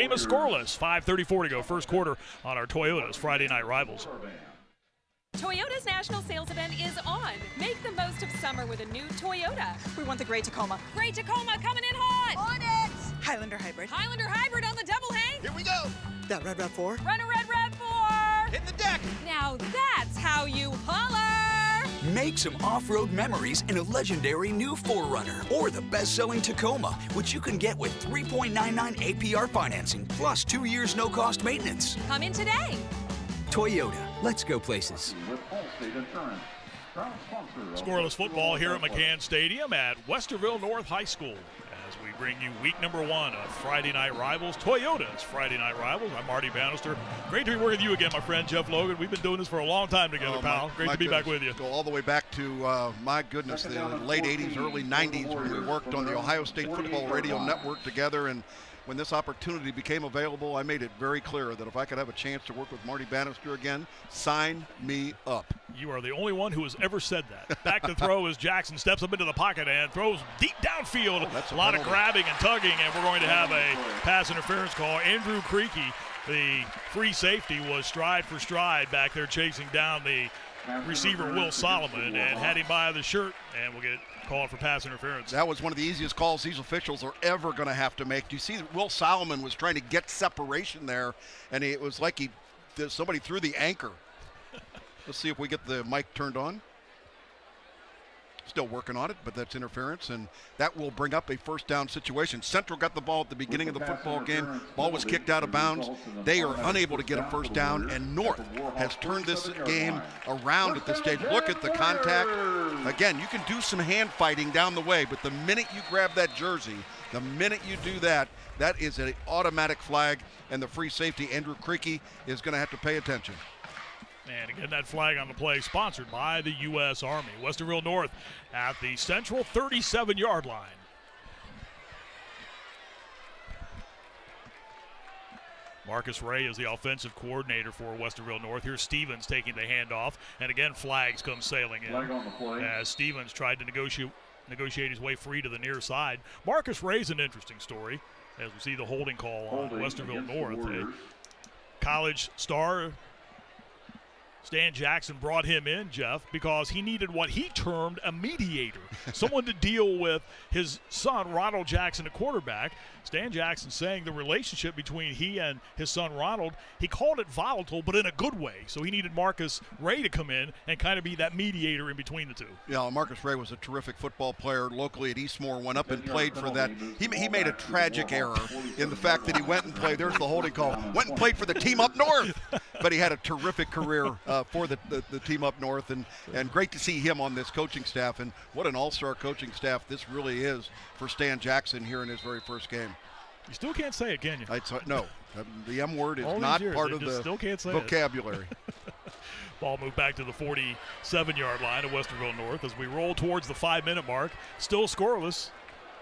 Game is scoreless, 5:34 to go, first quarter on our Toyota's Friday Night Rivals. Toyota's national sales event is on. Make the most of summer with a new Toyota. We want the gray Tacoma. Gray Tacoma coming in hot. On it! Highlander Hybrid. Highlander Hybrid on the double hay. Here we go. That Red RAV4. Run a Red RAV4. Hit the deck. Now that's how you holler. Make some off-road memories in a legendary new 4Runner or the best-selling Tacoma, which you can get with 3.99 APR financing plus 2 years no-cost maintenance. Come in today. Toyota, let's go places. Scoreless football here at McCann Stadium at Westerville North High School as we bring you week number 1 of Friday Night Rivals, Toyota's Friday Night Rivals. I'm Marty Bannister. Great to be working with you again, my friend Jeff Logan. We've been doing this for a long time together, pal. Great to be back with you. Go all the way back to, my goodness, the late 80s, early 90s when we worked on the Ohio State Football Radio Network together. And when this opportunity became available, I made it very clear that if I could have a chance to work with Marty Bannister again, sign me up. You are the only one who has ever said that. Back to throw as Jackson steps up into the pocket and throws deep downfield. That's a lot of grabbing and tugging, and we're going to have a pass interference call. Andrew Creaky, the free safety, was stride for stride back there chasing down the receiver Will Solomon and had him by the shirt, and we'll get called for pass interference. That was one of the easiest calls these officials are ever going to have to make. Do you see that Will Solomon was trying to get separation there, and it was like somebody threw the anchor. Let's see if we get the mic turned on. Still working on it, but that's interference, and that will bring up a first down situation. Central got the ball at the beginning of the football game. Ball was kicked out of bounds. They are unable to get a first down, and North has turned this game around at this stage. Look at the contact. Again, you can do some hand fighting down the way, but the minute you grab that jersey, the minute you do that, that is an automatic flag, and the free safety, Andrew Creaky, is going to have to pay attention. And again, that flag on the play sponsored by the U.S. Army. Westerville North at the central 37-yard line. Marcus Ray is the offensive coordinator for Westerville North. Here's Stevens taking the handoff, and again, flags come sailing in as Stevens tried to negotiate his way free to the near side. Marcus Ray's an interesting story as we see the holding call on Westerville North. A college star, Stan Jackson, brought him in, Jeff, because he needed what he termed a mediator, someone to deal with his son, Ronald Jackson, a quarterback. Stan Jackson saying the relationship between he and his son Ronald, he called it volatile, but in a good way. So he needed Marcus Ray to come in and kind of be that mediator in between the two. Yeah, Marcus Ray was a terrific football player locally at Eastmoor, went up and played for that. He made a tragic error in the fact that he went and played, there's the holding call, went and played for the team up north. But he had a terrific career for the team up north, and great to see him on this coaching staff. And what an all-star coaching staff this really is for Stan Jackson here in his very first game. You still can't say it, can you? No, the M word is not part of the vocabulary. Ball moved back to the 47-yard line of Westerville North as we roll towards the 5-minute mark. Still scoreless.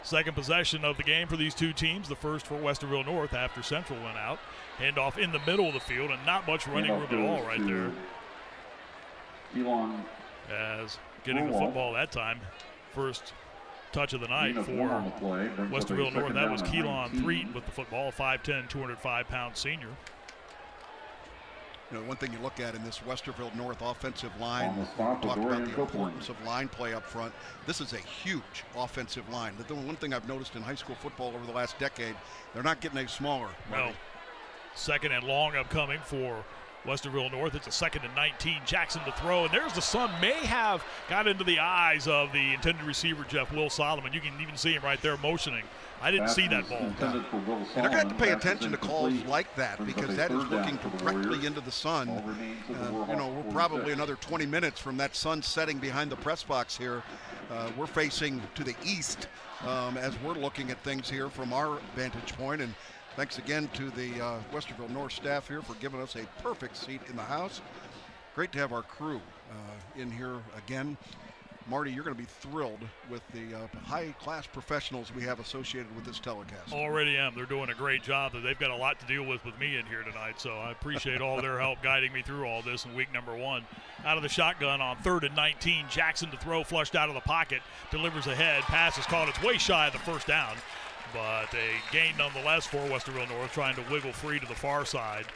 Second possession of the game for these two teams, the first for Westerville North after Central went out. Handoff in the middle of the field, and not much running room at all right there. As getting the football that time, first touch of the night for Westerville North. That was Keelan Threet with the football, a 5'10", 205-pound senior. You know, one thing you look at in this Westerville North offensive line, we talked about the importance of line play up front. This is a huge offensive line. The one thing I've noticed in high school football over the last decade, they're not getting any smaller. No. Second and long upcoming for Westerville North. It's a 2nd and 19. Jackson to throw, and there's the sun. May have got into the eyes of the intended receiver, Jeff Will Solomon. You can even see him right there motioning. I didn't see that ball. And they're going to have to pay attention to calls like that because that is looking directly into the sun. We're probably another 20 minutes from that sun setting behind the press box here. We're facing to the east as we're looking at things here from our vantage point. And thanks again to the Westerville North staff here for giving us a perfect seat in the house. Great to have our crew in here again. Marty, you're going to be thrilled with the high-class professionals we have associated with this telecast. Already am. They're doing a great job. They've got a lot to deal with me in here tonight, so I appreciate all their help guiding me through all this in week number 1. Out of the shotgun on 3rd and 19. Jackson to throw, flushed out of the pocket, delivers ahead. Pass is caught. It's way shy of the first down. but a gain nonetheless for Westerville North. Trying to wiggle free to the far side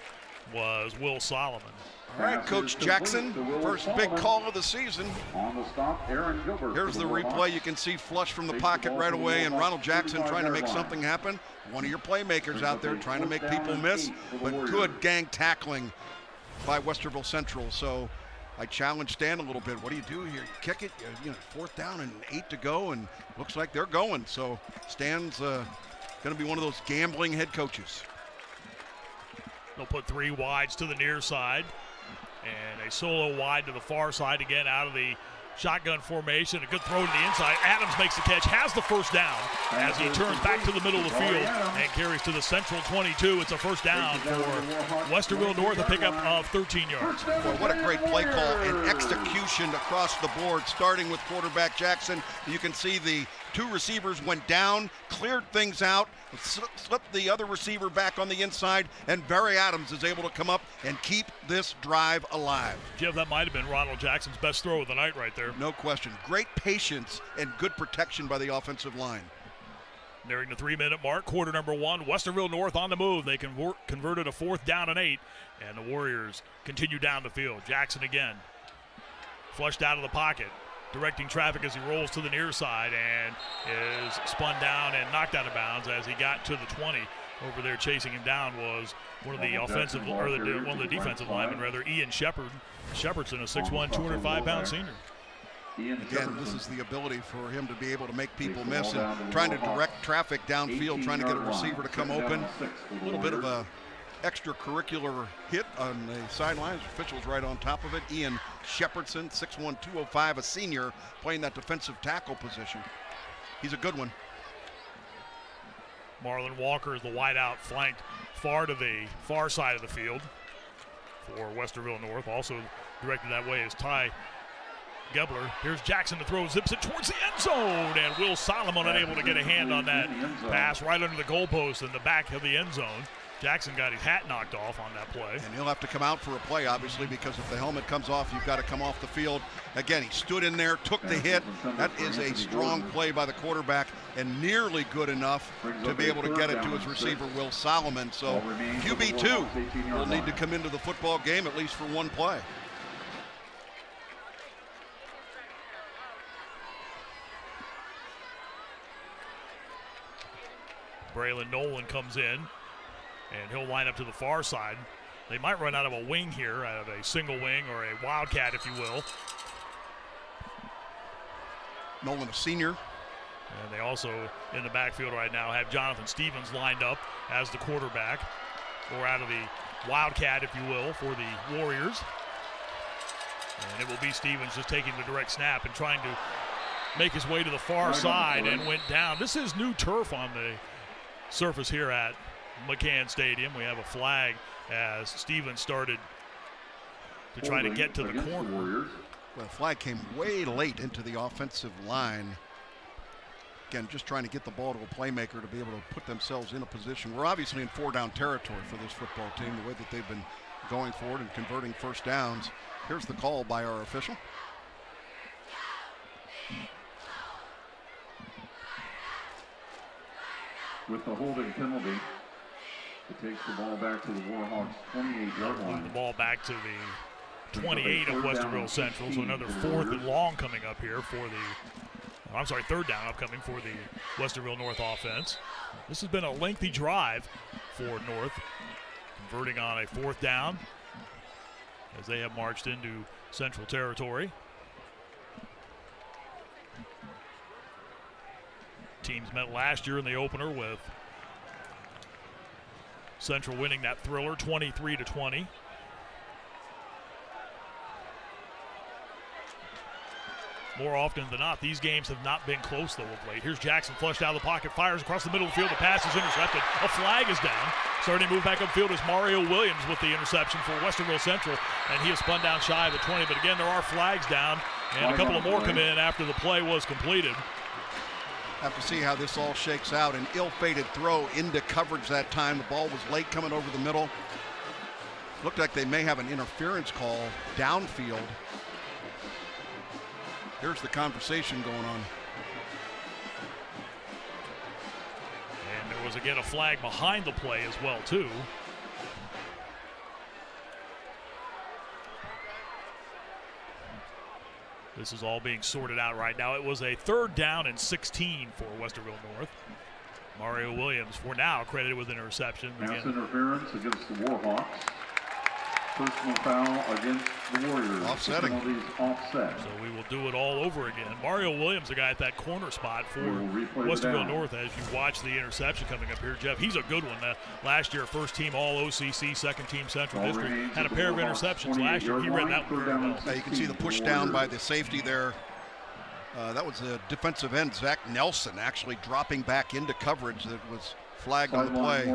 was Will Solomon. All right, Coach Jackson, first big call of the season. On the stop, Aaron Gilbert. Here's the replay. You can see flush from the pocket right away, and Ronald Jackson trying to make something happen. One of your playmakers out there trying to make people miss, but good gang tackling by Westerville Central. So I challenge Stan a little bit. What do you do here? Kick it, 4th down and 8 to go, and looks like they're going. So Stan's going to be one of those gambling head coaches. They'll put 3 wides to the near side. And a solo wide to the far side again out of the shotgun formation. A good throw to the inside. Adams makes the catch, has the first down as he turns back to the middle of the field and carries to the central 22. It's a first down for Westerville North, a pickup of 13 yards. Well, what a great play call and execution across the board, starting with quarterback Jackson. You can see the 2 receivers went down, cleared things out, slipped the other receiver back on the inside, and Barry Adams is able to come up and keep this drive alive. Jeff, that might have been Ronald Jackson's best throw of the night right there. No question. Great patience and good protection by the offensive line. Nearing the 3-minute mark, quarter number 1, Westerville North on the move. They converted a 4th down and 8, and the Warriors continue down the field. Jackson again, flushed out of the pocket, directing traffic as he rolls to the near side and is spun down and knocked out of bounds as he got to the 20. Over there chasing him down was one of the defensive linemen, Ian Shepardson, a 6'1", 205-pound senior. Again, this is the ability for him to be able to make people miss and trying to direct traffic downfield, trying to get a receiver to come open. A little bit of a extracurricular hit on the sidelines. Officials right on top of it. Ian Shepardson, 6'1", 205, a senior, playing that defensive tackle position. He's a good one. Marlon Walker is the wideout, flanked far to the far side of the field for Westerville North. Also directed that way is Ty Gebler. Here's Jackson to throw, zips it towards the end zone, and Will Solomon unable to get a hand on that pass right under the goalpost in the back of the end zone. Jackson got his hat knocked off on that play. And he'll have to come out for a play, obviously, because if the helmet comes off, you've got to come off the field. Again, he stood in there, took the hit. That is a strong play by the quarterback and nearly good enough to be able to get it to his receiver, Will Solomon. So QB2 will need to come into the football game at least for one play. Braylon Nolan comes in, and he'll line up to the far side. They might run out of a wing here, out of a single wing or a wildcat, if you will. Nolan, a senior. And they also, in the backfield right now, have Jonathan Stevens lined up as the quarterback, or out of the wildcat, if you will, for the Warriors. And it will be Stevens just taking the direct snap and trying to make his way to the far side and went down. This is new turf on the surface here at McCann Stadium. We have a flag as Stevens started to try to get to the corner. Well, the flag came way late into the offensive line. Again, just trying to get the ball to a playmaker to be able to put themselves in a position. We're obviously in 4-down territory for this football team, the way that they've been going forward and converting first downs. Here's the call by our official. With the holding penalty, it takes the ball back to the Warhawks' 28-yard line. The ball back to the 28 of Westerville Central, so another 4th and long coming up here for the, I'm sorry, 3rd down upcoming for the Westerville North offense. This has been a lengthy drive for North, converting on a 4th down as they have marched into Central territory. Teams met last year in the opener with Central winning that thriller 23-20. More often than not, these games have not been close though of late. Here's Jackson flushed out of the pocket, fires across the middle of the field. The pass is intercepted. A flag is down. Starting to move back upfield is Mario Williams with the interception for Westerville Central, and he is spun down shy of the 20. But again, there are flags down, and a couple of more come in after the play was completed. Have to see how this all shakes out. An ill-fated throw into coverage that time. The ball was late coming over the middle. Looked like they may have an interference call downfield. Here's the conversation going on. There was again a flag behind the play as well, too. This is all being sorted out right now. It was a 3rd down and 16 for Westerville North. Mario Williams, for now, credited with an interception. Pass interference against the Warhawks. Personal foul against the Warriors. Offsetting. Offset. So we will do it all over again. Mario Williams, the guy at that corner spot for Westerville North, as you watch the interception coming up here, Jeff. He's a good one. Last year, first team All-OCC, second team Central District. Had a pair of interceptions last year. He read that one very well. Now you can see the push down by the safety there. That was the defensive end, Zach Nelson, actually dropping back into coverage that was flagged on the play.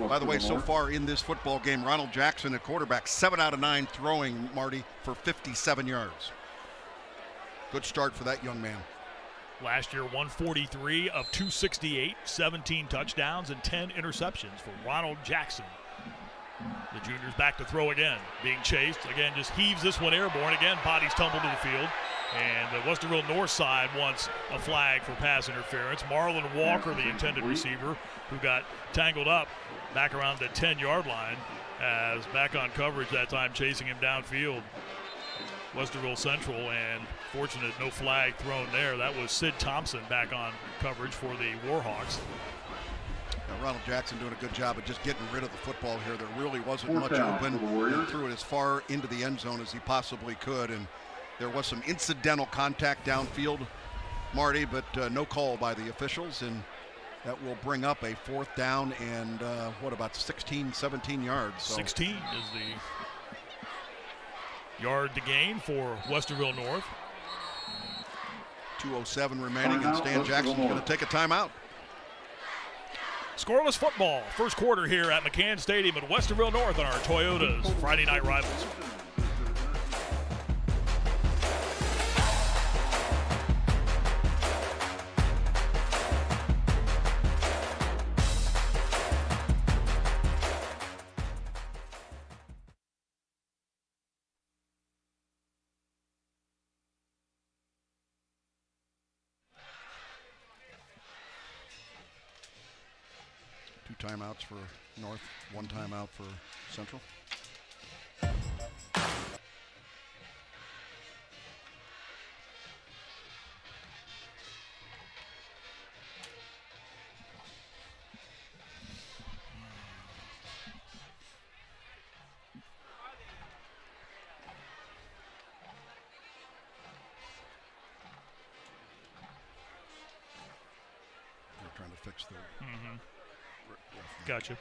By the way, so far in this football game, Ronald Jackson at quarterback, 7 out of 9 throwing, Marty, for 57 yards. Good start for that young man. Last year, 143 of 268, 17 touchdowns and 10 interceptions for Ronald Jackson. The junior's back to throw again, being chased. Again, just heaves this one airborne. Again, bodies tumble to the field. And the Westerville North side wants a flag for pass interference. Marlon Walker, the intended receiver, who got tangled up back around the 10-yard line, as back on coverage that time, chasing him downfield. Westerville Central, and fortunate no flag thrown there. That was Sid Thompson back on coverage for the Warhawks. Now, Ronald Jackson doing a good job of just getting rid of the football here. There really wasn't much open. He threw it as far into the end zone as he possibly could, and there was some incidental contact downfield, Marty, but no call by the officials, and that will bring up a 4th down and what, about 16, 17 yards. So 16 is the yard to gain for Westerville North. 2:07 remaining, and Stan Jackson's going to take a timeout. Scoreless football, first quarter here at McCann Stadium in Westerville North on our Toyota's Friday Night Rivals. Two timeouts for North, 1 timeout for Central. They're trying to fix the... Gotcha.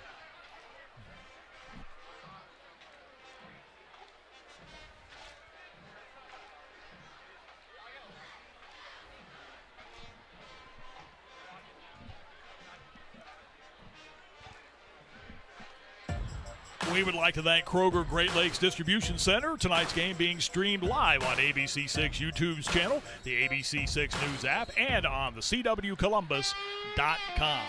We would like to thank Kroger Great Lakes Distribution Center. Tonight's game being streamed live on ABC6 YouTube's channel, the ABC6 News app, and on the CWColumbus.com.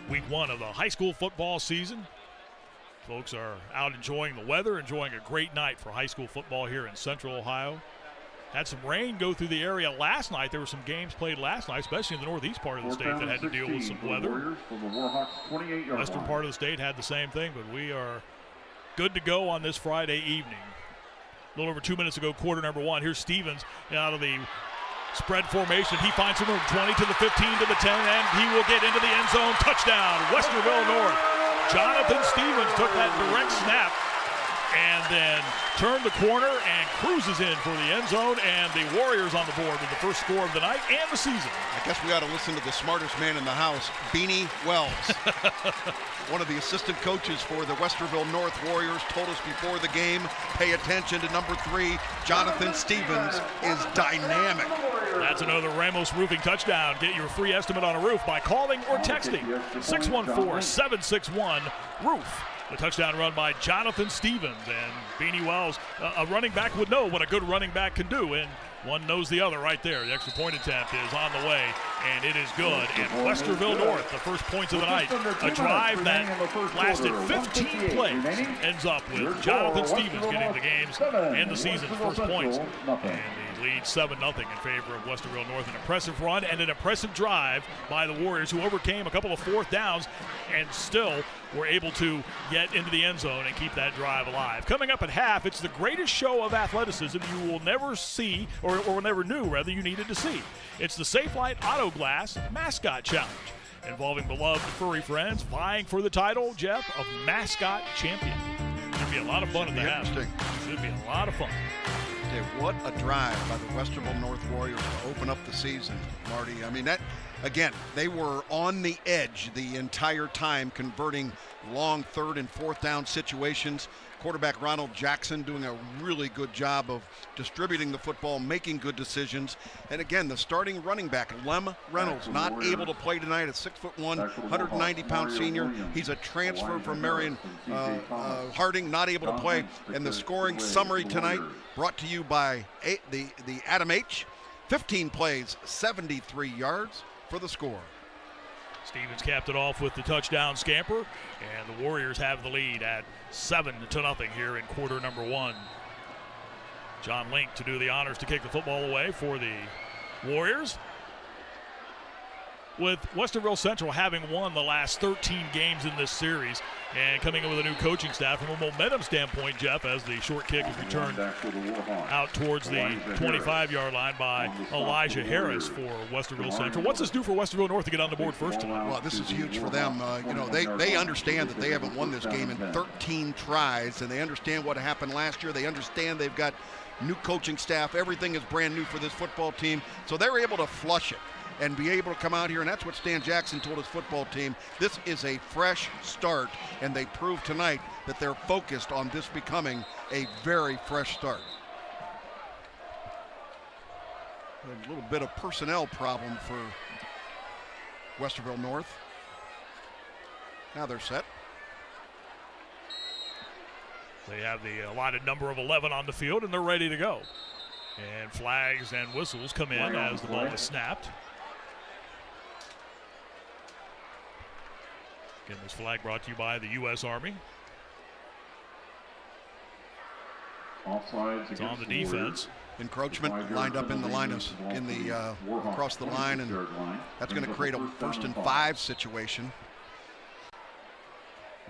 Week 1 of the high school football season. Folks are out enjoying the weather, enjoying a great night for high school football here in Central Ohio. Had some rain go through the area last night. There were some games played last night, especially in the northeast part of the state, that had to deal with some weather. Western part of the state had the same thing, but we are good to go on this Friday evening. A little over 2 minutes ago, quarter number 1. Here's Stevens out of the spread formation. He finds some room, 20 to the 15 to the 10, and he will get into the end zone. Touchdown, Westerville North. Jonathan Stevens took that direct snap and then turned the corner and cruises in for the end zone, and the Warriors on the board with the first score of the night and the season. I guess we ought to listen to the smartest man in the house, Beanie Wells. One of the assistant coaches for the Westerville North Warriors told us before the game, pay attention to number 3, Jonathan Stevens is dynamic. That's another Ramos Roofing touchdown. Get your free estimate on a roof by calling or texting 614-761-ROOF. The touchdown run by Jonathan Stevens, and Beanie Wells, a running back would know what a good running back can do, and one knows the other right there. The extra point attempt is on the way, and it is good. And Westerville North, the first points of the night, a drive that lasted 15 plays, ends up with Jonathan Stevens getting the game's and the season's first points. And the lead 7-0 in favor of Westerville North. An impressive run and an impressive drive by the Warriors, who overcame a couple of fourth downs and still were able to get into the end zone and keep that drive alive. Coming up at half, it's the greatest show of athleticism you will never see, or never knew, rather, you needed to see. It's the Safe Light Auto Glass Mascot Challenge, involving beloved furry friends vying for the title, Jeff, of Mascot Champion. Should be a lot of fun at the half. Should be a lot of fun. Okay, what a drive by the Westerville North Warriors to open up the season, Marty. I mean, that, again, they were on the edge the entire time, converting long third and fourth down situations. Quarterback Ronald Jackson doing a really good job of distributing the football, making good decisions. And again, the starting running back, Lem Reynolds, not able to play tonight, a 6'1", 190-pound senior. He's a transfer from Marion Harding, not able to play. And the scoring summary tonight brought to you by the Adam H. 15 plays, 73 yards for the score. Stevens capped it off with the touchdown scamper, and the Warriors have the lead at 7-0 here in quarter number one. John Link to do the honors to kick the football away for the Warriors. With Westerville Central having won the last 13 games in this series and coming in with a new coaching staff from a momentum standpoint, Jeff, as the short kick is returned out towards the 25-yard line by Elijah Harris for Westerville Central. What's this do for Westerville North to get on the board first tonight? Well, this is huge for them. They understand that they haven't won this game in 13 tries, and they understand what happened last year. They understand they've got new coaching staff. Everything is brand new for this football team, so they're able to flush it and be able to come out here, and that's what Stan Jackson told his football team. This is a fresh start, and they proved tonight that they're focused on this becoming a very fresh start. A little bit of personnel problem for Westerville North. Now they're set. They have the allotted number of 11 on the field, and they're ready to go. And flags and whistles come in as the ball is snapped. Again, this flag brought to you by the U.S. Army. Offsides. It's on the defense. Encroachment lined up in the line across the line, and that's going to create a 1st and 5 situation.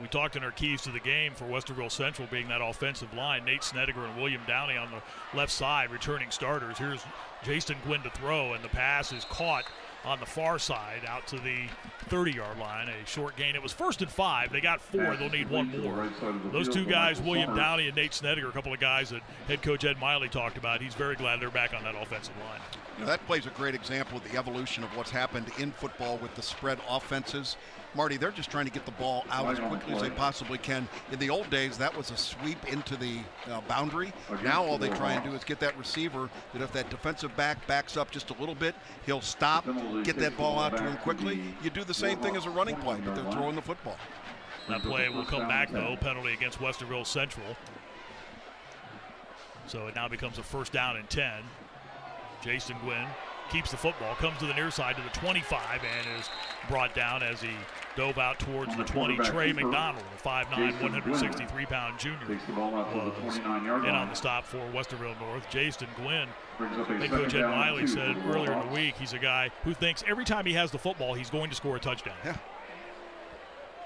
We talked in our keys to the game for Westerville Central being that offensive line. Nate Snedeker and William Downey on the left side, returning starters. Here's Jason Gwynn to throw, and the pass is caught on the far side out to the 30-yard line. A short gain. It was 1st and 5. They got 4. They'll need 1 more. Those two guys, William Downey and Nate Snedeker, a couple of guys that head coach Ed Miley talked about. He's very glad they're back on that offensive line. That plays a great example of the evolution of what's happened in football with the spread offenses. Marty, they're just trying to get the ball out as quickly as they possibly can. In the old days, that was a sweep into the boundary. Now all they try and do is get that receiver that if that defensive back backs up just a little bit, he'll stop, get that ball out to him quickly. You do the same thing as a running play, but they're throwing the football. That play will come back, though. Penalty against Westerville Central. So it now becomes a 1st down and 10. Jason Gwynn keeps the football, comes to the near side to the 25, and is brought down as he dove out towards the 20. Trey McDonald, a 5'9", 163-pound junior, was in on the stop for Westerville North. Jason Gwynn, head coach Ed Miley said earlier in the week, he's a guy who thinks every time he has the football, he's going to score a touchdown. Yeah,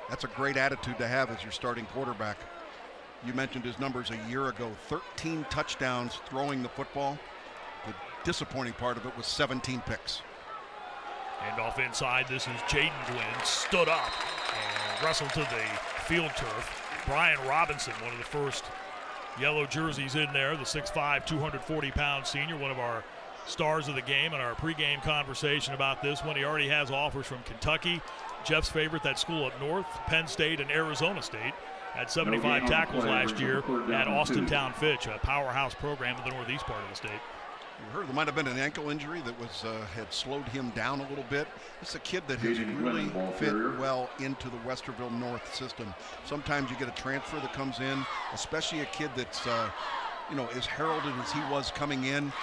that's a great attitude to have as your starting quarterback. You mentioned his numbers a year ago, 13 touchdowns throwing the football. The disappointing part of it was 17 picks. And off inside, this is Jaden Gwynn, stood up and wrestled to the field turf. Brian Robinson, one of the first yellow jerseys in there, the 6'5", 240-pound senior, one of our stars of the game. In our pregame conversation about this one, he already has offers from Kentucky, Jeff's favorite, that school up north, Penn State and Arizona State. Had 75 tackles last year at Austintown Fitch, a powerhouse program in the northeast part of the state. You heard there might have been an ankle injury that was had slowed him down a little bit. It's a kid that has really fit well into the Westerville North system. Sometimes you get a transfer that comes in, especially a kid that's as heralded as he was coming in.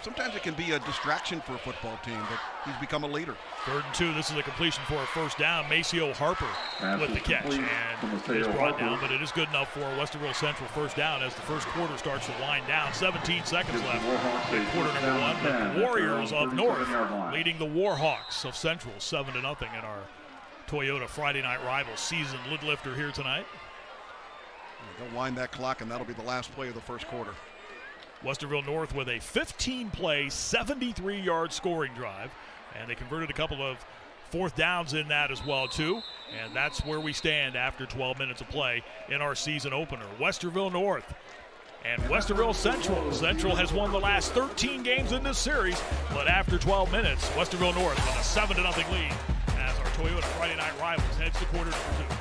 Sometimes it can be a distraction for a football team, but he's become a leader. 3rd and 2. This is a completion for a first down. Maceo Harper with the catch, and is brought down, but it is good enough for Westerville Central first down as the first quarter starts to wind down. 17 seconds left in quarter number 1. But the Warriors of North leading the Warhawks of Central 7-0 in our Toyota Friday night rival season lid lifter here tonight. They'll wind that clock, and that'll be the last play of the first quarter. Westerville North with a 15-play, 73-yard scoring drive, and they converted a couple of 4th downs in that as well, too. And that's where we stand after 12 minutes of play in our season opener. Westerville North and Westerville Central. Central has won the last 13 games in this series, but after 12 minutes, Westerville North with a 7-0 lead as our Toyota Friday night rivals heads to quarter number 2.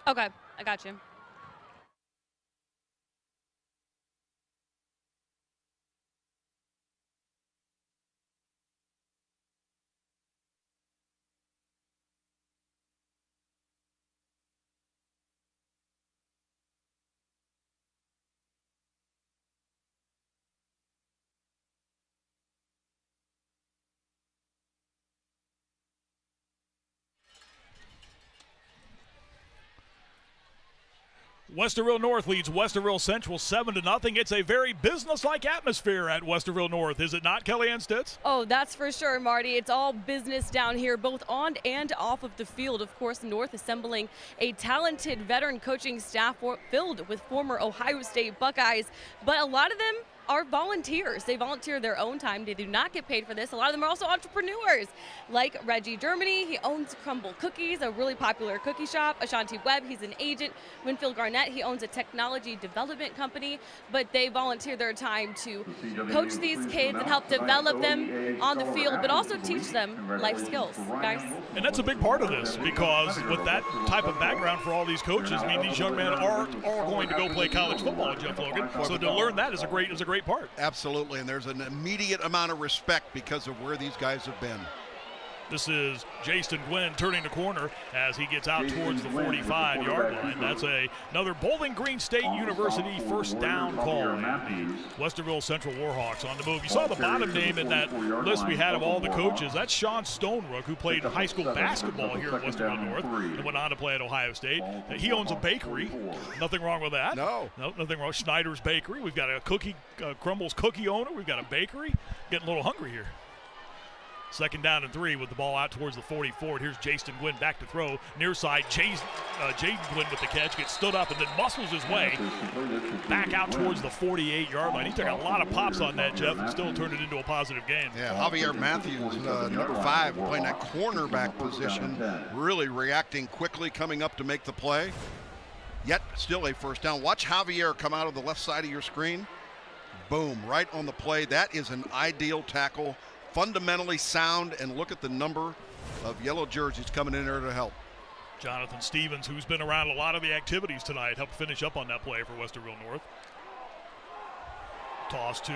Okay, I got you. Westerville North leads Westerville Central 7-0. It's a very business-like atmosphere at Westerville North, is it not, Kellyanne Stitz? Oh, that's for sure, Marty. It's all business down here, both on and off of the field. Of course, North assembling a talented veteran coaching staff filled with former Ohio State Buckeyes, but a lot of them are volunteers. They volunteer their own time. They do not get paid for this. A lot of them are also entrepreneurs, like Reggie Germany. He owns Crumble Cookies, a really popular cookie shop. Ashanti Webb, he's an agent. Winfield Garnett, he owns a technology development company, but they volunteer their time to coach these kids and help develop them on the field, but also teach them life skills, guys. And that's a big part of this, because with that type of background for all these coaches, I mean, these young men are all going to go play college football, Jeff Logan. So to learn that is a great part. Absolutely, and there's an immediate amount of respect because of where these guys have been. This is Jason Gwynn turning the corner as he gets out towards the 45-yard line. That's another Bowling Green State University first down call. Westerville Central Warhawks on the move. You saw the bottom name in that list we had of all the coaches. That's Sean Stonerook, who played high school basketball here at Westerville North and went on to play at Ohio State. He owns a bakery. Nothing wrong with that. No, nothing wrong. Schneider's Bakery. We've got a Crumbles cookie owner. We've got a bakery. Getting a little hungry here. 2nd down and 3 with the ball out towards the 44. Here's Jason Gwynn back to throw. Near side, Jaden Gwynn with the catch. Gets stood up and then muscles his way back out towards the 48-yard line. He took a lot of pops on that, Jeff, and still turned it into a positive game. Yeah, Javier Matthews, number 5, playing that cornerback position, really reacting quickly, coming up to make the play. Yet still a first down. Watch Javier come out of the left side of your screen. Boom, right on the play. That is an ideal tackle. Fundamentally sound, and look at the number of yellow jerseys coming in there to help. Jonathan Stevens, who's been around a lot of the activities tonight, helped finish up on that play for Westerville North. Toss to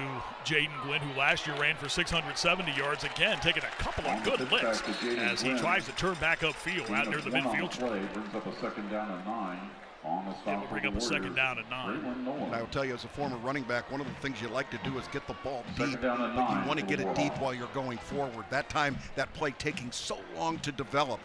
Jaden Gwynn, who last year ran for 670 yards, again taking a couple of good licks as he tries to turn back upfield out near the midfield. Play brings up a 2nd down and 9 It will bring up a second down and 9. And I will tell you, as a former running back, one of the things you like to do is get the ball deep, but you want to get it deep while you're going forward. That time, that play taking so long to develop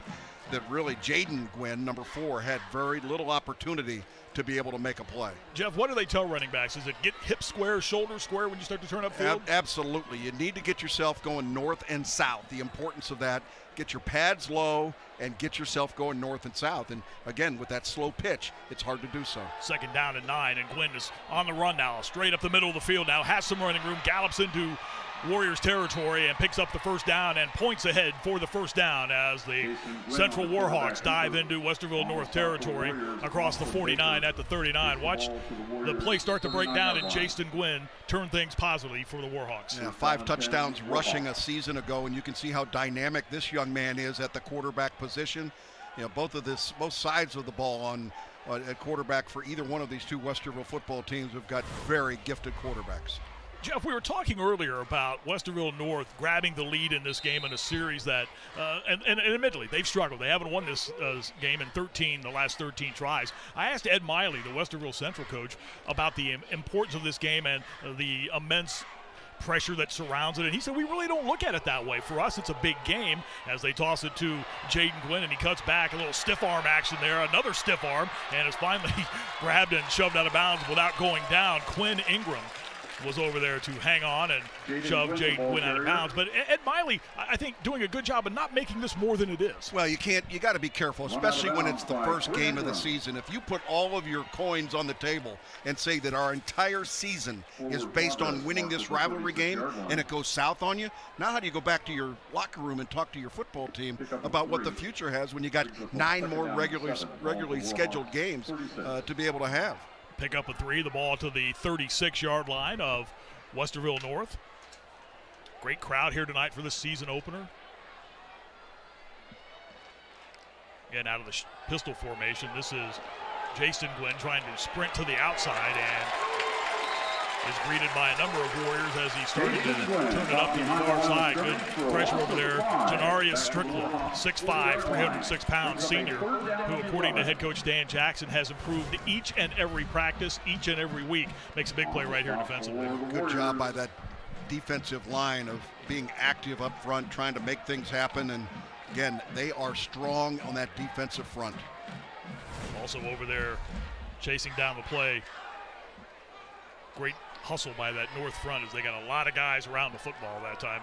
that really Jaden Gwynn, number 4, had very little opportunity to be able to make a play. Jeff, what do they tell running backs? Is it get hip square, shoulder square when you start to turn upfield? Absolutely. You need to get yourself going north and south. The importance of that, get your pads low and get yourself going north and south. And again, with that slow pitch, it's hard to do so. Second down and 9, and Gwynn is on the run now, straight up the middle of the field now, has some running room, gallops into Warriors territory and picks up the first down and points ahead for the first down as the Central Warhawks dive into Westerville North territory across the 49 at the 39. Watch the play start to break down, and Jason Gwynn turn things positively for the Warhawks. Yeah, 5 touchdowns rushing a season ago, and you can see how dynamic this young man is at the quarterback position. You know, both sides of the ball on at quarterback for either one of these two Westerville football teams have got very gifted quarterbacks. Jeff, we were talking earlier about Westerville North grabbing the lead in this game in a series that, and admittedly, they've struggled. They haven't won this game in the last 13 tries. I asked Ed Miley, the Westerville Central coach, about the importance of this game and the immense pressure that surrounds it, and he said we really don't look at it that way. For us, it's a big game as they toss it to Jaden Gwynn, and he cuts back, a little stiff arm action there, another stiff arm, and is finally grabbed and shoved out of bounds without going down. Quinn Ingram was over there to hang on and shove Jaden Gwynn out of bounds. But Ed Miley, I think, doing a good job of not making this more than it is. Well, you got to be careful, especially when it's the first game of the season. If you put all of your coins on the table and say that our entire season is based on winning this rivalry game and it goes south on you, now how do you go back to your locker room and talk to your football team about what the future has when you got 9 more regularly scheduled games to be able to have? Pick up a 3, the ball to the 36-yard line of Westerville North. Great crowd here tonight for the season opener. Again, out of the pistol formation, this is Jason Gwynn trying to sprint to the outside and is greeted by a number of Warriors as he started to turn it up to the far side. Good pressure over there. Janarius Strickland, 6'5", 306 pounds senior, who, according to head coach Dan Jackson, has improved each and every practice, each and every week. Makes a big play right here defensively. Good job by that defensive line of being active up front, trying to make things happen. And again, they are strong on that defensive front. Also over there, chasing down the play. Great hustle by that north front as they got a lot of guys around the football that time.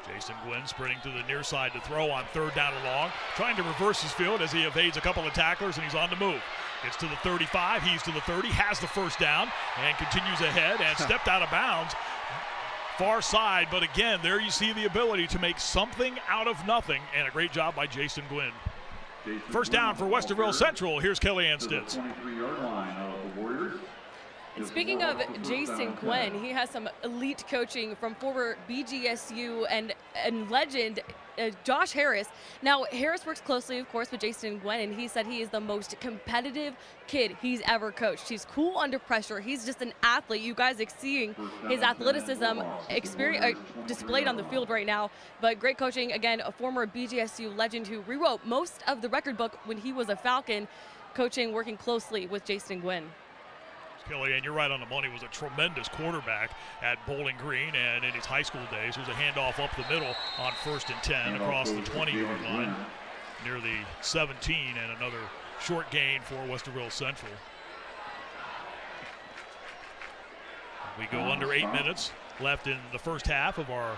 Jason Gwynn sprinting to the near side to throw on 3rd down and long, trying to reverse his field as he evades a couple of tacklers, and he's on the move. Gets to the 35, he's to the 30, has the first down, and continues ahead and stepped out of bounds. Far side, but again, there you see the ability to make something out of nothing, and a great job by Jason Gwynn. First down for Westerville Central. Here's Kellyanne Stitz. And speaking of Jason Gwynn, he has some elite coaching from former BGSU and legend Josh Harris. Now, Harris works closely, of course, with Jason Gwynn, and he said he is the most competitive kid he's ever coached. He's cool under pressure. He's just an athlete. You guys are seeing his athleticism displayed on the field right now. But great coaching. Again, a former BGSU legend who rewrote most of the record book when he was a Falcon, coaching, working closely with Jason Gwynn. Kellyanne, you're right on the money, was a tremendous quarterback at Bowling Green, and in his high school days, there's a handoff up the middle on 1st and 10 across the 20-yard line near the 17, and another short gain for Westerville Central. We go under 8 minutes left in the first half of our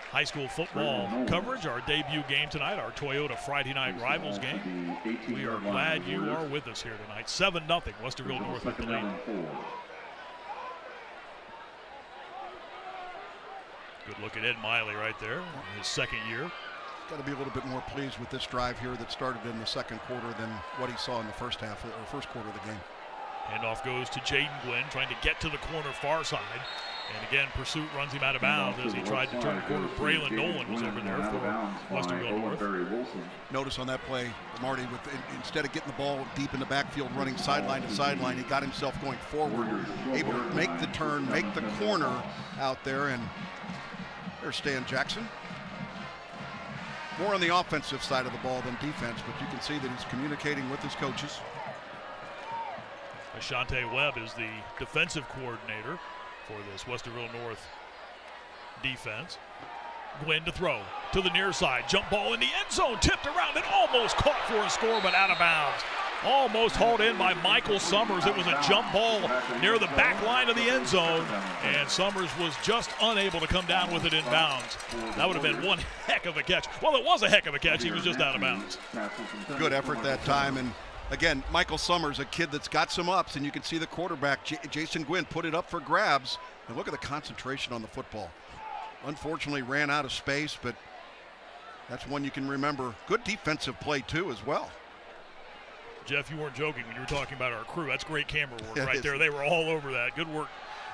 high school football coverage, our debut game tonight, our Toyota Friday Night Rivals game. We are glad you are with us here tonight. 7-0, Westerville North with the lead. Good look at Ed Miley right there, his second year. Got to be a little bit more pleased with this drive here that started in the second quarter than what he saw in the first quarter of the game. Handoff goes to Jaden Gwynn, trying to get to the corner far side. And again, pursuit runs him out of bounds as he tried to turn the corner. Braylon Nolan was over there for Westerville North. Notice on that play, Marty, instead of getting the ball deep in the backfield, running sideline to sideline, he got himself going forward, able to make the turn, make the corner out there. And there's Stan Jackson. more on the offensive side of the ball than defense, but you can see that he's communicating with his coaches. Ashante Webb is the defensive coordinator for this Westerville North defense. Gwynn to throw to the near side. Jump ball in the end zone. Tipped around and almost caught for a score, but out of bounds. Almost hauled in by Michael Summers. It was a jump ball near the back line of the end zone, and Summers was just unable to come down with it in bounds. That would have been one heck of a catch. Well, it was a heck of a catch. He was just out of bounds. Good effort that time. And again, Michael Summers, a kid that's got some ups, and you can see the quarterback, Jason Gwynn, put it up for grabs. And look at the concentration on the football. Unfortunately, ran out of space, but that's one you can remember. Good defensive play, too, as well. Jeff, you weren't joking when you were talking about our crew. That's great camera work right there. They were all over that. Good work,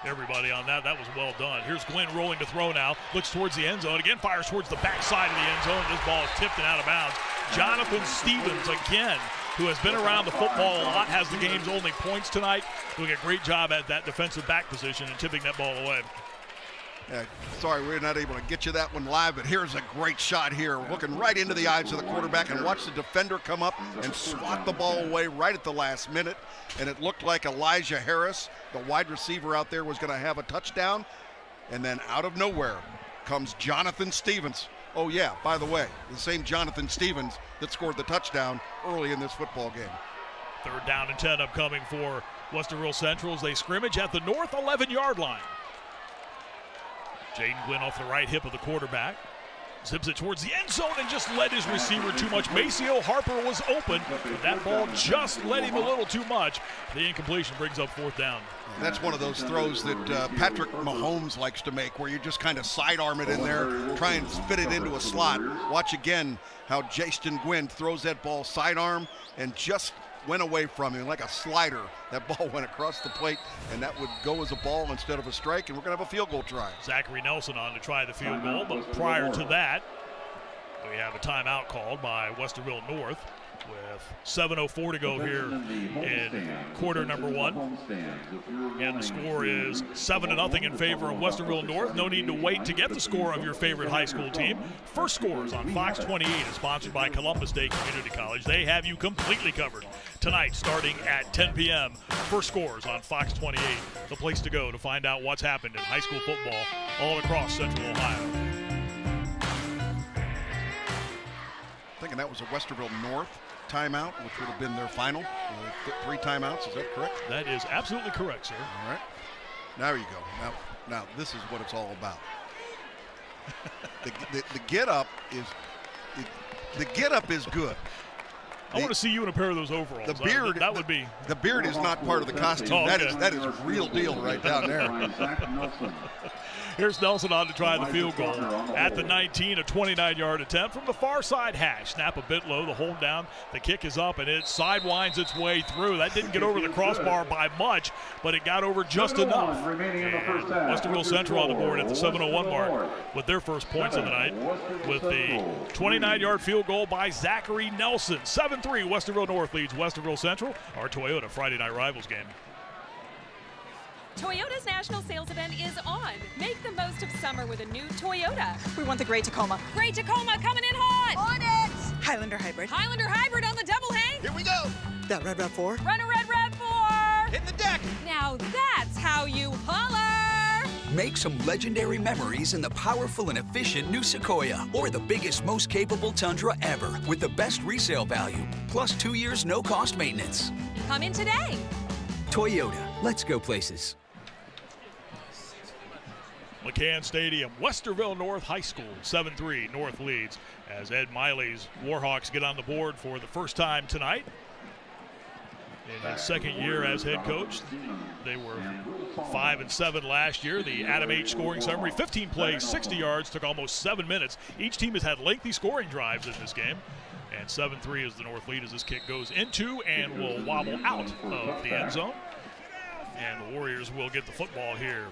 everybody, on that. That was well done. Here's Glenn rolling to throw now. Looks towards the end zone. Again, fires towards the backside of the end zone. This ball is tipped and out of bounds. Jonathan Stevens, again, who has been around the football a lot, has the game's only points tonight. Doing a great job at that defensive back position and tipping that ball away. Yeah, sorry, we're not able to get you that one live, but here's a great shot here. Looking right into the eyes of the quarterback, and watch the defender come up and swat the ball away right at the last minute. And it looked like Elijah Harris, the wide receiver out there, was going to have a touchdown. And then out of nowhere comes Jonathan Stevens. Oh, yeah, by the way, the same Jonathan Stevens that scored the touchdown early in this football game. 3rd down and 10 upcoming for Westerville Central as they scrimmage at the north 11-yard line. Jaden Gwynn off the right hip of the quarterback. Zips it towards the end zone and just led his receiver too much. Maceo Harper was open, but that ball just led him a little too much. The incompletion brings up 4th down. That's one of those throws that Patrick Mahomes likes to make, where you just kind of sidearm it in there, try and fit it into a slot. Watch again how Jason Gwynn throws that ball sidearm and just went away from him like a slider. That ball went across the plate, and that would go as a ball instead of a strike, and we're going to have a field goal try. Zachary Nelson on to try the field goal, but prior to that, we have a timeout called by Westerville North with 7:04 to go here in quarter number 1. And the score is 7-0 in favor of Westerville North. No need to wait to get the score of your favorite high school team. First Scores on Fox 28 is sponsored by Columbus Day Community College. They have you completely covered tonight starting at 10 p.m. First Scores on Fox 28, the place to go to find out what's happened in high school football all across Central Ohio. Thinking that was a Westerville North timeout, which would have been their final. 3 timeouts, is that correct? That is absolutely correct, sir. All right. Now you go. Now this is what it's all about. the get up is good. I want to see you in a pair of those overalls. The beard, that would be. The beard is not part of the costume. Oh, okay. That is real deal right down there. Here's Nelson on to try the field goal at the 19, a 29-yard attempt from the far side hash. Snap a bit low, the hold down, the kick is up, and it sidewinds its way through. That didn't get over the crossbar by much, but it got over just enough. And Westerville Central on the board at the 7:01 mark with their first points of the night with the 29-yard field goal by Zachary Nelson. 7-3, Westerville North leads Westerville Central, our Toyota Friday Night Rivals game. Toyota's national sales event is on. Make the most of summer with a new Toyota. We want the gray Tacoma. Gray Tacoma coming in hot. On it! Highlander Hybrid. Highlander Hybrid on the double hang. Here we go. That Red RAV4. Run a red RAV4. Hit the deck. Now that's how you holler. Make some legendary memories in the powerful and efficient new Sequoia, or the biggest, most capable Tundra ever, with the best resale value, plus 2 years no-cost maintenance. Come in today. Toyota, let's go places. McCann Stadium, Westerville North High School, 7-3, North leads as Ed Miley's Warhawks get on the board for the first time tonight. In his second year as head coach, they were 5-7 last year. The Adam H. scoring summary, 15 plays, 60 yards, took almost 7 minutes. Each team has had lengthy scoring drives in this game. And 7-3 is the North lead as this kick goes into and will wobble out of the end zone. And the Warriors will get the football here.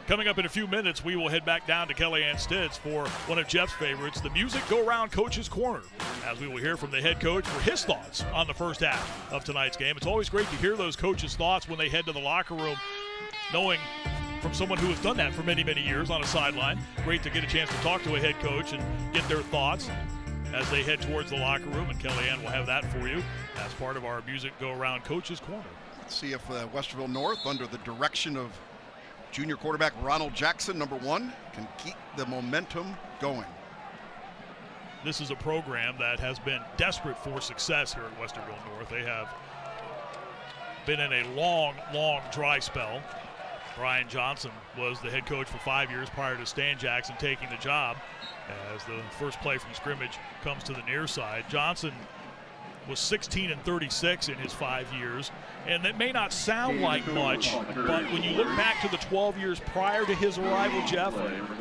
Coming up in a few minutes, we will head back down to Kellyanne Stitz for one of Jeff's favorites, the Music Go Round Coach's Corner, as we will hear from the head coach for his thoughts on the first half of tonight's game. It's always great to hear those coaches' thoughts when they head to the locker room, knowing from someone who has done that for many, many years on a sideline. Great to get a chance to talk to a head coach and get their thoughts. as they head towards the locker room, and Kellyanne will have that for you as part of our Music Go Around Coaches Corner. Let's see if Westerville North, under the direction of junior quarterback Ronald Jackson, number 1, can keep the momentum going. This is a program that has been desperate for success here at Westerville North. They have been in a long, long dry spell. Brian Johnson was the head coach for 5 years prior to Stan Jackson taking the job, as the first play from scrimmage comes to the near side. Johnson was 16-36 in his 5 years, and that may not sound like much, but when you look back to the 12 years prior to his arrival, Jeff,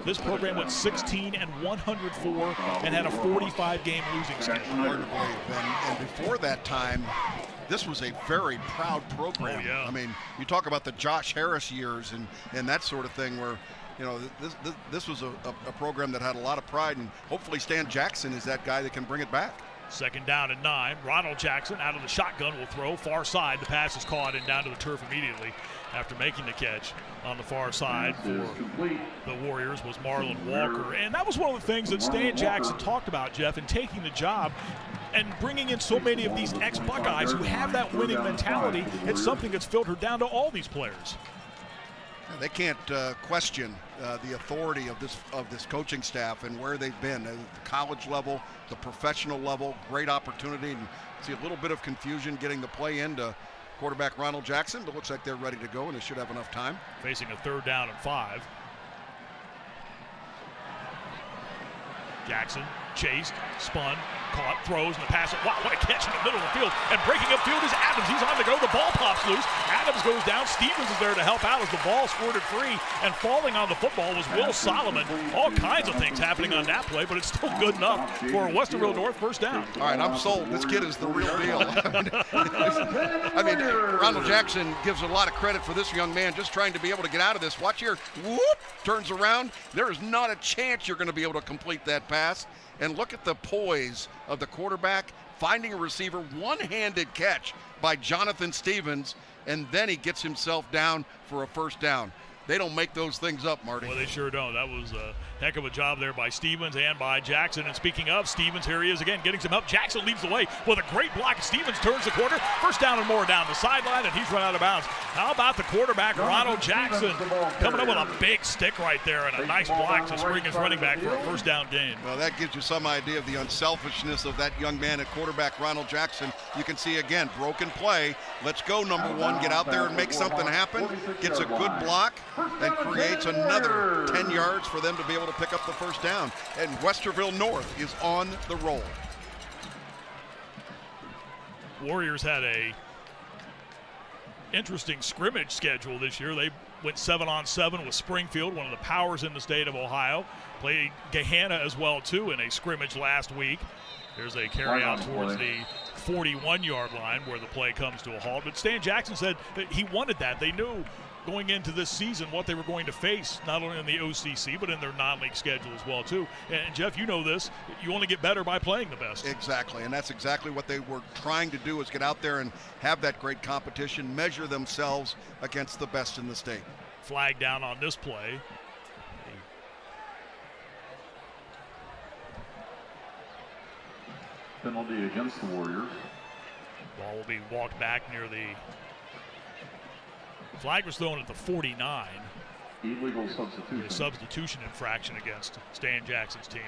this program went 16-104 and had a 45-game losing streak. Hard to believe. And before that time, this was a very proud program. Oh, yeah. I mean, you talk about the Josh Harris years and that sort of thing, where, you know, this was a program that had a lot of pride, and hopefully Stan Jackson is that guy that can bring it back. 2nd down and 9. Ronald Jackson out of the shotgun will throw far side. The pass is caught and down to the turf immediately after making the catch on the far side for the Warriors was Marlon Walker. And that was one of the things that Stan Jackson talked about, Jeff, in taking the job and bringing in so many of these ex-Buckeyes who have that winning mentality. It's something that's filtered down to all these players. They can't question the authority of this coaching staff and where they've been at the college level, the professional level. Great opportunity, and see a little bit of confusion getting the play into quarterback Ronald Jackson, but looks like they're ready to go and they should have enough time. Facing a 3rd down and 5. Jackson chased, spun, caught, throws, and the pass. Wow, what a catch in the middle of the field. And breaking upfield is Adams. He's on the go. The ball pops loose. Adams goes down. Stevens is there to help out as the ball squirted free. And falling on the football was Will Solomon. All kinds of things happening on that play, but it's still good enough for a Westerville North 1st down. All right, I'm sold. This kid is the real deal. I mean, Ronald Jackson gives a lot of credit for this young man just trying to be able to get out of this. Watch here. Whoop! Turns around. There is not a chance you're going to be able to complete that pass. And look at the poise of the quarterback, finding a receiver, one-handed catch by Jonathan Stevens, and then he gets himself down for a 1st down. They don't make those things up, Marty. Well, they sure don't. That was a heck of a job there by Stevens and by Jackson. And speaking of Stevens, here he is again, getting some help. Jackson leads the way with a great block. Stevens turns the corner. 1st down and more down the sideline, and he's run out of bounds. How about the quarterback, Ronald Jackson, coming up with a big stick right there and a nice block to spring his running back for a 1st down gain. Well, that gives you some idea of the unselfishness of that young man at quarterback, Ronald Jackson. You can see, again, broken play. Let's go, number 1. Get out there and make something happen. Gets a good block and creates another 10 yards for them to be able to pick up the 1st down. And Westerville North is on the roll. Warriors had a interesting scrimmage schedule this year. They went 7-on-7 with Springfield, one of the powers in the state of Ohio. Played Gahanna as well, too, in a scrimmage last week. There's a carry out towards the 41-yard line where the play comes to a halt. But Stan Jackson said that he wanted that. They knew going into this season what they were going to face, not only in the OCC, but in their non-league schedule as well, too. And, Jeff, you know this. You only get better by playing the best. Exactly, and that's exactly what they were trying to do, is get out there and have that great competition, measure themselves against the best in the state. Flag down on this play. Penalty against the Warriors. Ball will be walked back near the flag was thrown at the 49. Illegal substitution. A substitution infraction against Stan Jackson's team.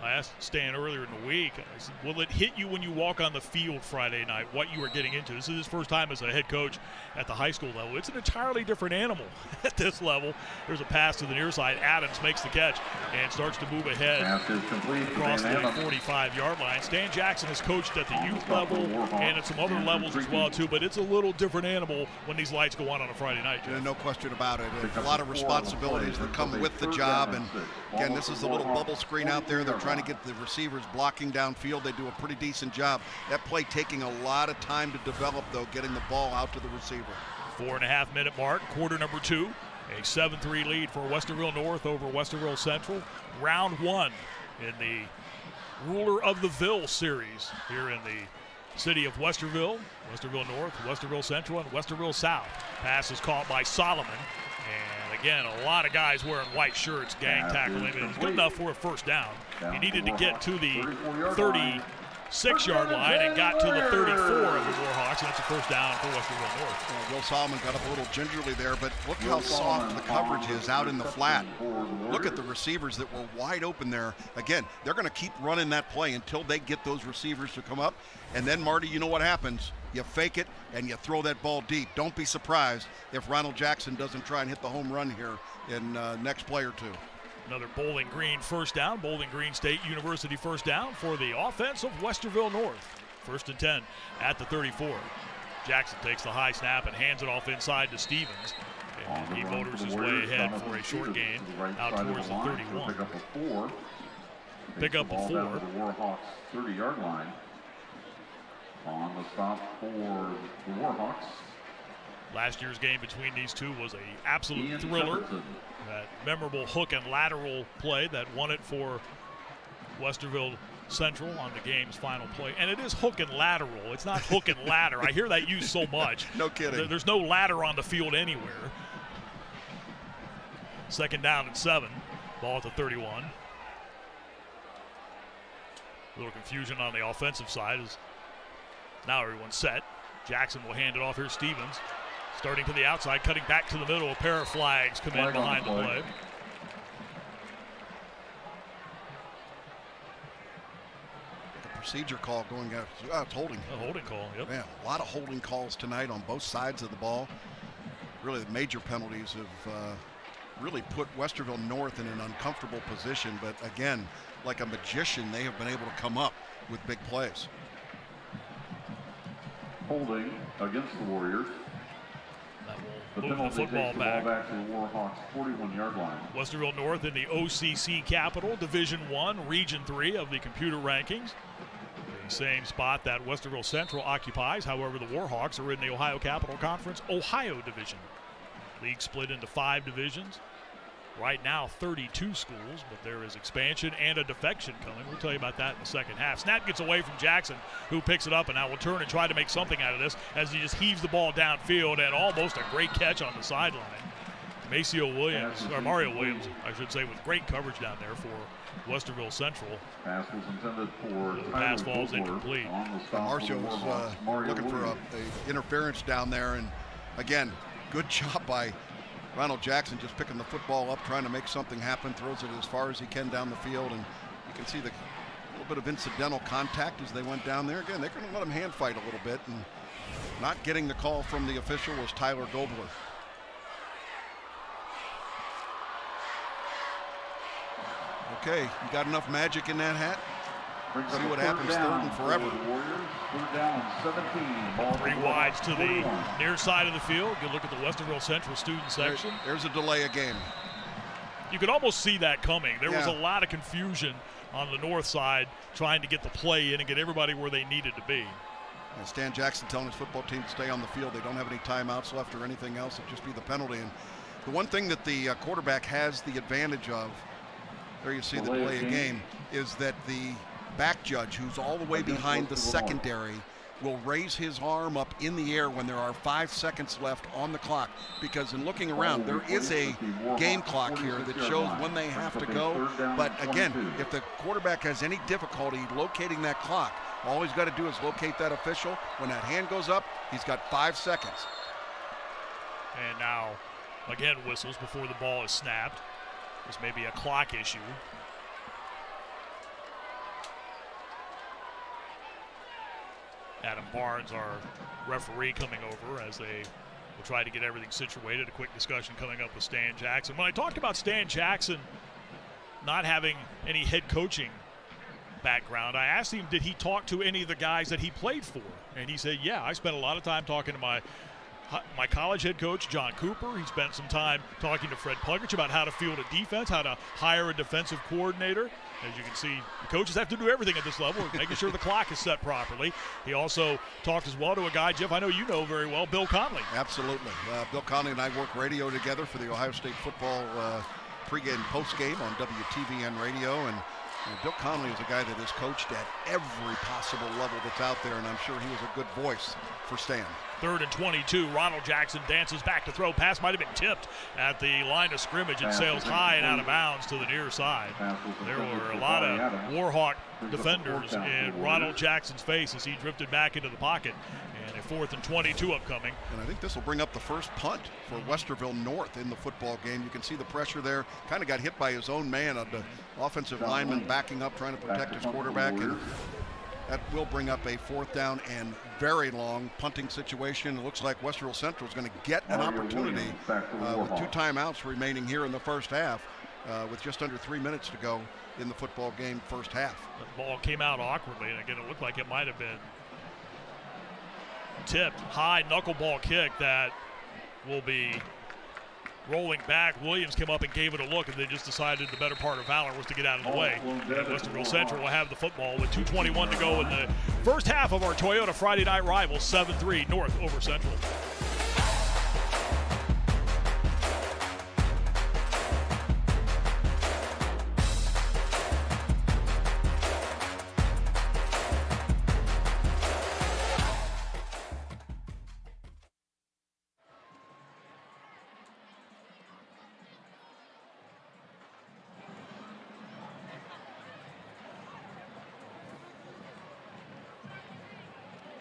I asked Stan earlier in the week, I said, will it hit you when you walk on the field Friday night, what you were getting into? This is his first time as a head coach at the high school level. It's an entirely different animal at this level. There's a pass to the near side. Adams makes the catch and starts to move ahead across the 45-yard line. Stan Jackson has coached at the youth level and at some other levels as well, too, but it's a little different animal when these lights go on a Friday night, Jeff. No question about it. A lot of responsibilities that come with the job, and again, this is a little bubble screen out there. They're trying to get the receivers blocking downfield. They do a pretty decent job. That play taking a lot of time to develop, though, getting the ball out to the receiver. 4.5-minute mark, quarter number 2. A 7-3 lead for Westerville North over Westerville Central. Round 1 in the Ruler of the Ville series here in the city of Westerville. Westerville North, Westerville Central, and Westerville South. Pass is caught by Solomon, And again, a lot of guys wearing white shirts, gang tackling him. It was good enough for a first down. He needed to get to the 36-yard line and got to the 34 of the Warhawks, and that's a first down for Westerville North. Will Solomon got up a little gingerly there, but look how soft the coverage is out in the flat. Look at the receivers that were wide open there. Again, they're going to keep running that play until they get those receivers to come up. And then, Marty, you know what happens. You fake it, and you throw that ball deep. Don't be surprised if Ronald Jackson doesn't try and hit the home run here in next play or two. Another Bowling Green first down, Bowling Green State University first down for the offense of Westerville North. 1st and 10 at the 34. Jackson takes the high snap and hands it off inside to Stevens. And he motors his way ahead for a short gain out towards the 31. Pick up a 4. The Warhawks 30-yard line. On the stop for the Warhawks. Last year's game between these two was an absolute thriller. That memorable hook and lateral play that won it for Westerville Central on the game's final play. And it is hook and lateral. It's not hook and ladder. I hear that used so much. No kidding. There's no ladder on the field anywhere. 2nd down and 7. Ball at the 31. A little confusion on the offensive side as now everyone's set. Jackson will hand it off here. Stevens starting to the outside, cutting back to the middle. A pair of flags come in behind the play. The procedure call going out. It's holding. A holding call, yep. Man, a lot of holding calls tonight on both sides of the ball. Really, the major penalties have really put Westerville North in an uncomfortable position. But again, like a magician, they have been able to come up with big plays. Holding against the Warriors. That will move the football back. Back to the Warhawks 41-yard line. Westerville North in the OCC capital, Division I, Region 3 of the computer rankings. The same spot that Westerville Central occupies. However, the Warhawks are in the Ohio Capital Conference Ohio Division. League split into 5 divisions. Right now, 32 schools, but there is expansion and a defection coming. We'll tell you about that in the second half. Snap gets away from Jackson, who picks it up and now will turn and try to make something out of this as he just heaves the ball downfield, and almost a great catch on the sideline. Mario Williams, I should say, with great coverage down there for Westerville Central. Pass was intended for the pass falls incomplete. Marcio was looking for a interference down there, and again, good job by Ronald Jackson just picking the football up, trying to make something happen, throws it as far as he can down the field, and you can see the little bit of incidental contact as they went down there. Again, they're going to let him hand fight a little bit, and not getting the call from the official was Tyler Gobler. Okay, you got enough magic in that hat? See what happens 3rd and forever. 3 wides to the near side of the field. Good look at the Westerville Central student section. There's a delay of game. You could almost see that coming. There was a lot of confusion on the north side trying to get the play in and get everybody where they needed to be. And Stan Jackson telling his football team to stay on the field. They don't have any timeouts left or anything else. It'd just be the penalty. And the one thing that the quarterback has the advantage of, there you see the delay of game, is that the back judge, who's all the way behind the secondary, will raise his arm up in the air when there are 5 seconds left on the clock, because in looking around, there is a game clock here that shows when they have to go. But again, if the quarterback has any difficulty locating that clock, all he's got to do is locate that official. When that hand goes up, he's got 5 seconds. And now, again, whistles before the ball is snapped. This may be a clock issue. Adam Barnes, our referee, coming over as they will try to get everything situated. A quick discussion coming up with Stan Jackson. When I talked about Stan Jackson not having any head coaching background, I asked him, did he talk to any of the guys that he played for? And he said, yeah, I spent a lot of time talking to my college head coach, John Cooper. He spent some time talking to Fred Puggich about how to field a defense, how to hire a defensive coordinator. As you can see, the coaches have to do everything at this level, making sure the clock is set properly. He also talked as well to a guy, Jeff, I know you know very well, Bill Conley. Absolutely. Bill Conley and I work radio together for the Ohio State football pregame and postgame on WTVN radio. And Bill Conley is a guy that has coached at every possible level that's out there, and I'm sure he was a good voice for Stan. 3rd and 22. Ronald Jackson dances back to throw. Pass might have been tipped at the line of scrimmage and sails high and out of bounds to the near side. There were a lot of Warhawk defenders in Ronald Jackson's face as he drifted back into the pocket. And a 4th and 22 upcoming. And I think this will bring up the first punt for Westerville North in the football game. You can see the pressure there. Kind of got hit by his own man, the offensive lineman backing up, trying to protect his quarterback. And that will bring up a 4th down and very long punting situation. It looks like Westerville Central is going to get an opportunity with 2 timeouts remaining here in the first half with just under 3 minutes to go in the football game first half. The ball came out awkwardly, and again, it looked like it might have been tipped. High knuckleball kick that will be rolling back. Williams came up and gave it a look, and they just decided the better part of valor was to get out of the way. And Westerville Central will have the football with 2:21 to go in the first half of our Toyota Friday night rival. 7-3 North over Central.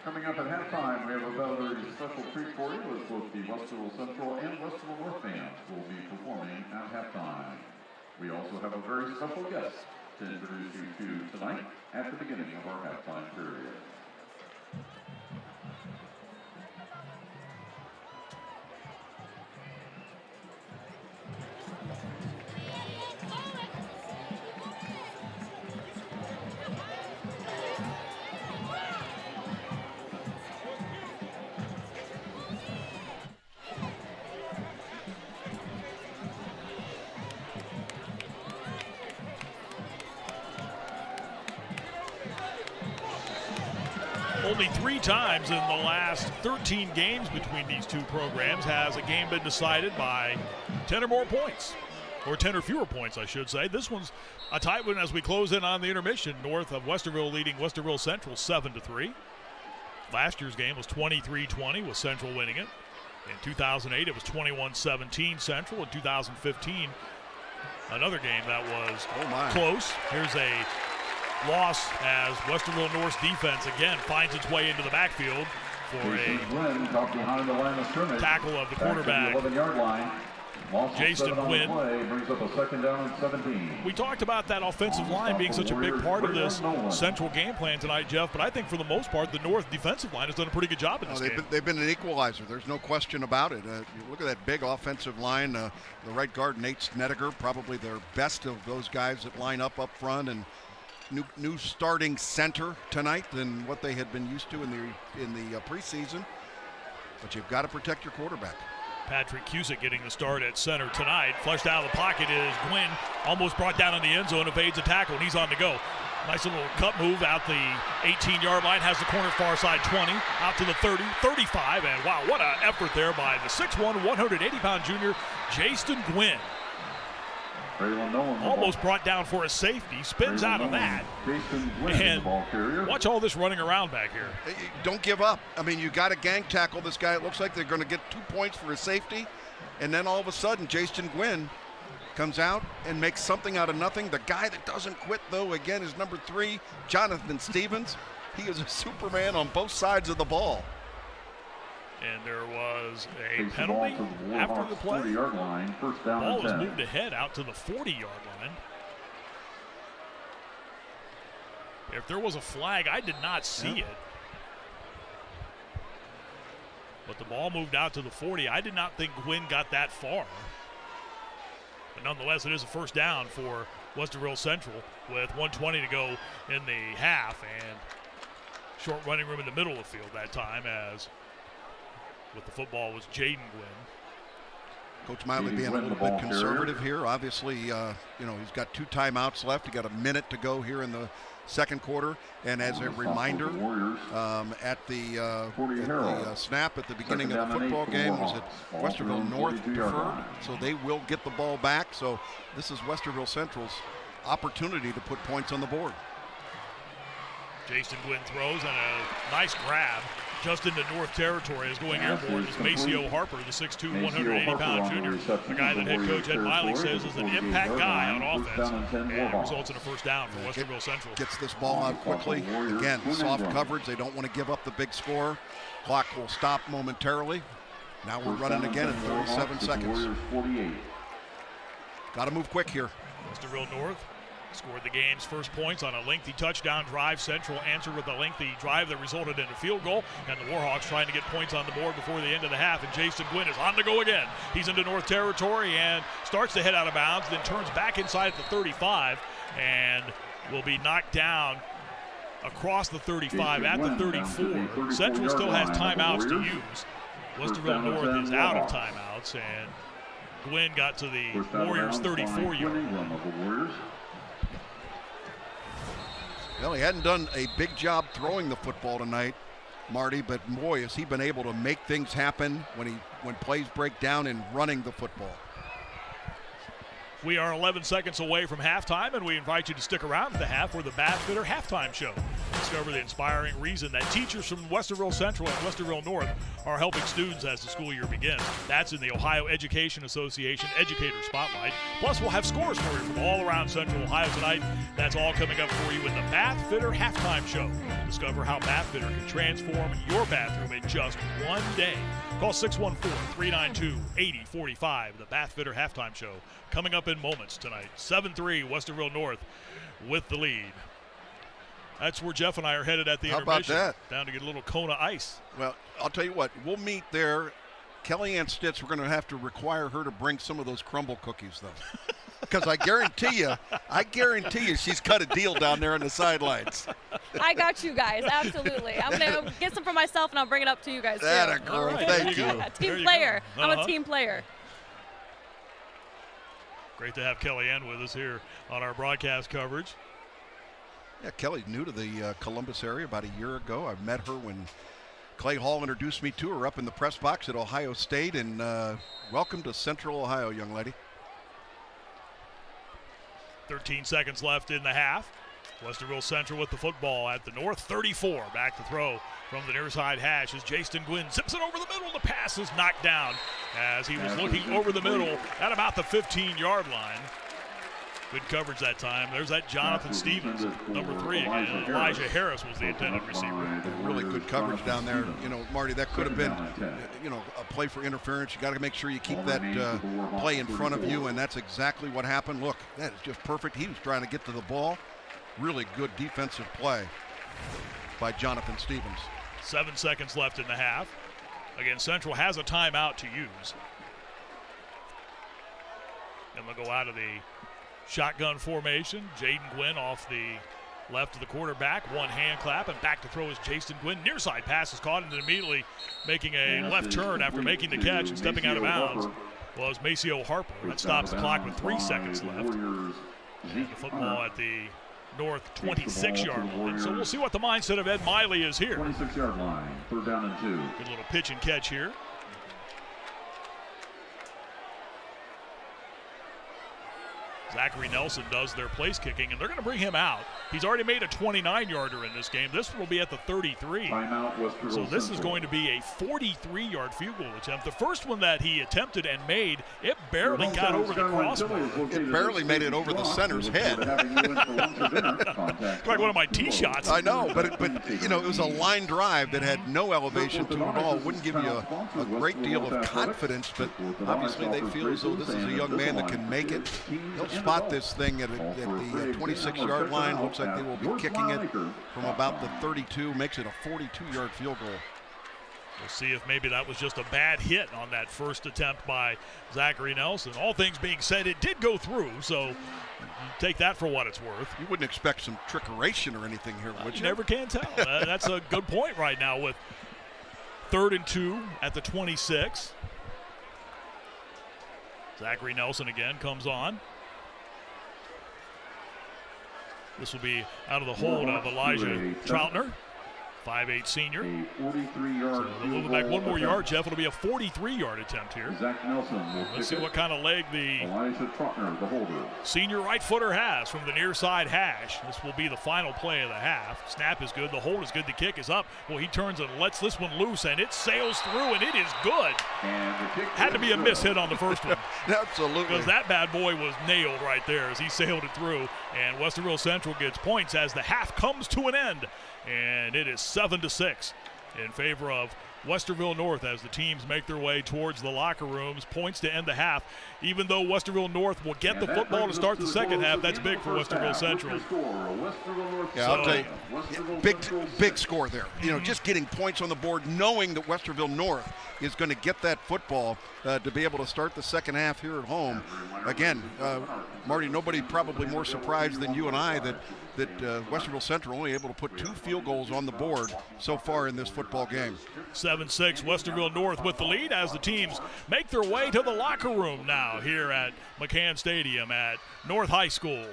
Coming up at halftime, we have a very special treat for you as both the Westerville Central and Westerville North bands will be performing at halftime. We also have a very special guest to introduce you to tonight at the beginning of our halftime period. Only 3 times in the last 13 games between these two programs has a game been decided by 10 or more points, or 10 or fewer points, I should say. This one's a tight one as we close in on the intermission. North of Westerville leading Westerville Central 7-3. Last year's game was 23-20 with Central winning it. In 2008, it was 21-17 Central. In 2015, another game that was close. Here's a loss as Westerville North's defense again finds its way into the backfield for a tackle of the quarterback, Jason Gwynn. Brings up a 2nd down and 17. We talked about that offensive line being such a big part of this Central game plan tonight, Jeff, but I think for the most part the North defensive line has done a pretty good job in this game. They've been an equalizer. There's no question about it. You look at that big offensive line. The right guard, Nate Snediger, probably their best of those guys that line up front, and new starting center tonight than what they had been used to in the preseason. But you've got to protect your quarterback. Patrick Cusick getting the start at center tonight. Flushed out of the pocket is Gwynn, almost brought down in the end zone, evades a tackle, and he's on to go. Nice little cut move out the 18-yard line, has the corner far side 20, out to the 30, 35, and wow, what an effort there by the 6'1", 180-pound junior, Jason Gwynn. Almost brought down for a safety, spins out of that, and watch all this running around back here. Don't give up. I mean, you got to gang tackle this guy. It looks like they're going to get 2 points for a safety, and then all of a sudden, Jason Gwynn comes out and makes something out of nothing. The guy that doesn't quit, though, again, is number 3, Jonathan Stevens. He is a Superman on both sides of the ball. And there was a penalty after the play. Ball was moved ahead out to the 40-yard line. If there was a flag, I did not see it. But the ball moved out to the 40. I did not think Gwynn got that far. But nonetheless, it is a first down for Westerville Central with 1:20 to go in the half. And short running room in the middle of the field that time, as with the football was Jaden Gwynn. Coach Miley being a little bit conservative here. Obviously, he's got 2 timeouts left. He got a minute to go here in the second quarter. And as a reminder, at the snap at the beginning of the football game was that Westerville North deferred, so they will get the ball back. So this is Westerville Central's opportunity to put points on the board. Jason Gwynn throws and a nice grab just into North territory as going airborne is Maceo Harper, the 6'2", 180-pound junior, a guy that head coach Ed Miley says is an impact guy on offense, and results in a first down for Westerville Central. Gets this ball out quickly. Again, soft coverage. They don't want to give up the big score. Clock will stop momentarily. Now we're running again in 37 seconds. Got to move quick here. Westerville North scored the game's first points on a lengthy touchdown drive. Central answered with a lengthy drive that resulted in a field goal, and the Warhawks trying to get points on the board before the end of the half, and Jason Gwynn is on to go again. He's into North territory and starts to head out of bounds, then turns back inside at the 35 and will be knocked down across the 35 at the 34. Central still has timeouts to use. Westerville North is out of timeouts, and Gwynn got to the Warriors' 34-yard line. Well, he hadn't done a big job throwing the football tonight, Marty, but boy, has he been able to make things happen when plays break down and running the football. We are 11 seconds away from halftime, and we invite you to stick around at the half for the Bathfitter Halftime Show. Discover the inspiring reason that teachers from Westerville Central and Westerville North are helping students as the school year begins. That's in the Ohio Education Association Educator Spotlight. Plus, we'll have scores for you from all around Central Ohio tonight. That's all coming up for you in the Bathfitter Halftime Show. Discover how Bathfitter can transform your bathroom in just one day. Call 614-392-8045. The Bathfitter Halftime Show coming up in moments tonight. 7-3 Westerville North with the lead. That's where Jeff and I are headed at the intermission. How about that? Down to get a little Kona ice. Well, I'll tell you what, we'll meet there. Kellyanne Stitz, we're going to have to require her to bring some of those crumble cookies, though. Because I guarantee you, she's cut a deal down there on the sidelines. I got you guys, absolutely. I'm going to get some for myself, and I'll bring it up to you guys, too. That a girl, right, thank you. Team player. I'm a team player. Great to have Kellyanne with us here on our broadcast coverage. Yeah, Kelly's new to the Columbus area about a year ago. I met her when Clay Hall introduced me to her up in the press box at Ohio State, and welcome to Central Ohio, young lady. 13 seconds left in the half. Westerville Central with the football at the North 34. Back to throw from the near side hash as Jason Gwynn zips it over the middle. The pass is knocked down as he was looking over the middle at about the 15-yard line. Good coverage that time. There's that Jonathan Stevens, number 3 again. Elijah Harris was the intended receiver. Really good coverage down there. You know, Marty, that could have been, a play for interference. You got to make sure you keep that play in front of you, and that's exactly what happened. Look, that is just perfect. He was trying to get to the ball. Really good defensive play by Jonathan Stevens. 7 seconds left in the half. Again, Central has a timeout to use. And they'll go out of the shotgun formation. Jaden Gwynn off the left of the quarterback. One hand clap, and back to throw is Jason Gwynn. Near side pass is caught, and then immediately making a left turn after making the catch and stepping out of bounds was Maceo Harper. That stops the clock with 3 seconds left. And the football at the North 26-yard line. So we'll see what the mindset of Ed Miley is here. 26-yard line, 3rd down and 2. Good little pitch and catch here. Zachary Nelson does their place kicking, and they're going to bring him out. He's already made a 29-yarder in this game. This will be at the 33. So this is going to be a 43-yard field goal attempt. The first one that he attempted and made, it barely got over the crossbar. It barely made it over the center's head. Like one of my tee shots. I know, but it was a line drive that had no elevation to it at all. It wouldn't give you a great deal of confidence, but obviously they feel as though this is a young man that can make it. He'll spot this thing at the 26-yard line. Looks like they will be kicking it from about the 32. Makes it a 42-yard field goal. We'll see if maybe that was just a bad hit on that first attempt by Zachary Nelson. All things being said, it did go through, so take that for what it's worth. You wouldn't expect some trickeration or anything here, would you? You never can tell. That's a good point right now with 3rd and 2 at the 26. Zachary Nelson again comes on. This will be out of the hold of Elijah Troutner. 5'8" senior. A 43-yard So they'll move it back one more yard, Jeff. It'll be a 43-yard attempt here. Zach Nelson will Let's see what kind of leg the Elijah Trotner, the holder. senior right footer has from the near side hash. This will be the final play of the half. Snap is good. The hold is good. The kick is up. Well, he turns and lets this one loose, and it sails through, and it is good. And the kick Had to be a miss hit on the first one. Absolutely. Because that bad boy was nailed right there as he sailed it through. And Westerville Central gets points as the half comes to an end. And it is 7-6 in favor of Westerville North as the teams make their way towards the locker rooms. Points to end the half. Even though Westerville North will get the football to start the second half, that's big for Westerville Central. Yeah, I'll tell you, big score there. You know, just getting points on the board, knowing that Westerville North is going to get that football to be able to start the second half here at home. Again, Marty, nobody probably more surprised than you and I that Westerville Central only able to put 2 field goals on the board so far in this football game. 7-6, Westerville North with the lead as the teams make their way to the locker room now here at McCann Stadium at North High School.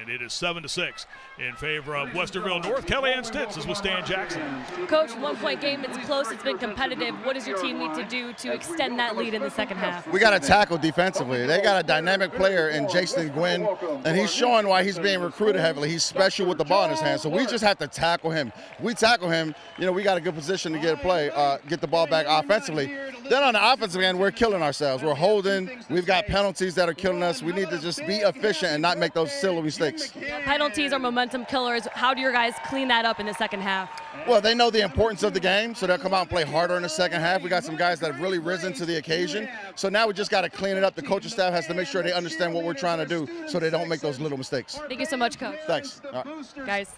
And it is 7-6 in favor of Westerville North. Kellyanne Stitz is with Stan Jackson. Coach, 1-point game, it's close, it's been competitive. What does your team need to do to extend that lead in the second half? We got to tackle defensively. They got a dynamic player in Jason Gwynn, and he's showing why he's being recruited heavily. He's special with the ball in his hand, so we just have to tackle him. We tackle him, you know, we got a good position to get a play, get the ball back offensively. Then on the offensive end, we're killing ourselves. We're holding. We've got penalties that are killing us. We need to just be efficient and not make those silly mistakes. Penalties are momentum killers. How do your guys clean that up in the second half? Well, they know the importance of the game, so they'll come out and play harder in the second half. We got some guys that have really risen to the occasion. So now we just got to clean it up. The coaching staff has to make sure they understand what we're trying to do so they don't make those little mistakes. Thank you so much, Coach. Thanks. All right. Guys.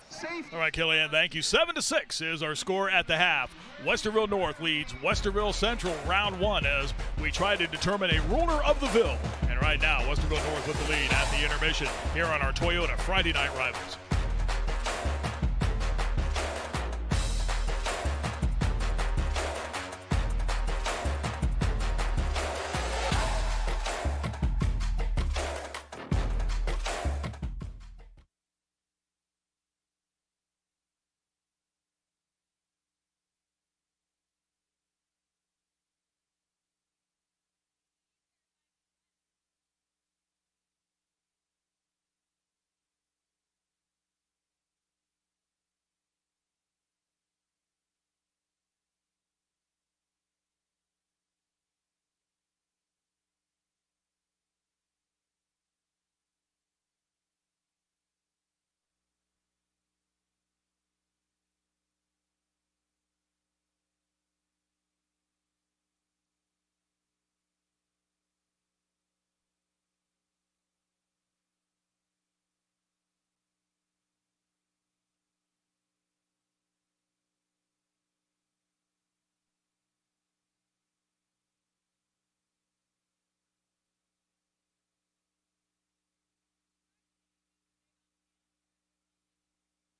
All right, Kellyanne, thank you. 7-6 is our score at the half. Westerville North leads Westerville Central round 1 as we try to determine a ruler of the Ville. And right now, Westerville North with the lead at the intermission here on our Toyota Friday Night Rivals.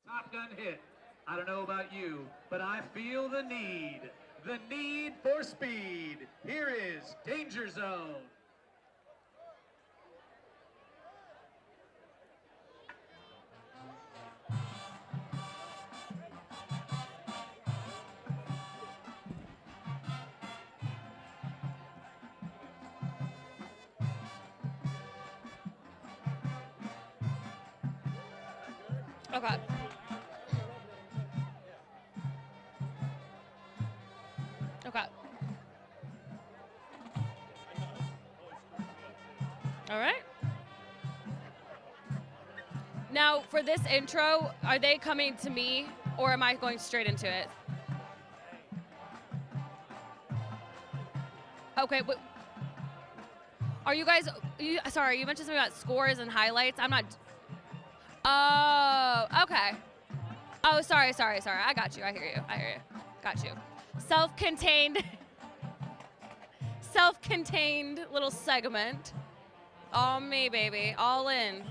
Top gun hit. I don't know about you, but I feel the need for speed. Here is Danger Zone. Okay. Okay. All right. Now, for this intro, are they coming to me, or am I going straight into it? Okay, but are you guys, sorry, you mentioned something about scores and highlights. I'm not, oh, okay. Oh, sorry. I got you. I hear you. Got you. Self-contained little segment. All me, baby. All in.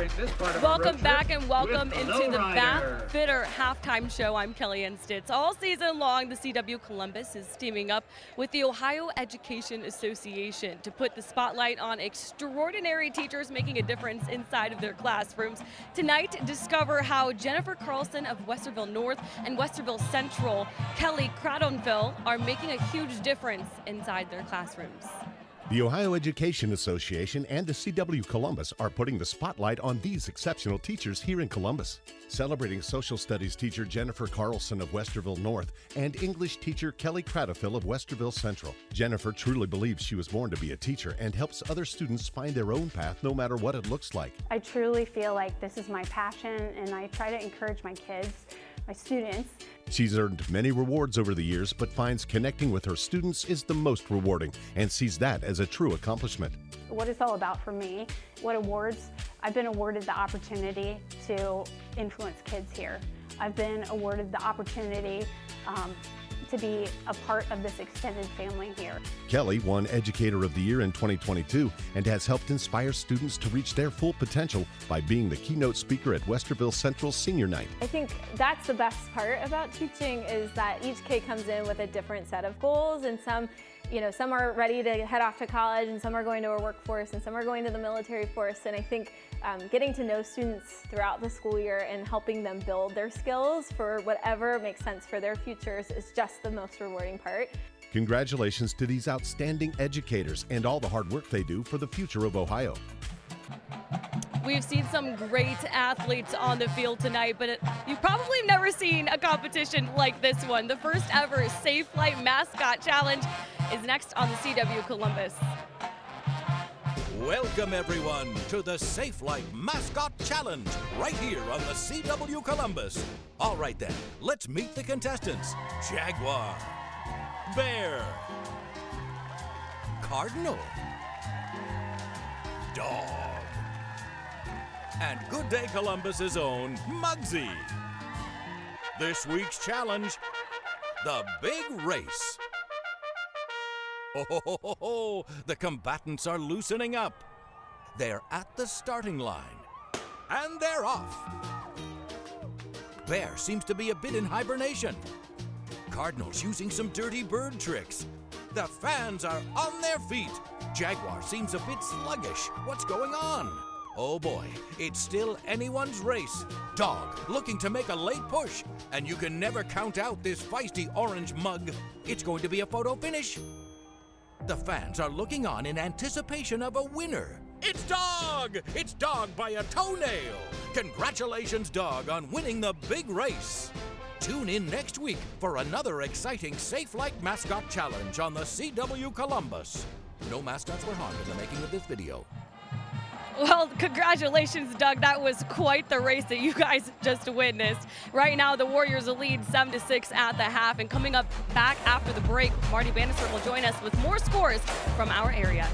during this part of Welcome our road back trip and welcome with the into the Lowrider. Bath Fitter halftime show. I'm Kelly Ann Stitz. All season long, the CW Columbus is teaming up with the Ohio Education Association to put the spotlight on extraordinary teachers making a difference inside of their classrooms. Tonight, discover how Jennifer Carlson of Westerville North and Westerville Central, Kelly Cradonville, are making a huge difference inside their classrooms. The Ohio Education Association and the CW Columbus are putting the spotlight on these exceptional teachers here in Columbus. Celebrating social studies teacher Jennifer Carlson of Westerville North and English teacher Kelly Cradonville of Westerville Central. Jennifer truly believes she was born to be a teacher and helps other students find their own path no matter what it looks like. I truly feel like this is my passion, and I try to encourage my kids, my students. She's earned many rewards over the years, but finds connecting with her students is the most rewarding and sees that as a true accomplishment. What it's all about for me, what awards, I've been awarded the opportunity to influence kids here. I've been awarded the opportunity to be a part of this extended family here. Kelly won Educator of the Year in 2022 and has helped inspire students to reach their full potential by being the keynote speaker at Westerville Central Senior Night. I think that's the best part about teaching is that each kid comes in with a different set of goals, and some are ready to head off to college, and some are going to a workforce, and some are going to the military force. And I think getting to know students throughout the school year and helping them build their skills for whatever makes sense for their futures is just the most rewarding part. Congratulations to these outstanding educators and all the hard work they do for the future of Ohio. We've seen some great athletes on the field tonight, but you've probably never seen a competition like this one. The first ever Safe Flight Mascot Challenge is next on the CW Columbus. Welcome everyone to the Safe Flight Mascot Challenge right here on the CW Columbus. All right then, let's meet the contestants. Jaguar, Bear, Cardinal, Dog, and Good Day Columbus's own Muggsy. This week's challenge, the big race. Oh, the combatants are loosening up. They're at the starting line, and they're off. Bear seems to be a bit in hibernation. Cardinal's using some dirty bird tricks. The fans are on their feet. Jaguar seems a bit sluggish. What's going on? Oh boy, it's still anyone's race. Dog looking to make a late push, and you can never count out this feisty orange mug. It's going to be a photo finish. The fans are looking on in anticipation of a winner. It's Dog! It's Dog by a toenail! Congratulations, Dog, on winning the big race. Tune in next week for another exciting Safe Flight Mascot Challenge on the CW Columbus. No mascots were harmed in the making of this video. Well, congratulations, Doug. That was quite the race that you guys just witnessed. Right now, the Warriors lead 7-6 at the half. And coming up back after the break, Marty Bannister will join us with more scores from our area.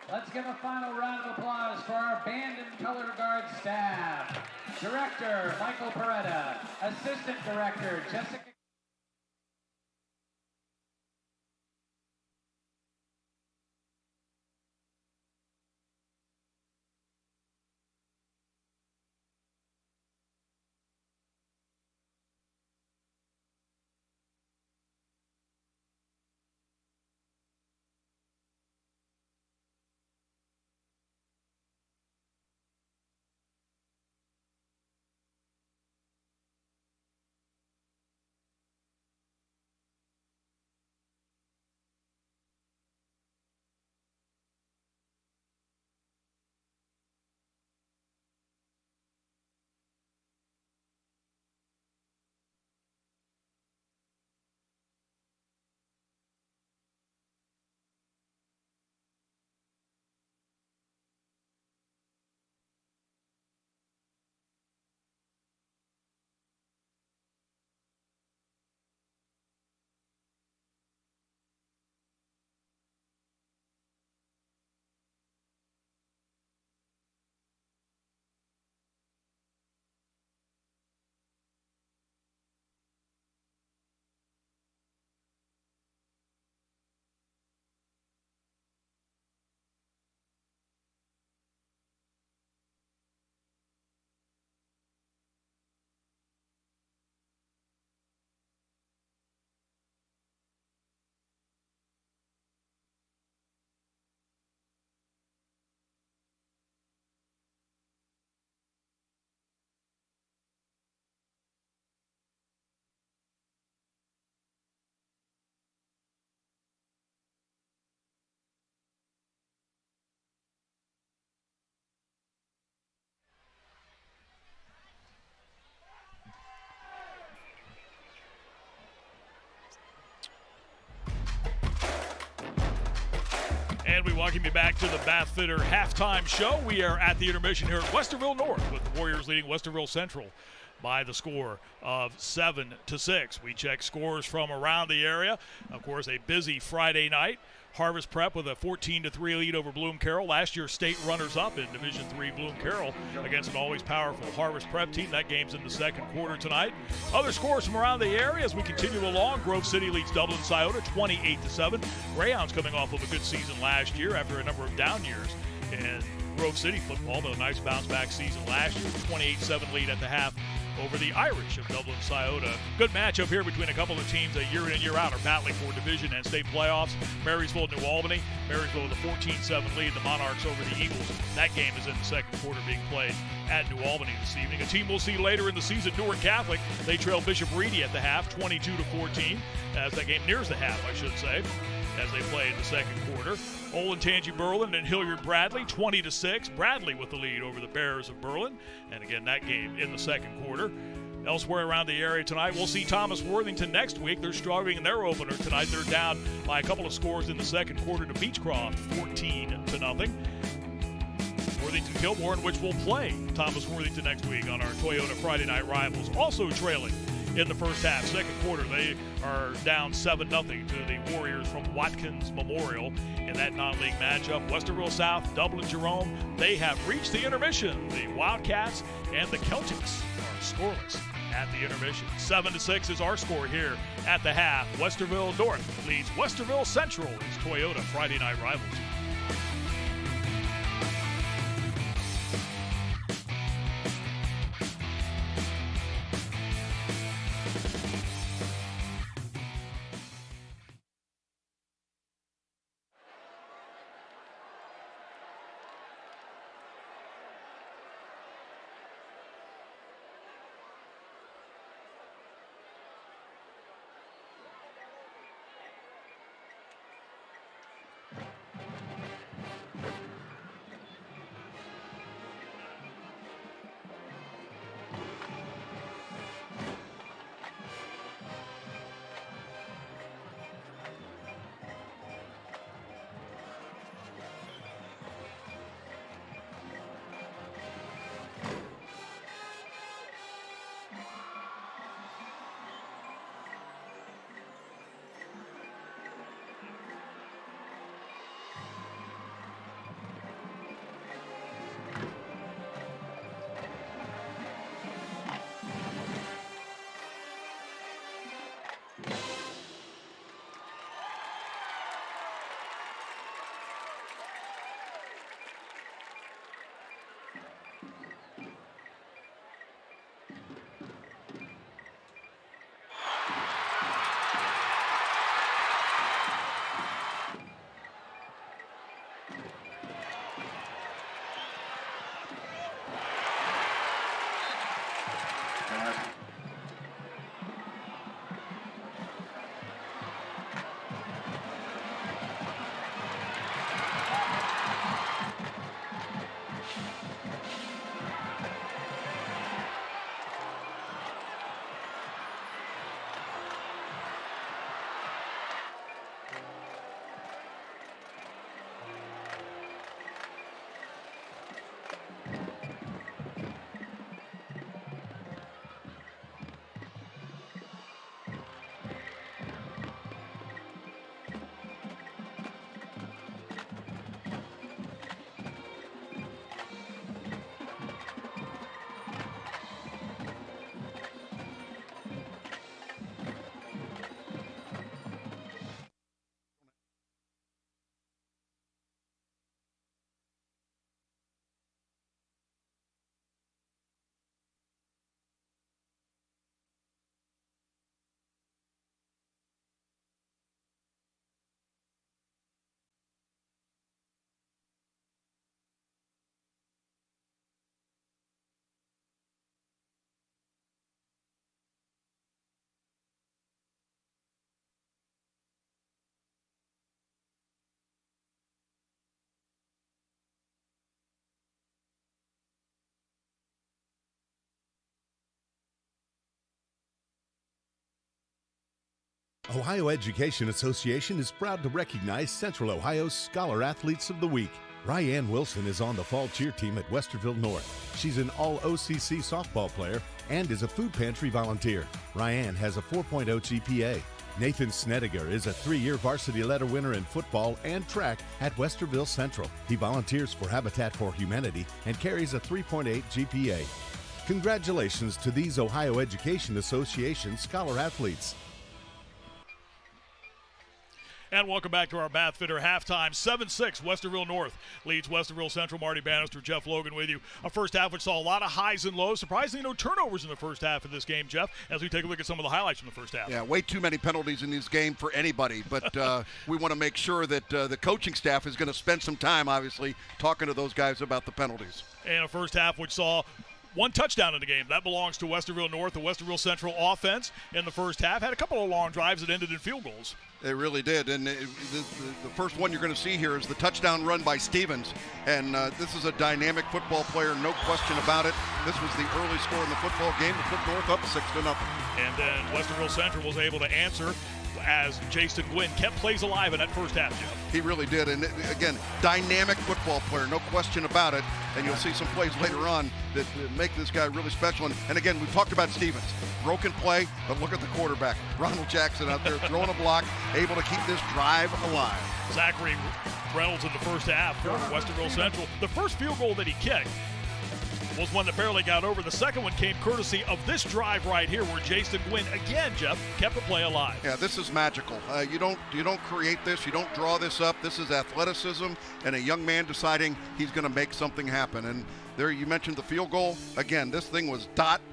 Let's give a final round of applause for our band and color guard staff. Director, Michael Peretta. Assistant Director, Jessica. And we welcome you back to the Bath Fitter halftime show. We are at the intermission here at Westerville North with the Warriors leading Westerville Central by the score of 7-6. We check scores from around the area. Of course, a busy Friday night. Harvest Prep with a 14-3 lead over Bloom Carroll. Last year's state runners-up in Division III Bloom Carroll against an always powerful Harvest Prep team. That game's in the second quarter tonight. Other scores from around the area as we continue along. Grove City leads Dublin Scioto 28-7. Greyhounds coming off of a good season last year after a number of down years in Grove City football, though a nice bounce-back season last year. 28-7 lead at the half over the Irish of Dublin Scioto. Good matchup here between a couple of teams that year in and year out are battling for division and state playoffs. Marysville, New Albany. Marysville with a 14-7 lead. The Monarchs over the Eagles. That game is in the second quarter being played at New Albany this evening. A team we'll see later in the season, Newark Catholic. They trail Bishop Reedy at the half, 22-14, as that game nears the half, I should say, as they play in the second quarter. Olentangy Berlin and Hilliard Bradley, 20-6. Bradley with the lead over the Bears of Berlin. And again, that game in the second quarter. Elsewhere around the area tonight, we'll see Thomas Worthington next week. They're struggling in their opener tonight. They're down by a couple of scores in the second quarter to Beechcroft, 14-0. Worthington Kilbourne, which will play Thomas Worthington next week on our Toyota Friday Night Rivals, also trailing in the first half. Second quarter, they are down 7-0 to the Warriors from Watkins Memorial in that non-league matchup. Westerville South, Dublin Jerome, they have reached the intermission. The Wildcats and the Celtics are scoreless at the intermission. 7-6 is our score here at the half. Westerville North leads Westerville Central. It's Toyota Friday Night Rivals. Ohio Education Association is proud to recognize Central Ohio's Scholar Athletes of the Week. Ryan Wilson is on the fall cheer team at Westerville North. She's an all-OCC softball player and is a food pantry volunteer. Ryan has a 4.0 GPA. Nathan Snediger is a 3-year varsity letter winner in football and track at Westerville Central. He volunteers for Habitat for Humanity and carries a 3.8 GPA. Congratulations to these Ohio Education Association Scholar Athletes. And welcome back to our Bath Fitter halftime. 7-6, Westerville North leads Westerville Central. Marty Bannister, Jeff Logan with you. A first half which saw a lot of highs and lows. Surprisingly, no turnovers in the first half of this game, Jeff, as we take a look at some of the highlights from the first half. Yeah, way too many penalties in this game for anybody, but we want to make sure that the coaching staff is going to spend some time, obviously, talking to those guys about the penalties. And a first half which saw one touchdown in the game. That belongs to Westerville North. The Westerville Central offense in the first half had a couple of long drives that ended in field goals. They really did, and the first one you're going to see here is the touchdown run by Stevens, and this is a dynamic football player, no question about it. This was the early score in the football game to put North up 6-0. And then Westerville Central was able to answer as Jason Gwynn kept plays alive in that first half, Jeff. He really did, and again, dynamic football player, no question about it, and you'll see some plays later on that make this guy really special. And again, we've talked about Stevens. Broken play, but look at the quarterback. Ronald Jackson out there throwing a block, able to keep this drive alive. Zachary Reynolds in the first half for Westerville Central. The first field goal that he kicked was one that barely got over. The second one came courtesy of this drive right here where Jason Gwynn, again, Jeff, kept the play alive. Yeah, this is magical. You don't create this. You don't draw this up. This is athleticism and a young man deciding he's going to make something happen. And there you mentioned the field goal. Again, this thing was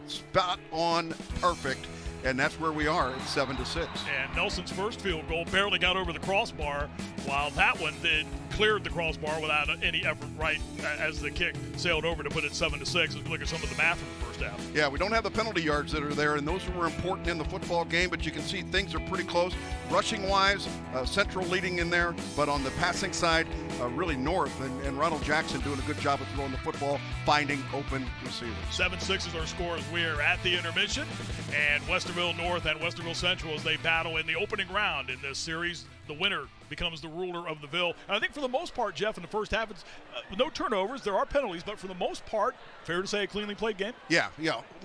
spot on perfect. And that's where we are at 7-6. And Nelson's first field goal barely got over the crossbar, while that one then cleared the crossbar without any effort right as the kick sailed over to put it 7-6. Let's look at some of the math from the first half. Yeah, we don't have the penalty yards that are there, and those were important in the football game, but you can see things are pretty close. Rushing-wise, Central leading in there, but on the passing side, really North, and Ronald Jackson doing a good job of throwing the football, finding open receivers. 7-6 is our score as we are at the intermission, and Westerville North and Westerville Central as they battle in the opening round in this series. The winner becomes the ruler of the Ville. And I think for the most part, Jeff, in the first half, it's no turnovers. There are penalties, but for the most part, fair to say a cleanly played game? Yeah.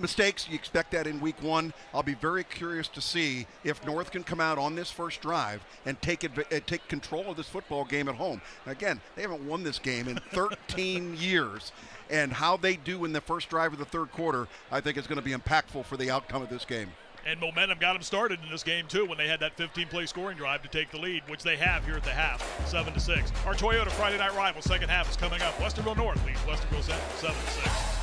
Mistakes, you expect that in week one. I'll be very curious to see if North can come out on this first drive and take control of this football game at home. Again, they haven't won this game in 13 years. And how they do in the first drive of the third quarter, I think is going to be impactful for the outcome of this game. And momentum got them started in this game, too, when they had that 15-play scoring drive to take the lead, which they have here at the half, 7-6. Our Toyota Friday Night Rival second half is coming up. Westerville North leads Westerville Central 7-6.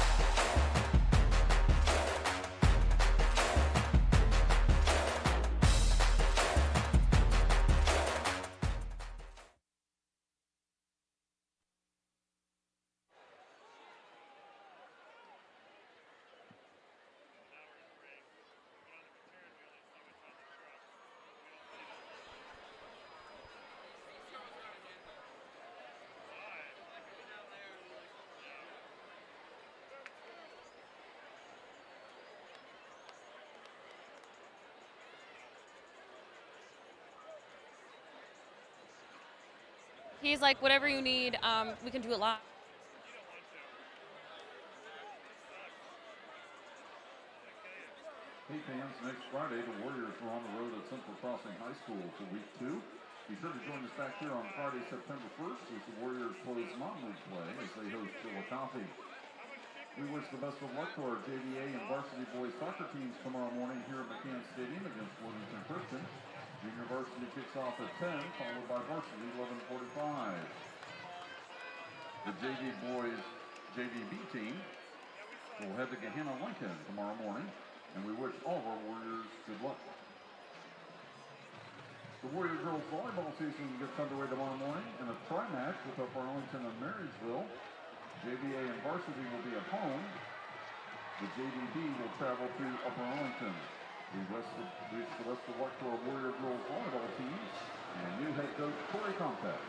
He's like, whatever you need, we can do it live. Hey fans, next Friday the Warriors are on the road at Central Crossing High School for week 2. Be sure to join us back here on Friday, September 1st as the Warriors close non-league play as they host Chillicothe. We wish the best of luck to our JVA and varsity boys soccer teams tomorrow morning here at McCann Stadium against Worthington Christian. Junior varsity kicks off at 10, followed by varsity 11:45. The JV boys JVB team will head to Gahanna Lincoln tomorrow morning, and we wish all of our Warriors good luck. The Warrior girls volleyball season gets underway tomorrow morning in a tri-match with Upper Arlington and Marysville. JVA and varsity will be at home. The JVB will travel to Upper Arlington. We wish the best of luck to our Warrior girls volleyball teams and new head coach Corey Compex.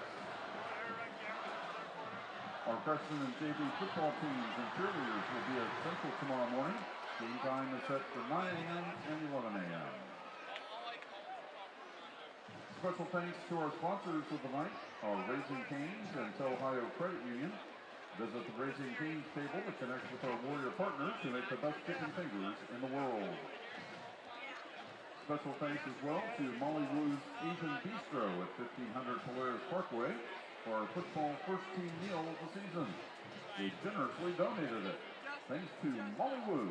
Our freshman and JV football teams and cheerleaders will be at Central tomorrow morning. Game time is set for 9 a.m. and 11 a.m. special thanks to our sponsors of the night, our Raising Cane's and Ohio Credit Union. Visit the Raising Cane's table to connect with our Warrior partners who make the best chicken fingers in the world. Special thanks as well to Molly Woo's Asian Bistro at 1500 Polaris Parkway for our football first team meal of the season. We generously donated it. Thanks to Molly Woo.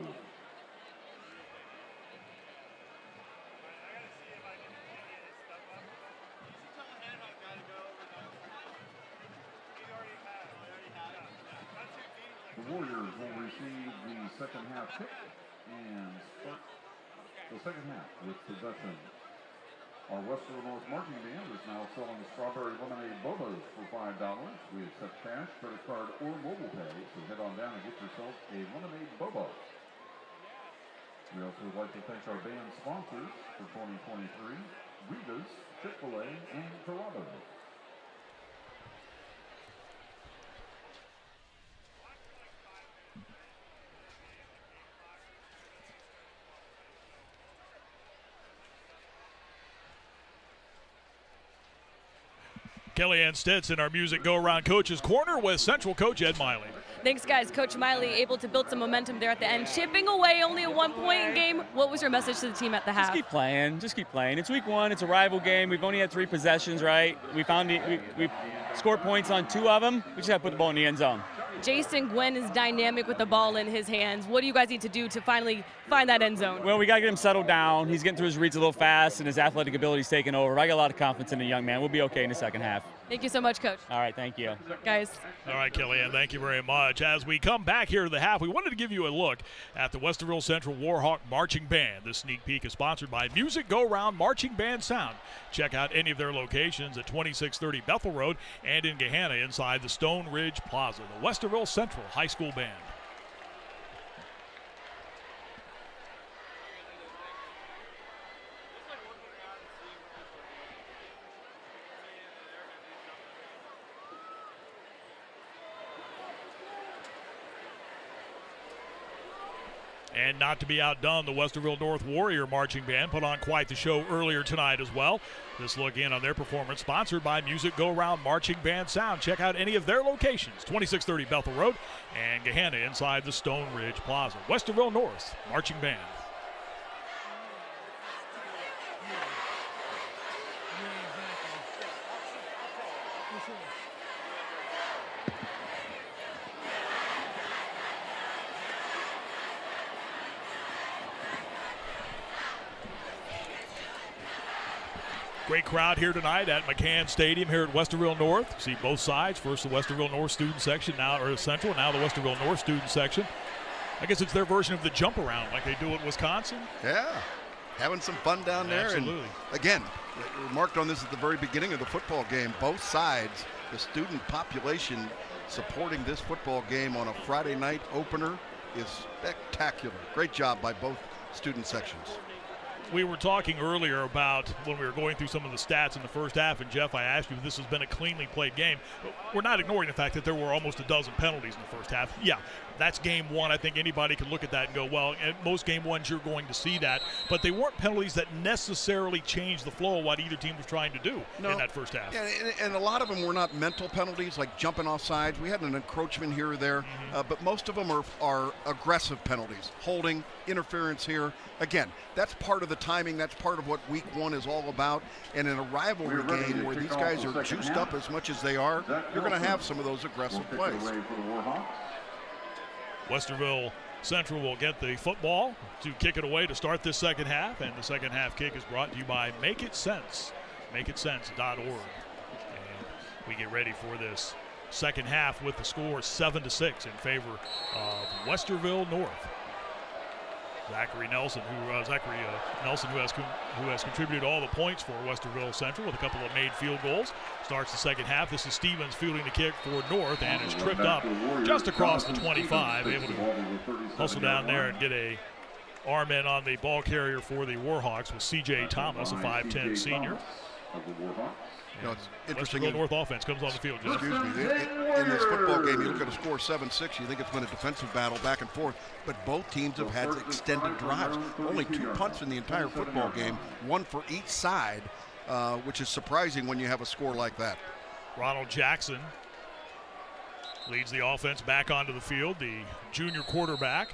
The Warriors will receive the second half kick and start the second half with possession. Our Westerville North Marching Band is now selling strawberry lemonade bobas for $5. We accept cash, credit card, or mobile pay, so head on down and get yourself a lemonade boba. We also would like to thank our band sponsors for 2023, Rita's, Chick-fil-A, and Carrabba's. Kellyanne Stetson, our Music Go Around Coaches Corner with Central Coach Ed Miley. Thanks, guys. Coach Miley able to build some momentum there at the end, chipping away only a 1-point game. What was your message to the team at the half? Just keep playing. Just keep playing. It's week 1. It's a rival game. We've only had 3 possessions, right? We scored points on 2 of them. We just have to put the ball in the end zone. Jason Gwynn is dynamic with the ball in his hands. What do you guys need to do to finally find that end zone? Well, we got to get him settled down. He's getting through his reads a little fast, and his athletic ability's taking over. I got a lot of confidence in the young man. We'll be okay in the second half. Thank you so much, Coach. All right, thank you. Guys. All right, Kellyanne, thank you very much. As we come back here to the half, we wanted to give you a look at the Westerville Central Warhawk Marching Band. This sneak peek is sponsored by Music Go Round Marching Band Sound. Check out any of their locations at 2630 Bethel Road and in Gahanna inside the Stone Ridge Plaza. The Westerville Central High School Band. And not to be outdone, the Westerville North Warrior Marching Band put on quite the show earlier tonight as well. This look in on their performance, sponsored by Music Go Round Marching Band Sound. Check out any of their locations, 2630 Bethel Road and Gahanna inside the Stone Ridge Plaza. Westerville North Marching Band. Great crowd here tonight at McCann Stadium here at Westerville North. See both sides. First the Westerville North student section, now or Central, now the Westerville North student section. I guess it's their version of the jump around like they do at Wisconsin. Yeah, having some fun down there. Absolutely. And again, we remarked on this at the very beginning of the football game. Both sides, the student population supporting this football game on a Friday night opener is spectacular. Great job by both student sections. We were talking earlier about when we were going through some of the stats in the first half, and Jeff, I asked you if this has been a cleanly played game. But we're not ignoring the fact that there were almost a dozen penalties in the first half. Yeah, that's game one. I think anybody can look at that and go, well, at most game ones you're going to see that. But they weren't penalties that necessarily changed the flow of what either team was trying to do in that first half. Yeah, and a lot of them were not mental penalties like jumping off sides. We had an encroachment here or there, but most of them are aggressive penalties, holding, interference here. Again, that's part of the timing. That's part of what week one is all about. And in a rivalry game where these guys are juiced up as much as they are, you're going to have some of those aggressive plays. Westerville Central will get the football to kick it away to start this second half. And the second half kick is brought to you by Make It Sense, makeitsense.org. And we get ready for this second half with the score 7-6 in favor of Westerville North. Zachary Nelson, who has contributed all the points for Westerville Central with a couple of made field goals, starts the second half. This is Stevens fielding the kick for North and is tripped up just across the 25, able to hustle down there and get a arm in on the ball carrier for the Warhawks with C.J. Thomas, a 5'10 senior. You know, it's interesting. Westerville North offense comes on the field. Jeff. Excuse me. In this football game, you look at a score 7-6, you think it's been a defensive battle back and forth, but both teams have had extended drives. Only 2 punts in the entire football game, one for each side. which is surprising when you have a score like that. Ronald Jackson leads the offense back onto the field, the junior quarterback.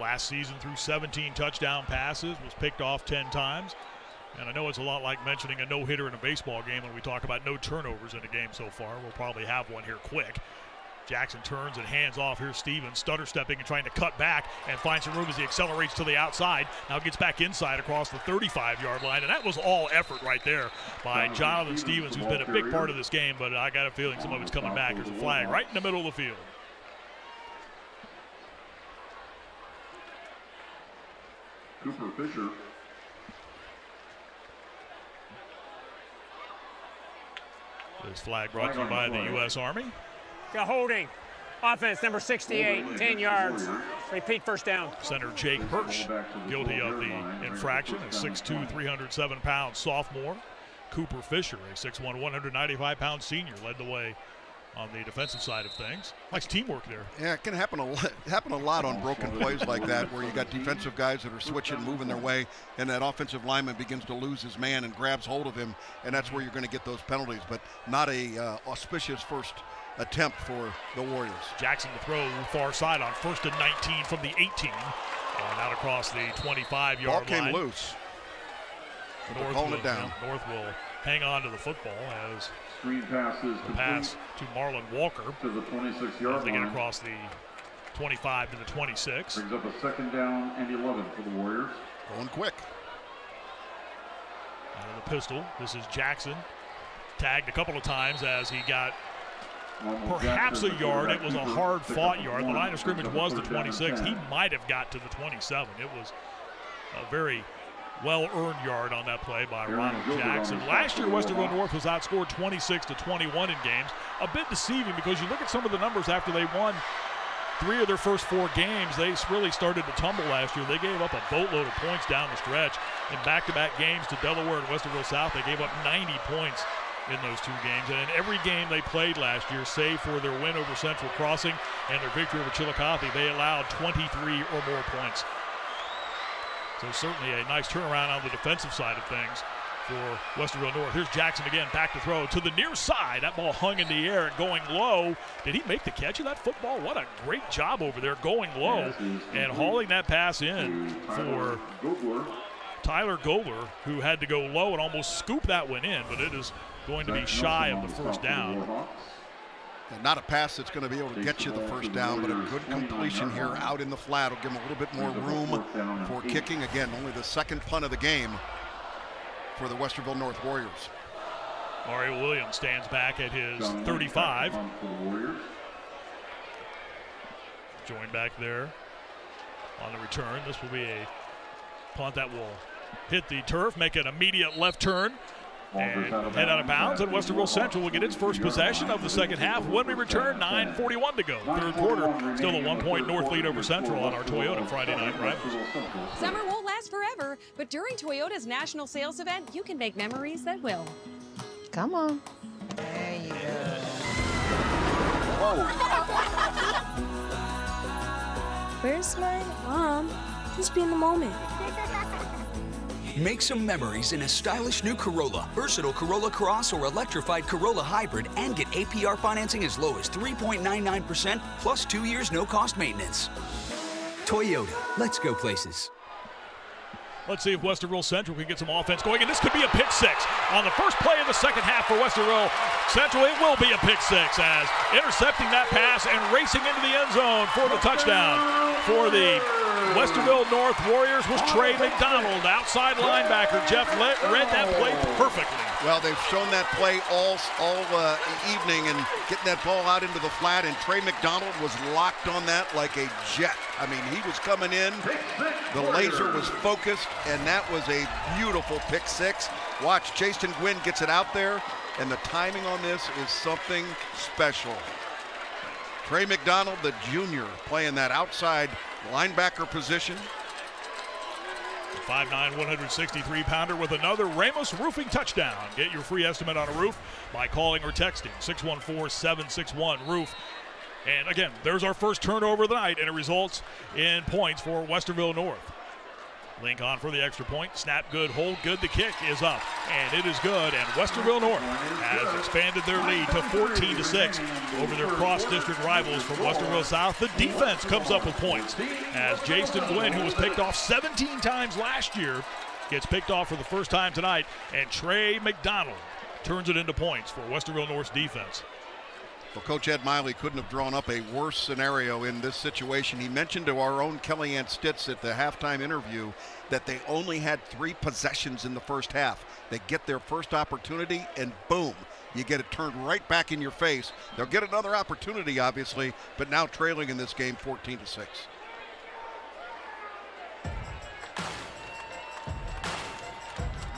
Last season threw 17 touchdown passes, was picked off 10 times. And I know it's a lot like mentioning a no-hitter in a baseball game when we talk about no turnovers in a game so far. We'll probably have one here quick. Jackson turns and hands off. Here's Stevens stutter stepping and trying to cut back and finds some room as he accelerates to the outside. Now gets back inside across the 35-yard line, and that was all effort right there by Jonathan Stevens, who's been a big part of this game, but I got a feeling some of it's coming back. There's a flag right in the middle of the field. Cooper Fisher. This flag brought to you by the U.S. Army. Got holding. Offense number 68, 10 yards. Repeat first down. Center Jake Hirsch, guilty of the infraction, a 6'2", 307-pound sophomore. Cooper Fisher, a 6'1", 195-pound senior, led the way on the defensive side of things. Nice teamwork there. Yeah, it can happen a lot on broken plays like that, where you got defensive guys that are switching, moving their way, and that offensive lineman begins to lose his man and grabs hold of him, and that's where you're going to get those penalties, but not a auspicious first attempt for the Warriors. Jackson to throw far side on 1st and 19 from the 18, and out across the 25-yard line. Ball came loose. North calling it down. North will hang on to the football as Screen passes the pass to Marlon Walker to the 26-yard as they get line. across the 25 to the 26. Brings up a 2nd down and 11 for the Warriors. Going quick. Out of the pistol, this is Jackson. Tagged a couple of times as he got perhaps a yard. It was a hard-fought yard. The line of scrimmage was the 26. He might have got to the 27. It was a very well-earned yard on that play by Ronald Jackson. Last year, Westerville North was outscored 26-21 in games. A bit deceiving because you look at some of the numbers after they won 3 of their first 4 games. They really started to tumble last year. They gave up a boatload of points down the stretch. In back-to-back games to Delaware and Westerville South, they gave up 90 points in those 2 games. And in every game they played last year, save for their win over Central Crossing and their victory over Chillicothe, they allowed 23 or more points. So certainly a nice turnaround on the defensive side of things for Westerville North. Here's Jackson again, back to throw to the near side. That ball hung in the air and going low. Did he make the catch of that football? What a great job over there going low and hauling that pass in for Tyler Gobler, who had to go low and almost scoop that one in, but it is going to be shy of the first down. And not a pass that's going to be able to get you the first down, but a good completion here out in the flat will give them a little bit more room for kicking. Again, only the 2nd punt of the game for the Westerville North Warriors. Mario Williams stands back at his 35. Joined back there on the return. This will be a punt that will hit the turf, make an immediate left turn, and head out of bounds, and Westerville Central will get its first possession of the second half. When we return, 9:41 to go. Third quarter, still a 1-point North lead over Central on our Toyota Friday Night Rivals. Summer won't last forever, but during Toyota's national sales event, you can make memories that will. Come on. There you go. Where's my mom? Just be in the moment. Make some memories in a stylish new Corolla, versatile Corolla Cross or electrified Corolla Hybrid, and get APR financing as low as 3.99% plus 2 years no-cost maintenance. Toyota, let's go places. Let's see if Westerville Central can get some offense going, and this could be a pick 6 on the first play of the second half for Westerville Central. It will be a pick 6 as intercepting that pass and racing into the end zone for the touchdown for the Westerville North Warriors was Trey McDonald, outside linebacker. Jeff read that play perfectly. Well, they've shown that play all evening and getting that ball out into the flat, and Trey McDonald was locked on that like a jet. I mean, he was coming in, the laser was focused, and that was a beautiful pick 6. Watch, Jason Gwynn gets it out there, and the timing on this is something special. Trey McDonald, the junior, playing that outside linebacker position. 5'9", 163-pounder with another Ramos Roofing touchdown. Get your free estimate on a roof by calling or texting 614-761-ROOF. And again, there's our first turnover of the night, and it results in points for Westerville North. Link on for the extra point. Snap good, hold good. The kick is up, and it is good. And Westerville North has expanded their lead to 14-6 over their cross-district rivals from Westerville South. The defense comes up with points as Jason Gwynn, who was picked off 17 times last year, gets picked off for the first time tonight, and Trey McDonald turns it into points for Westerville North's defense. Well, Coach Ed Miley couldn't have drawn up a worse scenario in this situation. He mentioned to our own Kellyanne Stitz at the halftime interview that they only had 3 possessions in the first half. They get their first opportunity, and boom, you get it turned right back in your face. They'll get another opportunity, obviously, but now trailing in this game 14-6.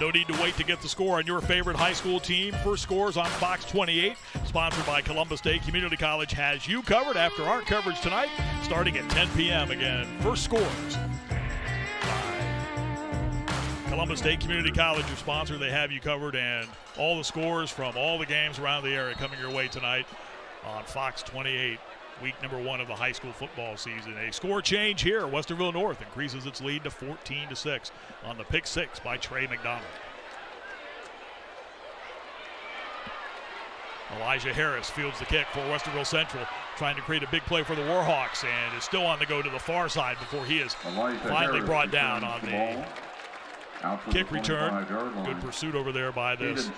No need to wait to get the score on your favorite high school team. First Scores on Fox 28, sponsored by Columbus State Community College, has you covered after our coverage tonight, starting at 10 p.m. Again, First Scores by Columbus State Community College, your sponsor. They have you covered, and all the scores from all the games around the area coming your way tonight on Fox 28. Week number 1 of the high school football season. A score change here. Westerville North increases its lead to 14-6 on the pick 6 by Trey McDonald. Elijah Harris fields the kick for Westerville Central, trying to create a big play for the Warhawks, and is still on the go to the far side before he is finally brought down on the kick return. Good pursuit over there by this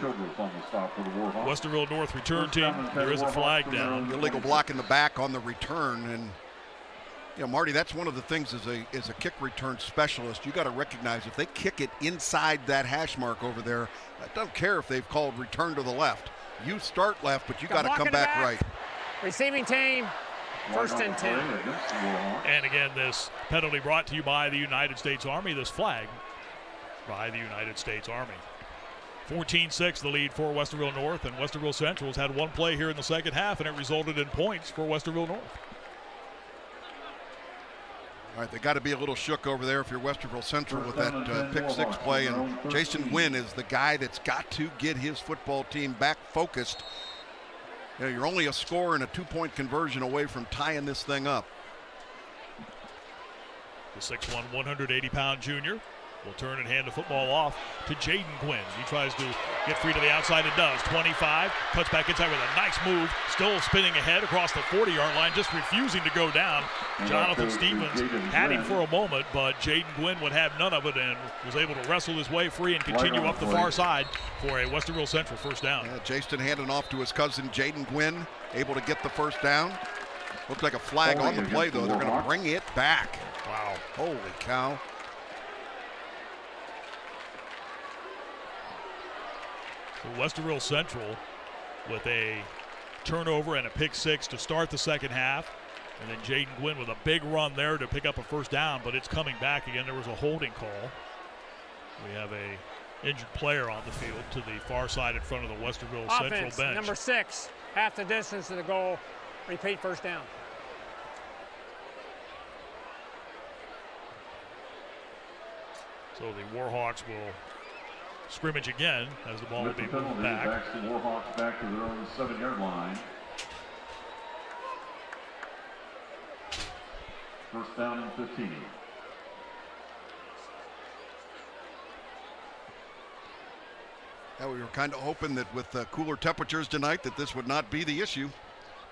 Westerville North return team. There is a flag down. Illegal block in the back on the return. And, you know, Marty, that's one of the things as a kick return specialist. You got to recognize if they kick it inside that hash mark over there, I don't care if they've called return to the left. You start left, but you got to come back right. Receiving team, 1st and 10. And again, this penalty brought to you by the United States Army. This flag by the United States Army. 14-6 the lead for Westerville North, and Westerville Central has had one play here in the second half, and it resulted in points for Westerville North. All right, they got to be a little shook over there if you're Westerville Central with that pick 6 play, and Jason Wynn is the guy that's got to get his football team back focused. You know, you're only a score and a 2-point conversion away from tying this thing up. The 6'1", 180-pound junior will turn and hand the football off to Jaden Gwynn. He tries to get free to the outside and does. 25, cuts back inside with a nice move, still spinning ahead across the 40-yard line, just refusing to go down. Jonathan Stevens had him for a moment, but Jaden Gwynn would have none of it and was able to wrestle his way free and continue up the far side for a Westerville Central first down. Yeah, Jason handing off to his cousin Jaden Gwynn, able to get the first down. Looks like a flag on the play, though. They're going to bring it back. Wow. Holy cow. Westerville Central with a turnover and a pick 6 to start the second half. And then Jaden Gwynn with a big run there to pick up a first down, but it's coming back again. There was a holding call. We have a injured player on the field to the far side in front of the Westerville Central bench. Number 6, half the distance to the goal. Repeat first down. So the Warhawks will scrimmage again as the ball will be moved back. Backs the Warhawks back to their own 7-yard line. First down and 15. Yeah, we were kind of hoping that with cooler temperatures tonight that this would not be the issue.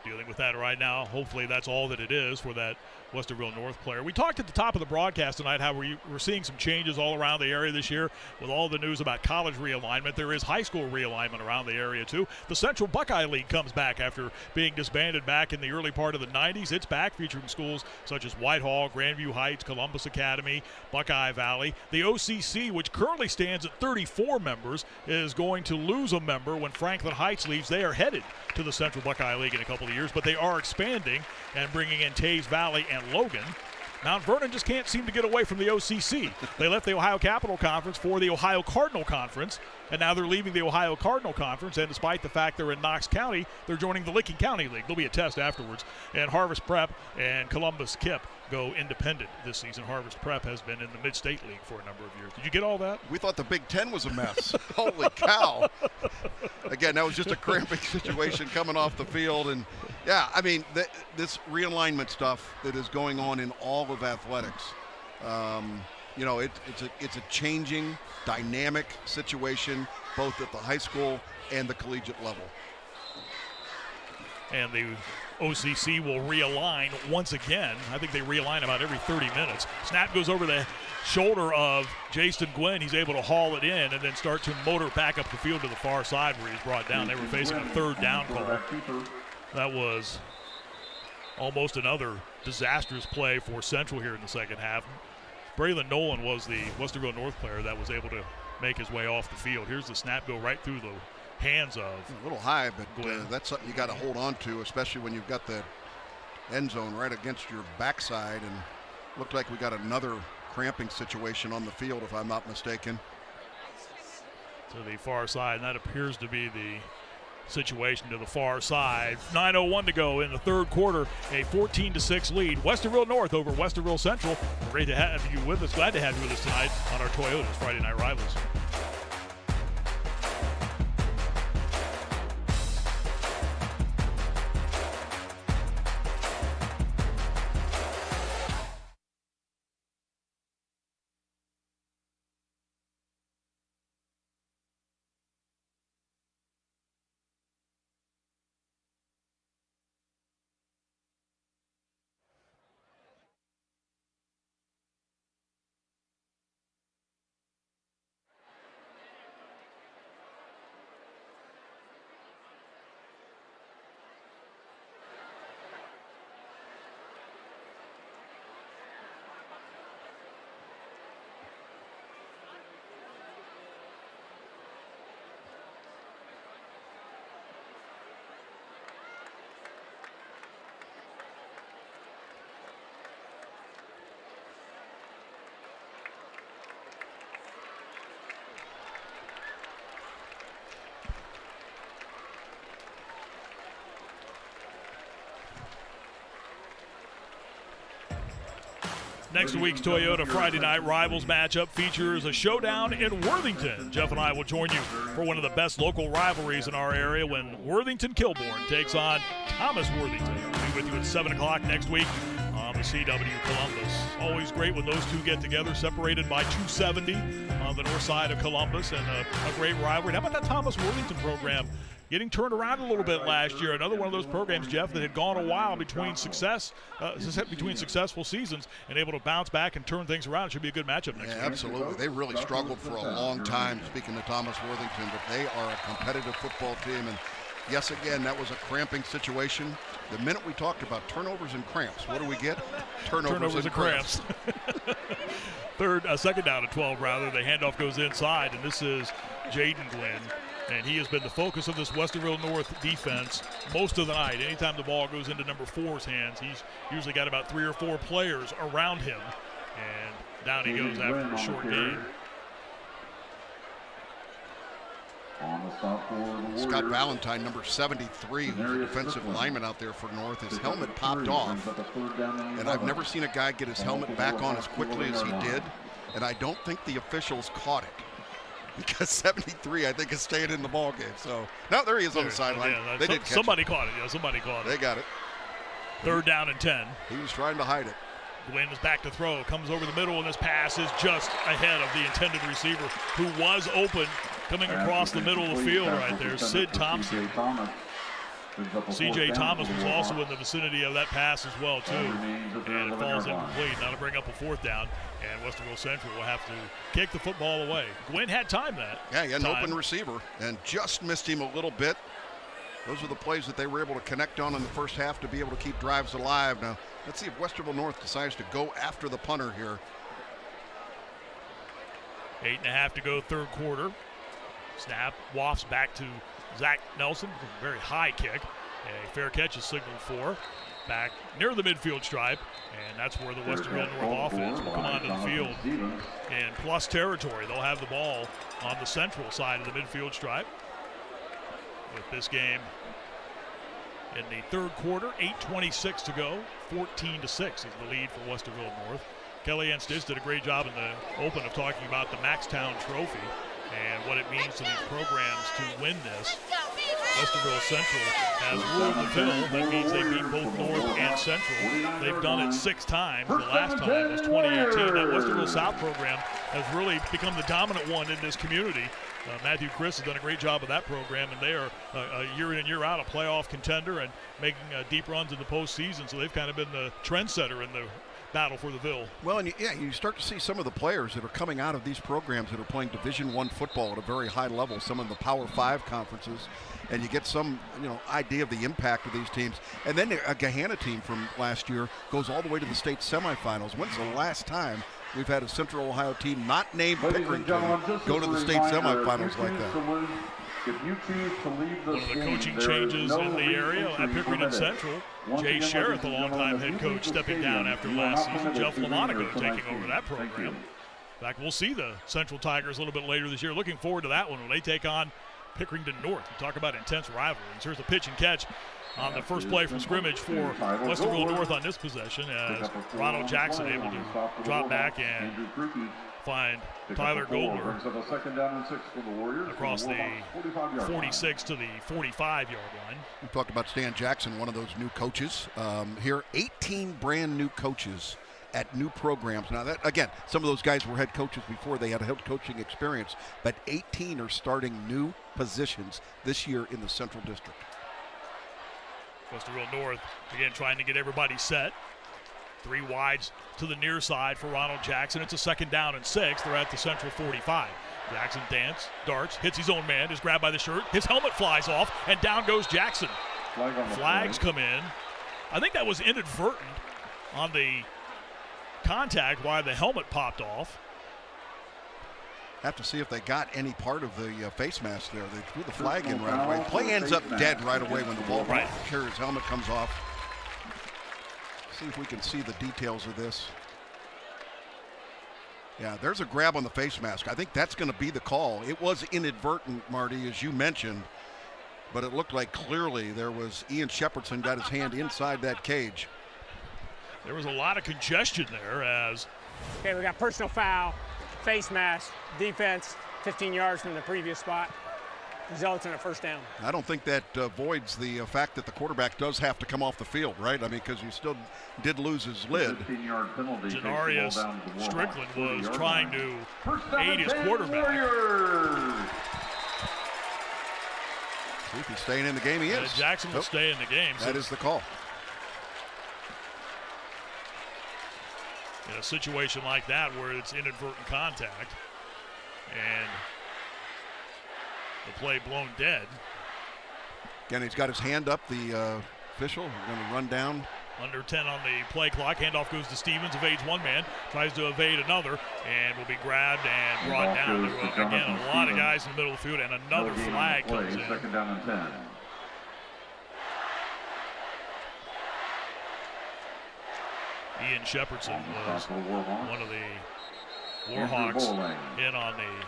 Dealing with that right now. Hopefully that's all that it is for that Westerville North player. We talked at the top of the broadcast tonight how we're seeing some changes all around the area this year with all the news about college realignment. There is high school realignment around the area too. The Central Buckeye League comes back after being disbanded back in the early part of the 90s. It's back featuring schools such as Whitehall, Grandview Heights, Columbus Academy, Buckeye Valley. The OCC, which currently stands at 34 members, is going to lose a member when Franklin Heights leaves. They are headed to the Central Buckeye League in a couple of years, but they are expanding and bringing in Taze Valley and Logan. Mount Vernon just can't seem to get away from the OCC. They left the Ohio Capital Conference for the Ohio Cardinal Conference, and now they're leaving the Ohio Cardinal Conference, and despite the fact they're in Knox County, they're joining the Licking County League. There'll be a test afterwards. And Harvest Prep and Columbus Kip go independent this season. Harvest Prep has been in the Mid-State League for a number of years. Did you get all that? We thought the Big Ten was a mess. Holy cow. Again, that was just a cramping situation coming off the field. And, yeah, I mean, this realignment stuff that is going on in all of athletics. you know, it's a changing, dynamic situation, both at the high school and the collegiate level. And the OCC will realign once again. I think they realign about every 30 minutes. Snap goes over the shoulder of Jason Gwynn. He's able to haul it in and then start to motor back up the field to the far side where he's brought down. They were facing a third down call. That was almost another disastrous play for Central here in the second half. Braylon Nolan was the Westerville North player that was able to make his way off the field. Here's the snap go right through the hands of a little high, but that's something you got to hold on to, especially when you've got the end zone right against your backside. And looked like we got another cramping situation on the field, if I'm not mistaken. To the far side, and that appears to be the situation to the far side. 9:01 to go in the third quarter, a 14-6 lead. Westerville North over Westerville Central. Great to have you with us. Glad to have you with us tonight on our Toyotas Friday Night Rivals. Next week's Toyota Friday Night Rivals matchup features a showdown in Worthington. Jeff and I will join you for one of the best local rivalries in our area when Worthington-Kilbourne takes on Thomas Worthington. We'll be with you at 7 o'clock next week on the CW Columbus. Always great when those two get together, separated by 270 on the north side of Columbus, and a great rivalry. How about that Thomas Worthington program getting turned around a little bit last year? Another one of those programs, Jeff, that had gone a while between successful seasons and able to bounce back and turn things around. It should be a good matchup next week. Absolutely. They really struggled for a long time, speaking of Thomas Worthington, but they are a competitive football team. And yes, again, that was a cramping situation. The minute we talked about turnovers and cramps, what do we get? Turnovers and cramps. Second down and 12, rather. The handoff goes inside, and this is Jaden Gwynn. And he has been the focus of this Westerville North defense most of the night. Anytime the ball goes into number 4's hands, he's usually got about 3 or 4 players around him. And down he goes after a short gain. Scott Valentine, number 73, who's a defensive lineman out there for North. His helmet popped off, and I've never seen a guy get his helmet back on as quickly as he did, and I don't think the officials caught it, because 73, I think, is staying in the ball game. So now there he is on the sideline. Yeah, they did catch somebody caught it. Yeah, somebody caught it. They got it. Third down and 10. He was trying to hide it. Gwynn is back to throw, comes over the middle, and this pass is just ahead of the intended receiver, who was open, coming across the middle of the field right there. Sid Thompson. C.J. Thomas was also in the vicinity of that pass as well, too. And it falls incomplete. Now to bring up a fourth down, and Westerville Central will have to kick the football away. Gwynn had time that. Yeah, he had an open receiver and just missed him a little bit. Those are the plays that they were able to connect on in the first half to be able to keep drives alive. Now, let's see if Westerville North decides to go after the punter here. 8.5 to go, third quarter. Snap, wafts back to Zach Nelson, a very high kick. A fair catch is signaled for. Back near the midfield stripe, and that's where the Westerville North offense will come onto the field in plus territory. They'll have the ball on the central side of the midfield stripe. With this game in the third quarter, 8:26 to go, 14-6 is the lead for Westerville North. Kellyanne Stitz did a great job in the open of talking about the Maxtown Trophy and what it means to these programs to win this. Westerville Central has ruled the Ville. That means they beat both North and Central. They've done it 6 times. The last time was 2018. That Westerville South program has really become the dominant one in this community. Matthew Chris has done a great job of that program, and they are year in and year out a playoff contender and making deep runs in the postseason. So they've kind of been the trendsetter in the battle for the Ville. Well, and you start to see some of the players that are coming out of these programs that are playing Division I football at a very high level, some of the Power 5 conferences, and you get some idea of the impact of these teams. And then a Gahanna team from last year goes all the way to the state semifinals. When's the last time we've had a Central Ohio team not named Pickering go to the state semifinals like that? If you choose to leave the one of the coaching changes in the area at Pickering and Central, Jay Sheriff, the longtime head coach, stepping down after last season. Jeff Lamonaco taking over that program. In fact, we'll see the Central Tigers a little bit later this year. Looking forward to that one when they take on Pickerington North. We talk about intense rivalries. Here's a pitch and catch on the first play from scrimmage for Westerville North on this possession, as Ronald Jackson able to drop back and find Tyler Goldner across the 46 to the 45-yard line. We talked about Stan Jackson, one of those new coaches. Here, 18 brand new coaches at new programs. Now, that again, some of those guys were head coaches before they had head coaching experience, but 18 are starting new positions this year in the Central District. Westerville North, again, trying to get everybody set. 3 wides to the near side for Ronald Jackson. It's a 2nd down and 6. They're at the Central 45. Jackson darts, hits his own man, is grabbed by the shirt. His helmet flies off, and down goes Jackson. Flags come in. I think that was inadvertent on the contact while the helmet popped off. Have to see if they got any part of the face mask there. They threw the flag in right away. Play ends up dead right away when the ball carrier's helmet comes off. See if we can see the details of this. Yeah, there's a grab on the face mask. I think that's going to be the call. It was inadvertent, Marty, as you mentioned, but it looked like clearly there was Ian Shepherdson got his hand inside that cage. There was a lot of congestion there as... Okay, we got personal foul, face mask, defense, 15 yards from the previous spot. Results in a 1st down. I don't think that voids the fact that the quarterback does have to come off the field, right? I mean, because he still did lose his lid. Janarius Strickland was trying to aid his quarterback. See if he's staying in the game. He is. Jackson will stay in the game. That is the call. In a situation like that where it's inadvertent contact and the play blown dead. Again, he's got his hand up, the official. We're going to run down. Under 10 on the play clock. Handoff goes to Stevens, evades one man, tries to evade another, and will be grabbed and brought down. Again, a lot of guys in the middle of the field, and another flag comes in. 2nd down and 10. Ian Shepherdson was one of the Warhawks in on the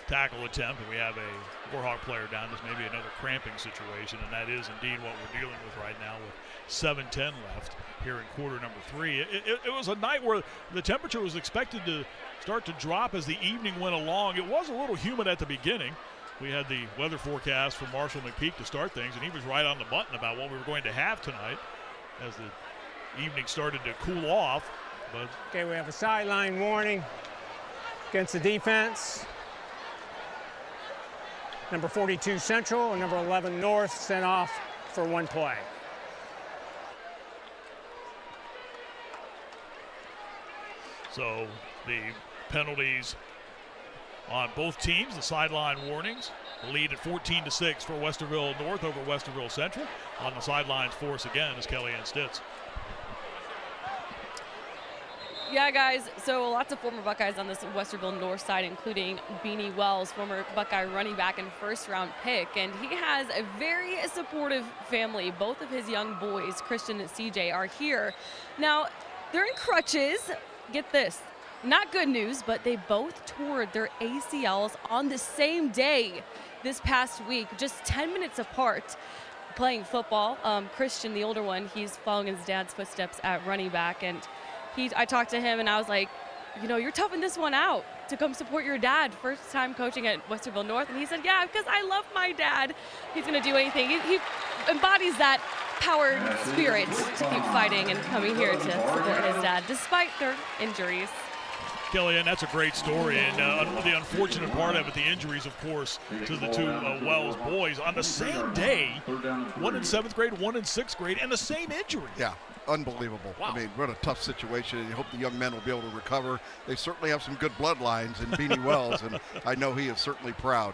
tackle attempt, and we have a Warhawk player down. This may be another cramping situation, and that is indeed what we're dealing with right now with 7:10 left here in quarter number 3. It was a night where the temperature was expected to start to drop as the evening went along. It was a little humid at the beginning. We had the weather forecast from Marshall McPeak to start things, and he was right on the button about what we were going to have tonight as the evening started to cool off. But okay, we have a sideline warning against the defense. Number 42 Central and number 11 North sent off for 1 play. So the penalties on both teams, the sideline warnings, lead at 14-6 for Westerville North over Westerville Central. On the sidelines for us again is Kellyanne Stitz. Yeah, guys, so lots of former Buckeyes on this Westerville North side, including Beanie Wells, former Buckeye running back and 1st-round pick. And he has a very supportive family. Both of his young boys, Christian and CJ, are here. Now, they're in crutches. Get this. Not good news, but they both tore their ACLs on the same day this past week, just 10 minutes apart, playing football. Christian, the older one, he's following his dad's footsteps at running back, and I talked to him and I was like, you're toughing this one out to come support your dad, first time coaching at Westerville North. And he said, yeah, because I love my dad. He's going to do anything. He embodies that power spirit to keep fighting and coming here to support his dad, despite their injuries. Kellyanne, that's a great story, and the unfortunate part of it, the injuries, of course, to the two Wells boys on the same day, one in 7th grade, one in 6th grade, and the same injury. Yeah, unbelievable. Wow. I mean, what a tough situation, and you hope the young men will be able to recover. They certainly have some good bloodlines in Beanie Wells, and I know he is certainly proud.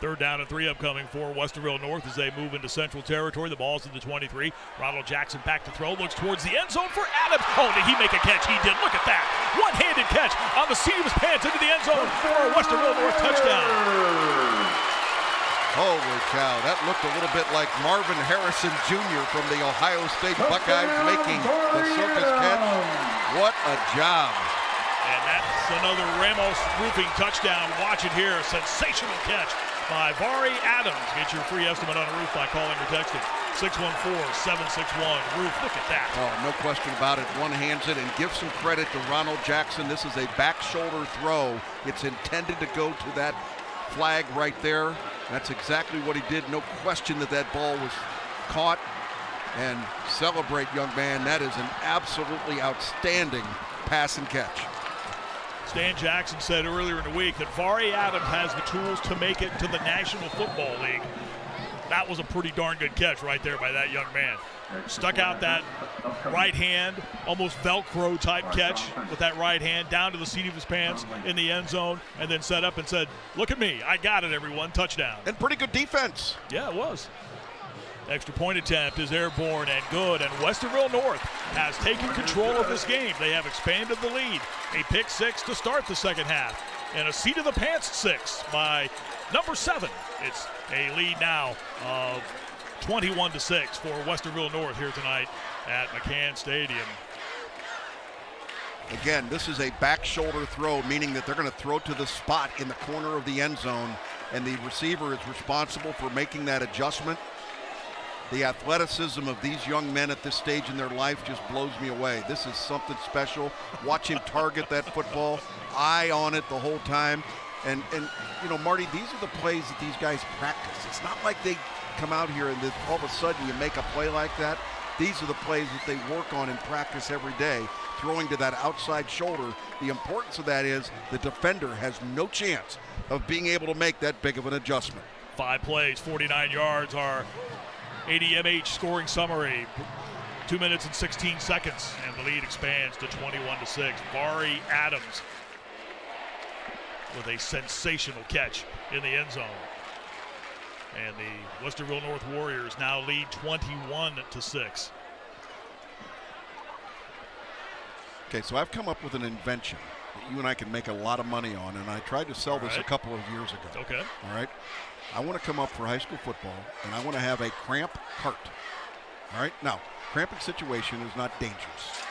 3rd down and 3 upcoming for Westerville North as they move into Central Territory. The ball's at the 23. Ronald Jackson back to throw, looks towards the end zone for Adams. Oh, did he make a catch? He did. Look at that. One-handed catch on the seat of his pants into the end zone for a Westerville North touchdown. Holy cow, that looked a little bit like Marvin Harrison Jr. from the Ohio State Buckeyes making the circus catch. What a job. And that's another Ramos Roofing touchdown. Watch it here. A sensational catch by Vari Adams. Get your free estimate on a roof by calling or texting 614-761-ROOF. Look at that. Oh, no question about it. One-hands it, and give some credit to Ronald Jackson. This is a back shoulder throw. It's intended to go to that flag right there. That's exactly what he did. No question that that ball was caught. And celebrate, young man. That is an absolutely outstanding pass and catch. Stan Jackson said earlier in the week that Vari Adams has the tools to make it to the National Football League. That was a pretty darn good catch right there by that young man. Stuck out that right hand, almost Velcro type catch with that right hand down to the seat of his pants in the end zone, and then set up and said, look at me, I got it, everyone, touchdown. And pretty good defense. Yeah, it was. Extra point attempt is airborne and good, and Westerville North has taken control of this game. They have expanded the lead. A pick 6 to start the second half, and a seat of the pants 6 by number 7. It's a lead now of 21-6 for Westerville North here tonight at McCann Stadium. Again, this is a back shoulder throw, meaning that they're going to throw to the spot in the corner of the end zone, and the receiver is responsible for making that adjustment. The athleticism of these young men at this stage in their life just blows me away. This is something special. Watch him target that football, eye on it the whole time. And you know, Marty, these are the plays that these guys practice. It's not like they come out here and then all of a sudden you make a play like that. These are the plays that they work on in practice every day, throwing to that outside shoulder. The importance of that is the defender has no chance of being able to make that big of an adjustment. 5 plays, 49 yards. Our ADMH scoring summary, 2 minutes and 16 seconds, and the lead expands to 21-6. Vari Adams with a sensational catch in the end zone. And the Westerville North Warriors now lead 21-6. Okay, so I've come up with an invention that you and I can make a lot of money on, and I tried to sell this a couple of years ago. Okay. All right. I want to come up for high school football, and I want to have a cramp cart. All right. Now, cramping situation is not dangerous.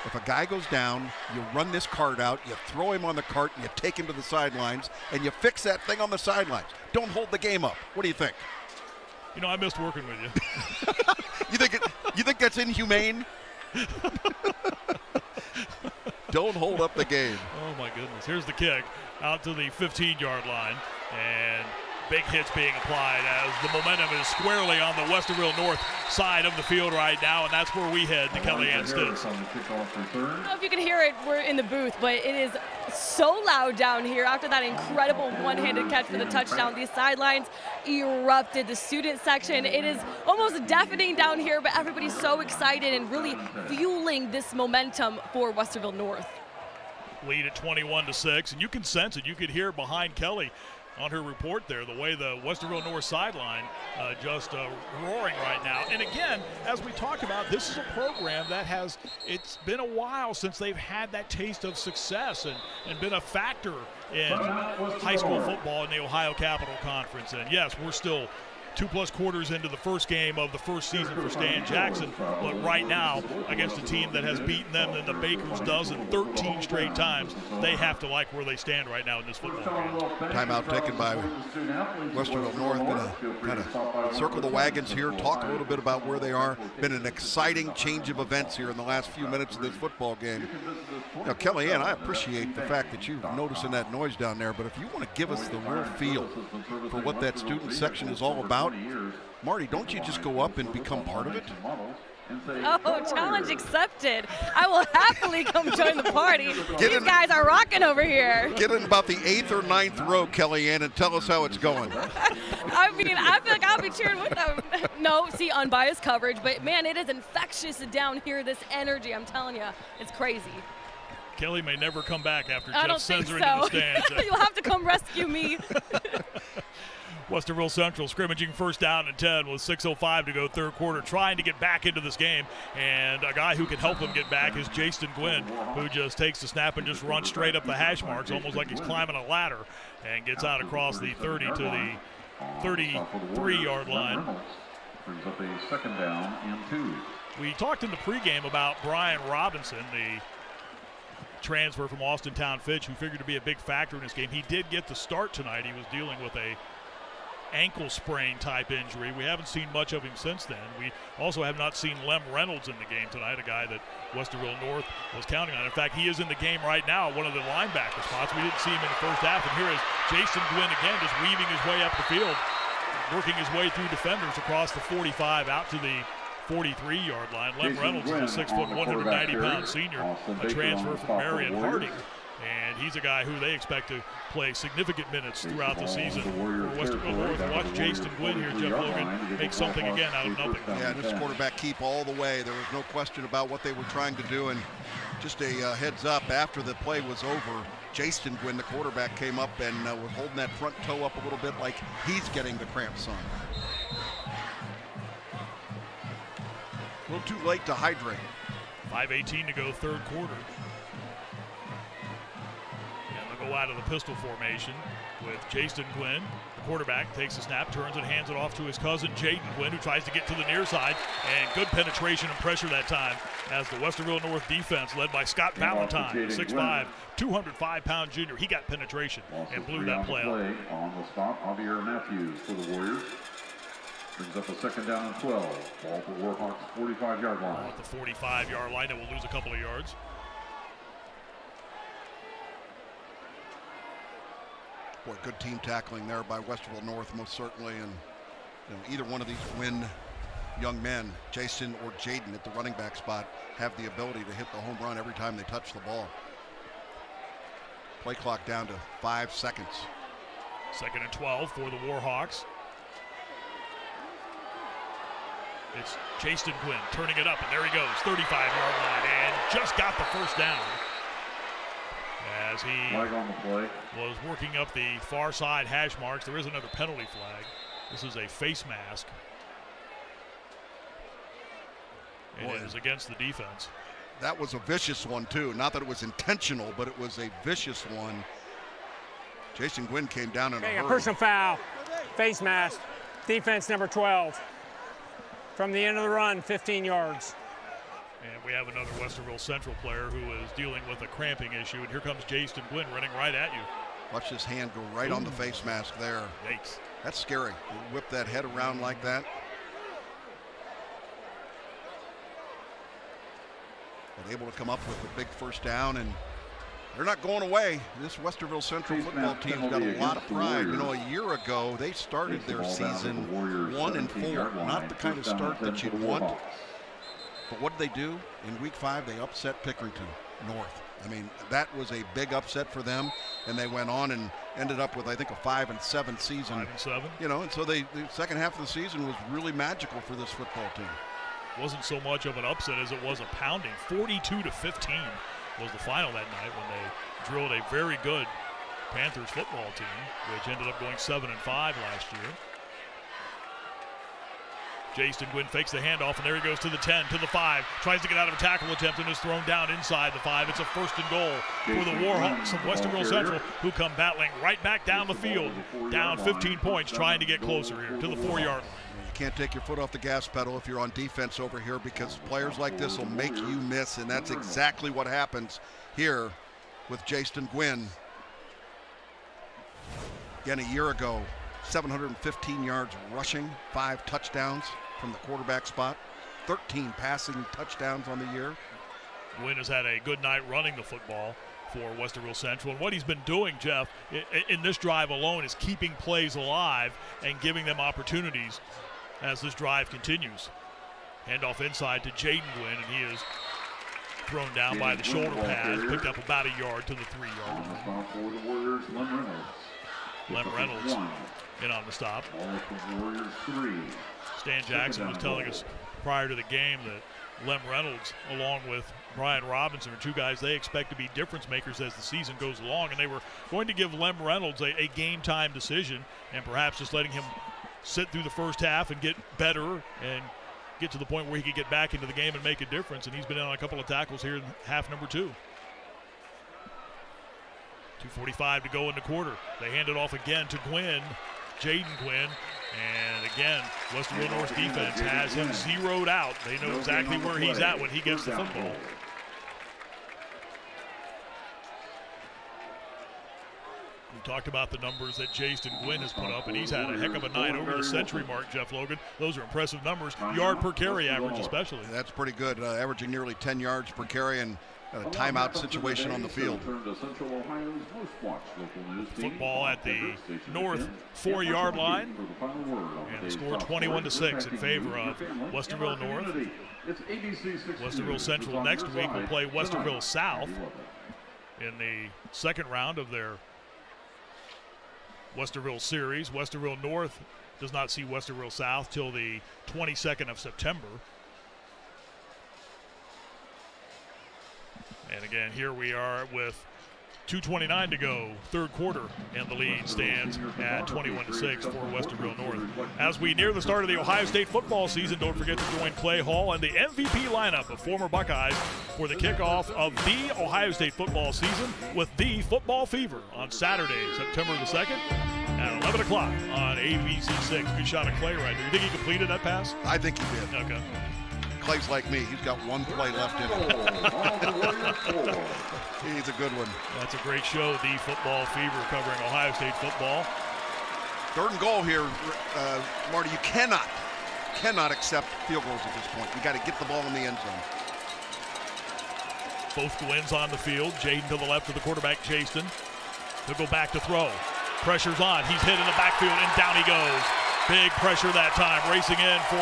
If a guy goes down, you run this cart out, you throw him on the cart, and you take him to the sidelines, and you fix that thing on the sidelines. Don't hold the game up. What do you think? You know, I missed working with you. You think that's inhumane? Don't hold up the game. Oh, my goodness. Here's the kick out to the 15-yard line, and big hits being applied as the momentum is squarely on the Westerville North side of the field right now, and that's where we head to Kellyanne Stitz. I don't know if you can hear it, we're in the booth, but it is so loud down here after that incredible one-handed catch for the touchdown. These sidelines erupted, the student section. It is almost deafening down here, but everybody's so excited and really fueling this momentum for Westerville North. Lead at 21-6, and you can sense it. You could hear behind Kelly on her report there, the way the Westerville North sideline just roaring right now. And again, as we talked about, this is a program that it's been a while since they've had that taste of success and been a factor in high school football in the Ohio Capital Conference. And yes, we're still 2+ quarters into the first game of the first season for Stan Jackson, but right now, against a team that has beaten them in the Baker's dozen 13 straight times, they have to like where they stand right now in this football game. Timeout taken by Westerville North. Going to kind of circle the wagons here, talk a little bit about where they are. Been an exciting change of events here in the last few minutes of this football game. Now, Kellyanne, I appreciate the fact that you're noticing that noise down there, but if you want to give us the real feel for what that student section is all about, Marty, don't you just go up and become part of it? Oh, challenge accepted. I will happily come join the party. These guys are rocking over here. Get in about the 8th or 9th row, Kellyanne, and tell us how it's going. I mean, I feel like I'll be cheering with them. No, see, unbiased coverage, but man, it is infectious down here, this energy, I'm telling you. It's crazy. Kelly may never come back after I Jeff sends her into the stands. You'll have to come rescue me. Westerville Central scrimmaging first down and 10 with 6:05 to go third quarter, trying to get back into this game. And a guy who can help them get back is Jason Gwynn, who just takes the snap and just runs straight up the hash marks, almost like he's climbing a ladder, and gets out across the 30 to the 33-yard line. Brings up a 2nd down and 2. We talked in the pregame about Brian Robinson, the transfer from Austintown Fitch, who figured to be a big factor in this game. He did get the start tonight. He was dealing with a ankle sprain type injury. We haven't seen much of him since then. We also have not seen Lem Reynolds in the game tonight, a guy that Westerville North was counting on. In fact, he is in the game right now, one of the linebacker spots. We didn't see him in the first half, and here is Jason Gwynn again, just weaving his way up the field, working his way through defenders across the 45 out to the 43-yard line. Lem Reynolds is a 6 foot, 190-pound senior, a transfer from Marion Harding. And he's a guy who they expect to play significant minutes throughout the season for Westerville North. Watch Jason Gwynn here, Jeff Logan, make something again out of nothing. Yeah, this quarterback keep all the way. There was no question about what they were trying to do. And just a heads up, after the play was over, Jason Gwynn, the quarterback, came up and was holding that front toe up a little bit like he's getting the cramps on. A little too late to hydrate. 5:18 to go third quarter. Go out of the pistol formation with Jason Gwynn. The quarterback takes the snap, turns and hands it off to his cousin Jaden Gwynn, who tries to get to the near side, and good penetration and pressure that time as the Westerville North defense, led by Scott Valentine, 6'5", 205-pound junior. He got penetration and blew that play out. On the spot, Javier Matthews for the Warriors. Brings up a 2nd down and 12. Ball for Warhawks 45-yard line. At the 45-yard line, it will lose a couple of yards. Boy, good team tackling there by Westerville North, most certainly. And either one of these Gwynn young men, Jason or Jaden at the running back spot, have the ability to hit the home run every time they touch the ball. Play clock down to 5 seconds. 2nd and 12 for the Warhawks. It's Jason Gwynn turning it up, and there he goes, 35-yard line, and just got the first down. As he was working up the far side hash marks. There is another penalty flag. This is a face mask. And it is against the defense. That was a vicious one, too. Not that it was intentional, but it was a vicious one. Jason Gwynn came down in a hurry. A personal foul, face mask, defense number 12. From the end of the run, 15 yards. And we have another Westerville Central player who is dealing with a cramping issue. And here comes Jason Gwynn running right at you. Watch his hand go right on the face mask there. Yikes. That's scary. You whip that head around like that. But able to come up with a big first down, and they're not going away. This Westerville Central football team's got a lot of pride. You know, a year ago, they started their season 1-4. Not the kind of start that you'd want. But what did they do? In week 5, they upset Pickerington North. I mean, that was a big upset for them, and they went on and ended up with, I think, a 5-7 season. 5-7. You know, and so the second half of the season was really magical for this football team. Wasn't so much of an upset as it was a pounding. 42-15 was the final that night when they drilled a very good Panthers football team, which ended up going 7-5 last year. Jason Gwynn fakes the handoff, and there he goes to the 10, to the 5. Tries to get out of a tackle attempt and is thrown down inside the 5. It's a 1st and goal for the Warhawks of Westerville Central, who come battling right back down the field, down 15 points, trying to get closer here to the 4-yard line. You can't take your foot off the gas pedal if you're on defense over here, because players like this will make you miss, and that's exactly what happens here with Jason Gwynn. Again, a year ago, 715 yards rushing, 5 touchdowns from the quarterback spot, 13 passing touchdowns on the year. Gwynn has had a good night running the football for Westerville Central, and what he's been doing, Jeff, in this drive alone is keeping plays alive and giving them opportunities as this drive continues. Handoff inside to Jaden Gwynn, and he is thrown down by the shoulder pads, picked up about a yard to the 3-yard line. Lem Reynolds in on the stop. Stan Jackson was telling us prior to the game that Lem Reynolds, along with Brian Robinson, are 2 guys they expect to be difference makers as the season goes along, and they were going to give Lem Reynolds a game time decision, and perhaps just letting him sit through the first half and get better and get to the point where he could get back into the game and make a difference, and he's been on a couple of tackles here in half number 2. 2:45 to go in the quarter. They hand it off again to Gwynn, Jaden Gwynn, and again, Westerville North defense has him zeroed out. They know exactly where he's at when he gets the football. We talked about the numbers that Jason Gwynn has put up, and he's had a heck of a night over the century mark, Jeff Logan. Those are impressive numbers, yard per carry average especially. That's pretty good, averaging nearly 10 yards per carry, and a timeout situation on the field. Football at the north 4-yard line, and the score 21-6 in favor of Westerville North. Westerville Central next week will play Westerville South in the second round of their Westerville series. Westerville North does not see Westerville South till the 22nd of September. And again, here we are with 2:29 to go, third quarter, and the lead stands at 21-6 for Westerville North. As we near the start of the Ohio State football season, don't forget to join Clay Hall and the MVP lineup of former Buckeyes for the kickoff of the Ohio State football season with the Football Fever on Saturday, September the 2nd at 11 o'clock on WSYX. Good shot of Clay right there. You think he completed that pass? I think he did. Okay. Clay's like me. He's got one play left in it. He's a good one. That's a great show, the Football Fever, covering Ohio State football. 3rd and goal here, Marty. You cannot accept field goals at this point. You got to get the ball in the end zone. Both Gwynn's on the field. Jaden to the left of the quarterback, Jason. He'll go back to throw. Pressure's on. He's hit in the backfield, and down he goes. Big pressure that time, racing in for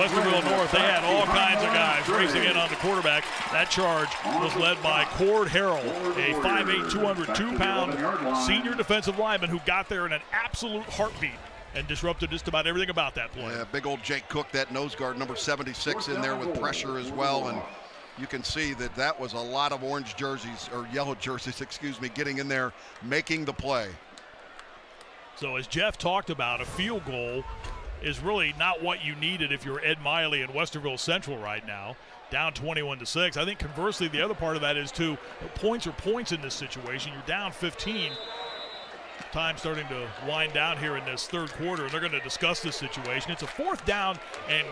Westerville North. They had all kinds of guys racing in on the quarterback. That charge was led by Cord Harrell, a 5'8", 202-pound senior defensive lineman who got there in an absolute heartbeat and disrupted just about everything about that play. Yeah, big old Jake Cook, that nose guard, number 76, in there with pressure as well. And you can see that was a lot of orange jerseys, or yellow jerseys, excuse me, getting in there, making the play. So as Jeff talked about, a field goal is really not what you needed if you're Ed Miley and Westerville Central right now, down 21-6. I think conversely, the other part of that is too, points are points in this situation. You're down 15. Time starting to wind down here in this third quarter, and they're going to discuss this situation. It's a 4th down and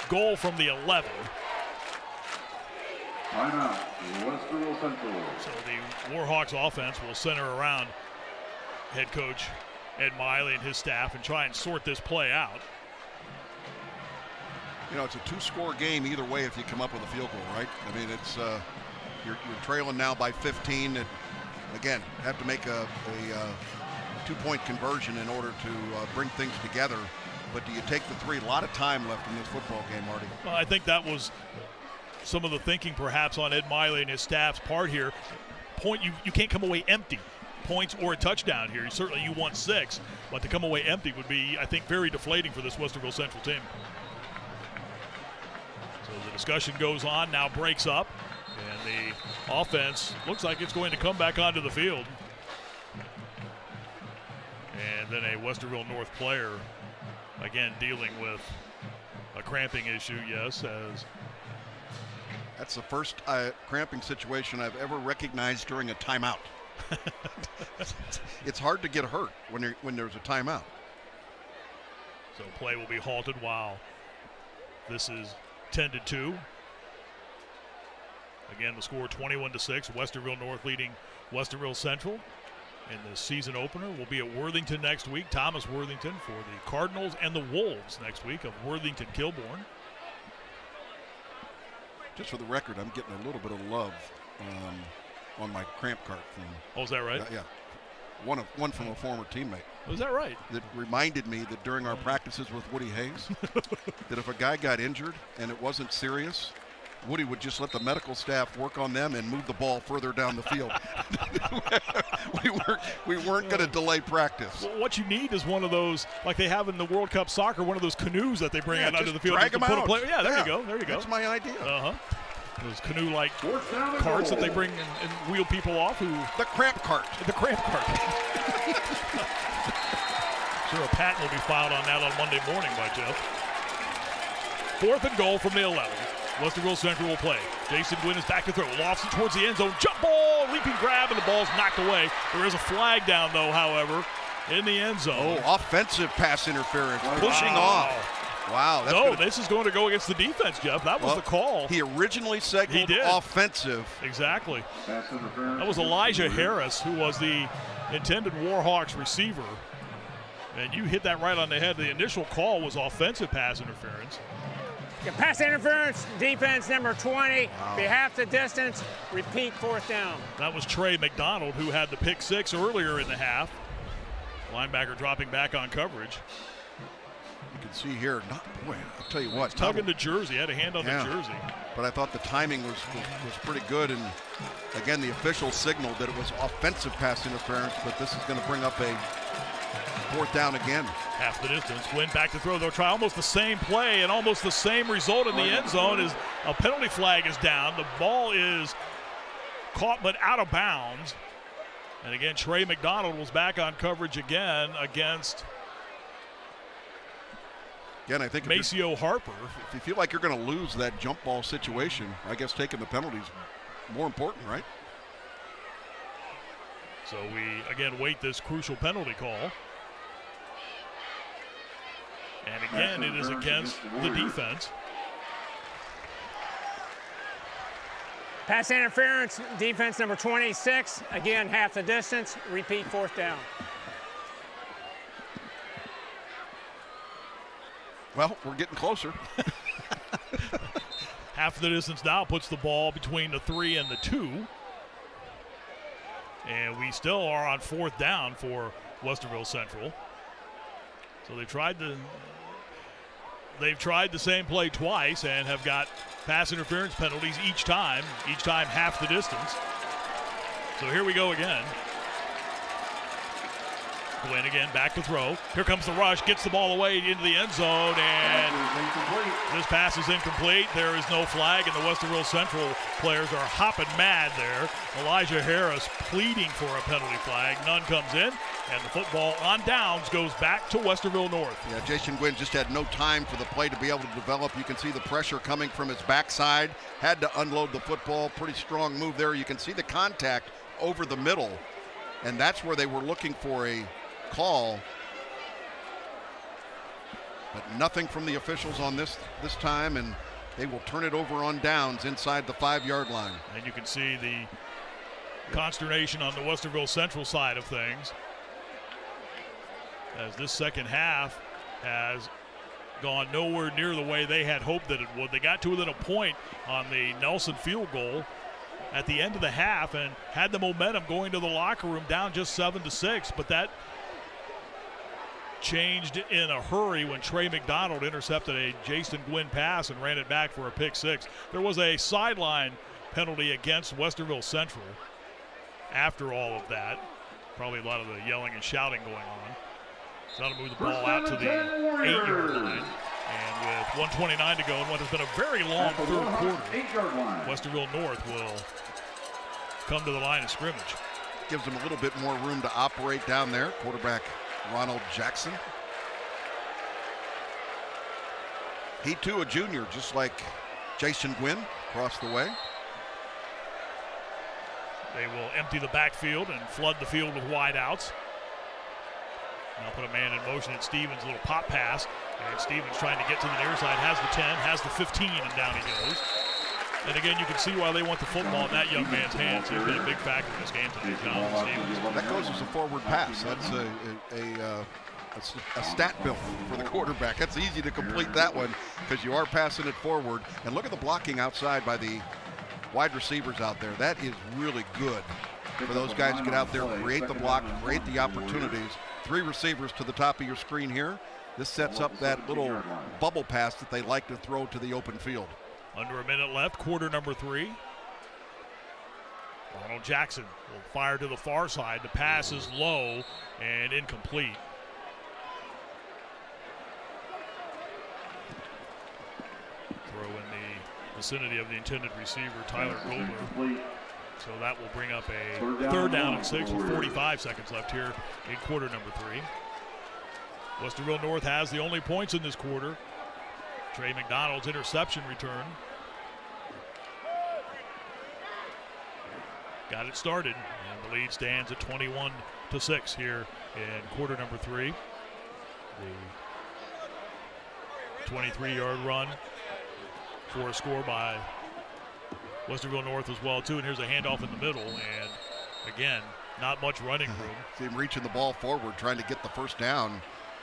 goal from the 11. Timeout, Westerville Central. So the Warhawks offense will center around head coach Ed Miley and his staff and try and sort this play out. You know, it's a 2-score game either way if you come up with a field goal, right? I mean, it's you're trailing now by 15. And again, have to make a 2-point conversion in order to bring things together. But do you take the 3? A lot of time left in this football game, Marty. Well, I think that was some of the thinking perhaps on Ed Miley and his staff's part here. You can't come away empty. Points or a touchdown here. Certainly you want 6, but to come away empty would be, I think, very deflating for this Westerville Central team. So the discussion goes on, now breaks up, and the offense looks like it's going to come back onto the field. And then a Westerville North player, again, dealing with a cramping issue, yes, as that's the first cramping situation I've ever recognized during a timeout. It's hard to get hurt when there's a timeout. So play will be halted while this is tended to. Again, the score 21-6. Westerville North leading Westerville Central. And the season opener will be at Worthington next week. Thomas Worthington for the Cardinals and the Wolves next week of Worthington Kilbourne. Just for the record, I'm getting a little bit of love on my cramp cart from. Oh, is that right? Yeah. One from a former teammate. Was that right? That reminded me that during our practices with Woody Hayes, that if a guy got injured and it wasn't serious, Woody would just let the medical staff work on them and move the ball further down the field. we weren't going to delay practice. Well, what you need is one of those, like they have in the World Cup soccer, one of those canoes that they bring out onto the field. Drag them out. Yeah, there you go. There you go. That's my idea. Those canoe-like carts that they bring and wheel people off. The cramp cart. The cramp cart. Sure, a patent will be filed on that on Monday morning by Jeff. 4th and goal from the 11. Westerville Central will play. Jason Gwynn is back to throw. Lofts it towards the end zone. Jump ball, leaping grab, and the ball's knocked away. There is a flag down, though, however, in the end zone. Oh, offensive pass interference. Pushing off. Wow. No, this is going to go against the defense, Jeff. That was the call. He originally signaled offensive. Exactly. That was Elijah Harris, who was the intended Warhawks receiver. And you hit that right on the head. The initial call was offensive pass interference. Yeah, pass interference, defense number 20. Wow. Be half the distance, repeat 4th down. That was Trey McDonald, who had the pick 6 earlier in the half. Linebacker dropping back on coverage. You can see here, boy, I'll tell you what. Tugging the jersey, had a hand on the jersey. But I thought the timing was pretty good. And again, the official signaled that it was offensive pass interference, but this is going to bring up a 4th down again. Half the distance. Went back to throw. They'll try almost the same play and almost the same result in the end zone as a penalty flag is down. The ball is caught but out of bounds. And again, Trey McDonald was back on coverage again against I think Maceo Harper. If you feel like you're going to lose that jump ball situation, I guess taking the penalty is more important, right? So we, again, wait this crucial penalty call. And again, it is against the defense. Pass interference, defense number 26. Again, half the distance, repeat 4th down. Well, we're getting closer. Half the distance now puts the ball between the 3 and the 2. And we still are on 4th down for Westerville Central. So they've tried the same play twice and have got pass interference penalties each time half the distance. So here we go again. Glenn again, back to throw. Here comes the rush, gets the ball away into the end zone, and this pass is incomplete. There is no flag, and the Westerville Central players are hopping mad there. Elijah Harris pleading for a penalty flag. None comes in, and the football on downs goes back to Westerville North. Yeah, Jason Gwynn just had no time for the play to be able to develop. You can see the pressure coming from his backside. Had to unload the football. Pretty strong move there. You can see the contact over the middle, and that's where they were looking for a call, but nothing from the officials on this time, and they will turn it over on downs inside the 5-yard line. And you can see the consternation on the Westerville Central side of things as this second half has gone nowhere near the way they had hoped that it would. They got to within a point on the Nelson field goal at the end of the half and had the momentum going to the locker room down just 7-6, but that changed in a hurry when Trey McDonald intercepted a Jason Gwynn pass and ran it back for a pick 6. There was a sideline penalty against Westerville Central after all of that. Probably a lot of the yelling and shouting going on. So to move the ball out to the 8-yard line. And with 1:29 to go in what has been a very long third quarter, Westerville North will come to the line of scrimmage. Gives them a little bit more room to operate down there. Quarterback Ronald Jackson. He too a junior, just like Jason Gwynn across the way. They will empty the backfield and flood the field with wideouts. Now put a man in motion at Stevens, a little pop pass. And Stevens trying to get to the near side, has the 10, has the 15, and down he goes. And again, you can see why they want the football in that young man's hands. He's been a big factor in this game today, Jonathan Stevens. That goes as a forward pass. That's a stat bill for the quarterback. That's easy to complete that one because you are passing it forward. And look at the blocking outside by the wide receivers out there. That is really good for those guys to get out there, create the block, create the opportunities. 3 receivers to the top of your screen here. This sets up that little bubble pass that they like to throw to the open field. Under a minute left, quarter number 3. Ronald Jackson will fire to the far side. The pass is low and incomplete. Throw in the vicinity of the intended receiver, Tyler Gobler. So that will bring up a third down and 6 with 45 seconds left here in quarter number 3. Westerville North has the only points in this quarter. Trey McDonald's interception return. Got it started, and the lead stands at 21-6 here in quarter number 3. The 23-yard run for a score by Westerville North as well, too. And here's a handoff in the middle, and again, not much running room. See him reaching the ball forward, trying to get the first down.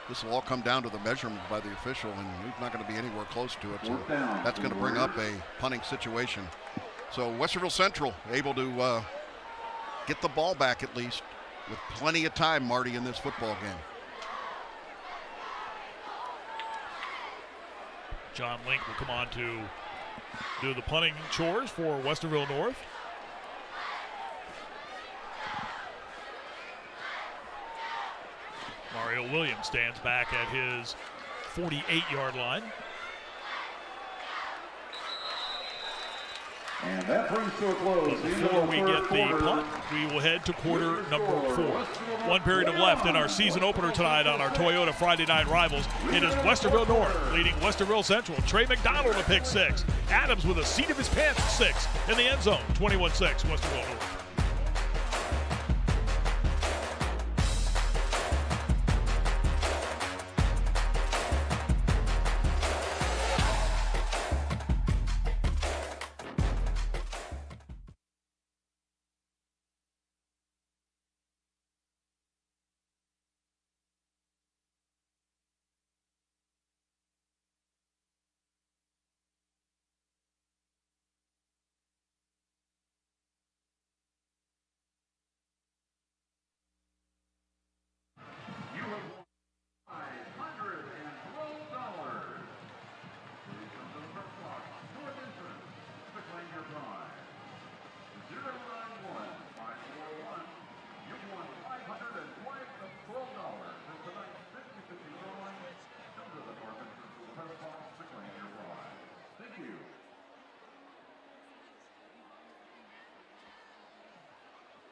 This will all come down to the measurement by the official, and he's not going to be anywhere close to it. So that's going to bring up a punting situation. So Westerville Central able to get the ball back at least with plenty of time, Marty, in this football game. John Link will come on to do the punting chores for Westerville North. Mario Williams stands back at his 48-yard line. And that brings to a close. Before we get the punt, we will head to quarter number 4. 1 period of left in our season opener tonight on our Toyota Friday Night Rivals. It is Westerville North leading Westerville Central. Trey McDonald a pick 6. Adams with a seat of his pants 6 in the end zone. 21-6 Westerville North.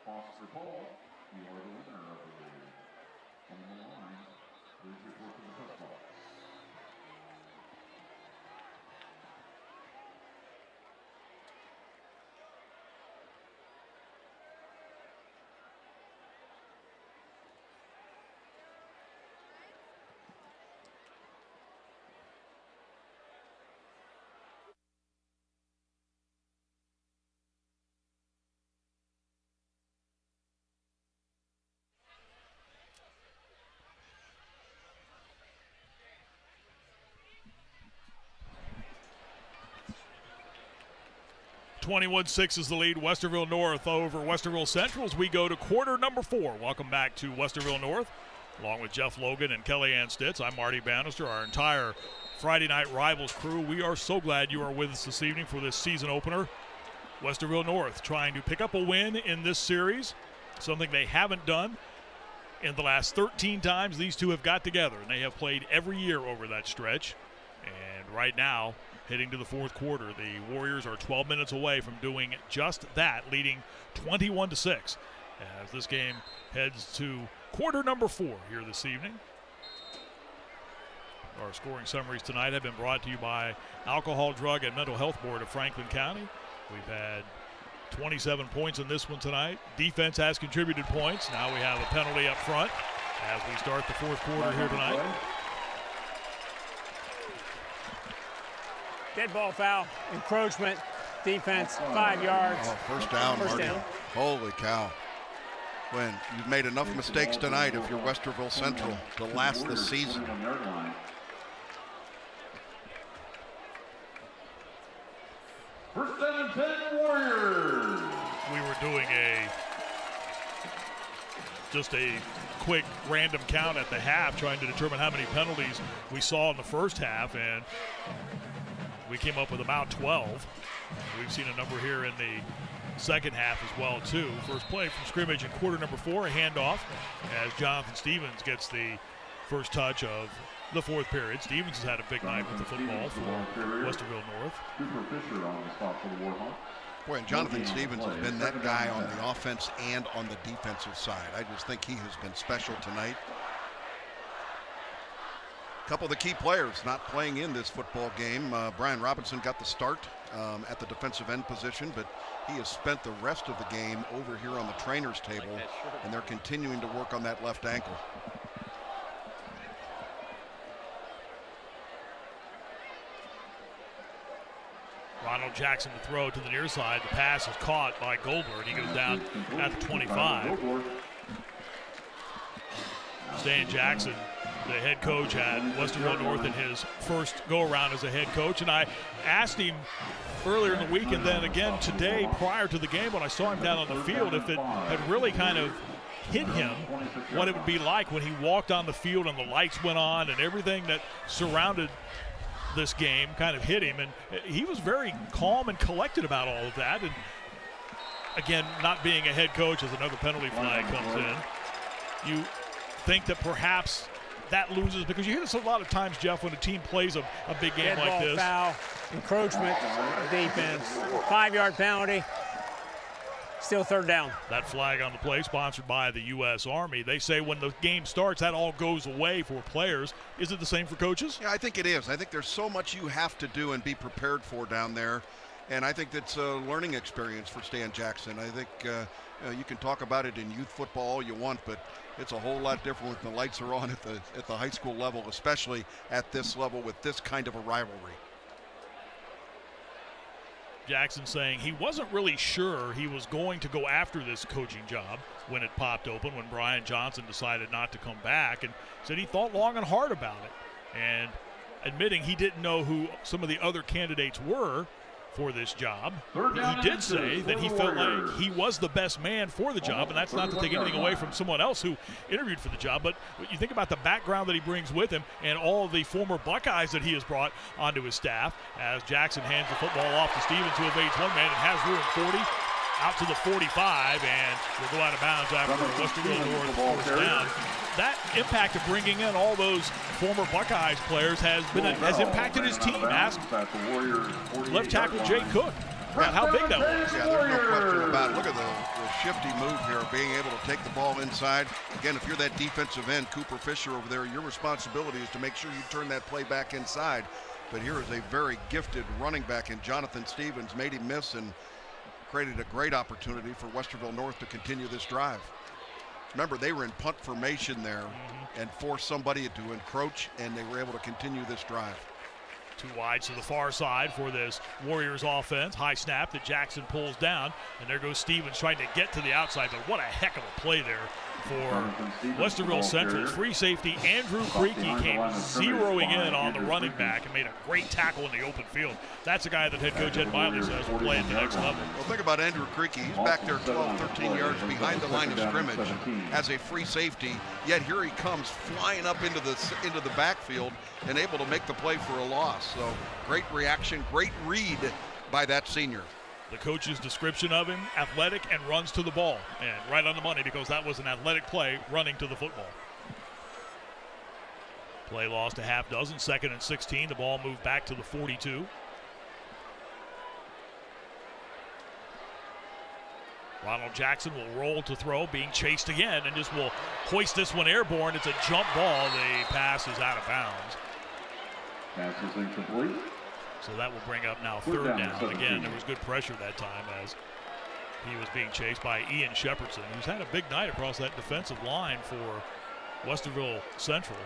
Officer Paul, you are the winner of the league. On the line, please report to the press box. (21-6) is the lead. Westerville North over Westerville Central as we go to quarter number 4. Welcome back to Westerville North. Along with Jeff Logan and Kellyanne Stitz, I'm Marty Bannister, our entire Friday Night Rivals crew. We are so glad you are with us this evening for this season opener. Westerville North trying to pick up a win in this series, something they haven't done in the last 13 times these two have got together, and they have played every year over that stretch. And right now, heading to the fourth quarter, the Warriors are 12 minutes away from doing just that, leading 21-6 as this game heads to quarter number 4 here this evening. Our scoring summaries tonight have been brought to you by Alcohol, Drug, and Mental Health Board of Franklin County. We've had 27 points in this one tonight. Defense has contributed points. Now we have a penalty up front as we start the fourth quarter here tonight. Dead ball foul, encroachment, defense, 5 yards. Oh, first down, First Marty. down. Holy cow. When you've made enough mistakes tonight if you're Westerville Central to last the season. First down and 10 Warriors. We were doing just a quick random count at the half, trying to determine how many penalties we saw in the first half, and we came up with about 12. We've seen a number here in the second half as well, too. First play from scrimmage in quarter number 4, a handoff as Jonathan Stevens gets the first touch of the fourth period. Stevens has had a big night with the football for Westerville North. Cooper Fisher on the spot for the Warhawks. Boy, and Jonathan Stevens has been that guy on the offense and on the defensive side. I just think he has been special tonight. A couple of the key players not playing in this football game. Brian Robinson got the start at the defensive end position, but he has spent the rest of the game over here on the trainer's table, and they're continuing to work on that left ankle. Ronald Jackson to throw to the near side. The pass is caught by Goldberg. He goes down at the 25. Stan Jackson, the head coach at Westerville North in his first go-around as a head coach. And I asked him earlier in the week and then again today prior to the game when I saw him down on the field if it had really kind of hit him what it would be like when he walked on the field and the lights went on and everything that surrounded this game kind of hit him, and he was very calm and collected about all of that. And again, not being a head coach as another penalty flag comes in, you think that perhaps that loses, because you hear this a lot of times, Jeff, when a team plays a big game like this. Foul, encroachment, defense, 5-yard penalty. Still third down. That flag on the play, sponsored by the U.S. Army. They say when the game starts, that all goes away for players. Is it the same for coaches? Yeah, I think it is. I think there's so much you have to do and be prepared for down there. And I think that's a learning experience for Stan Jackson. I think you can talk about it in youth football all you want, but it's a whole lot different when the lights are on at the high school level, especially at this level with this kind of a rivalry. Jackson saying he wasn't really sure he was going to go after this coaching job when it popped open, when Brian Johnson decided not to come back, and said he thought long and hard about it, and admitting he didn't know who some of the other candidates were for this job. He did say that he felt like he was the best man for the job, and that's not to take anything away from someone else who interviewed for the job, but you think about the background that he brings with him and all the former Buckeyes that he has brought onto his staff, as Jackson hands the football off to Stevens, who evades one man and has room 40, out to the 45, and will go out of bounds after Westerville North first down. That impact of bringing in all those former Buckeyes players has impacted his team. Ask left tackle Jay Cook about how big that was. Yeah, there's no question about it. Look at the shifty move here, being able to take the ball inside. Again, if you're that defensive end, Cooper Fisher over there, your responsibility is to make sure you turn that play back inside. But here is a very gifted running back, and Jonathan Stevens made him miss and created a great opportunity for Westerville North to continue this drive. Remember, they were in punt formation there and forced somebody to encroach, and they were able to continue this drive. Two wide to the far side for this Warriors offense. High snap that Jackson pulls down, and there goes Stevens trying to get to the outside, but what a heck of a play there for Westerville Central. Free safety Andrew Creaky came zeroing in on the running back and made a great tackle in the open field. That's a guy that head coach Ed Miley says will play at the next level. Well, think about Andrew Creaky. He's back there 12, 13 yards behind the line of scrimmage as a free safety, yet here he comes flying up into the backfield and able to make the play for a loss. So great reaction, great read by that senior. The coach's description of him, athletic and runs to the ball. And right on the money, because that was an athletic play, running to the football. Play lost a half dozen, 2nd and 16. The ball moved back to the 42. Ronald Jackson will roll to throw, being chased again, and just will hoist this one airborne. It's a jump ball. The pass is out of bounds. Pass is incomplete. So that will bring up now third down. Again, there was good pressure that time as he was being chased by Ian Shepherdson, who's had a big night across that defensive line for Westerville Central.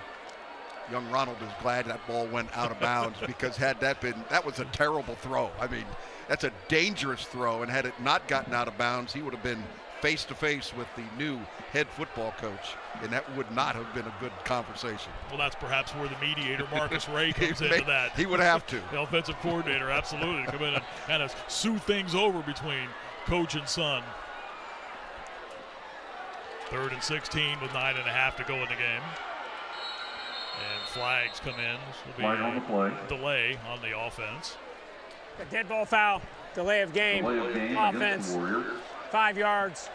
Young Ronald is glad that ball went out of bounds because that was a terrible throw. I mean, that's a dangerous throw, and had it not gotten out of bounds, he would have been face to face with the new head football coach, and that would not have been a good conversation. Well, that's perhaps where the mediator, Marcus Ray, comes into that. He would have to. The offensive coordinator, absolutely, to come in and kind of smooth things over between coach and son. 3rd and 16 with 9.5 to go in the game. And flags come in. This will be a delay on the offense. A dead ball foul, delay of game, offense, 5 yards,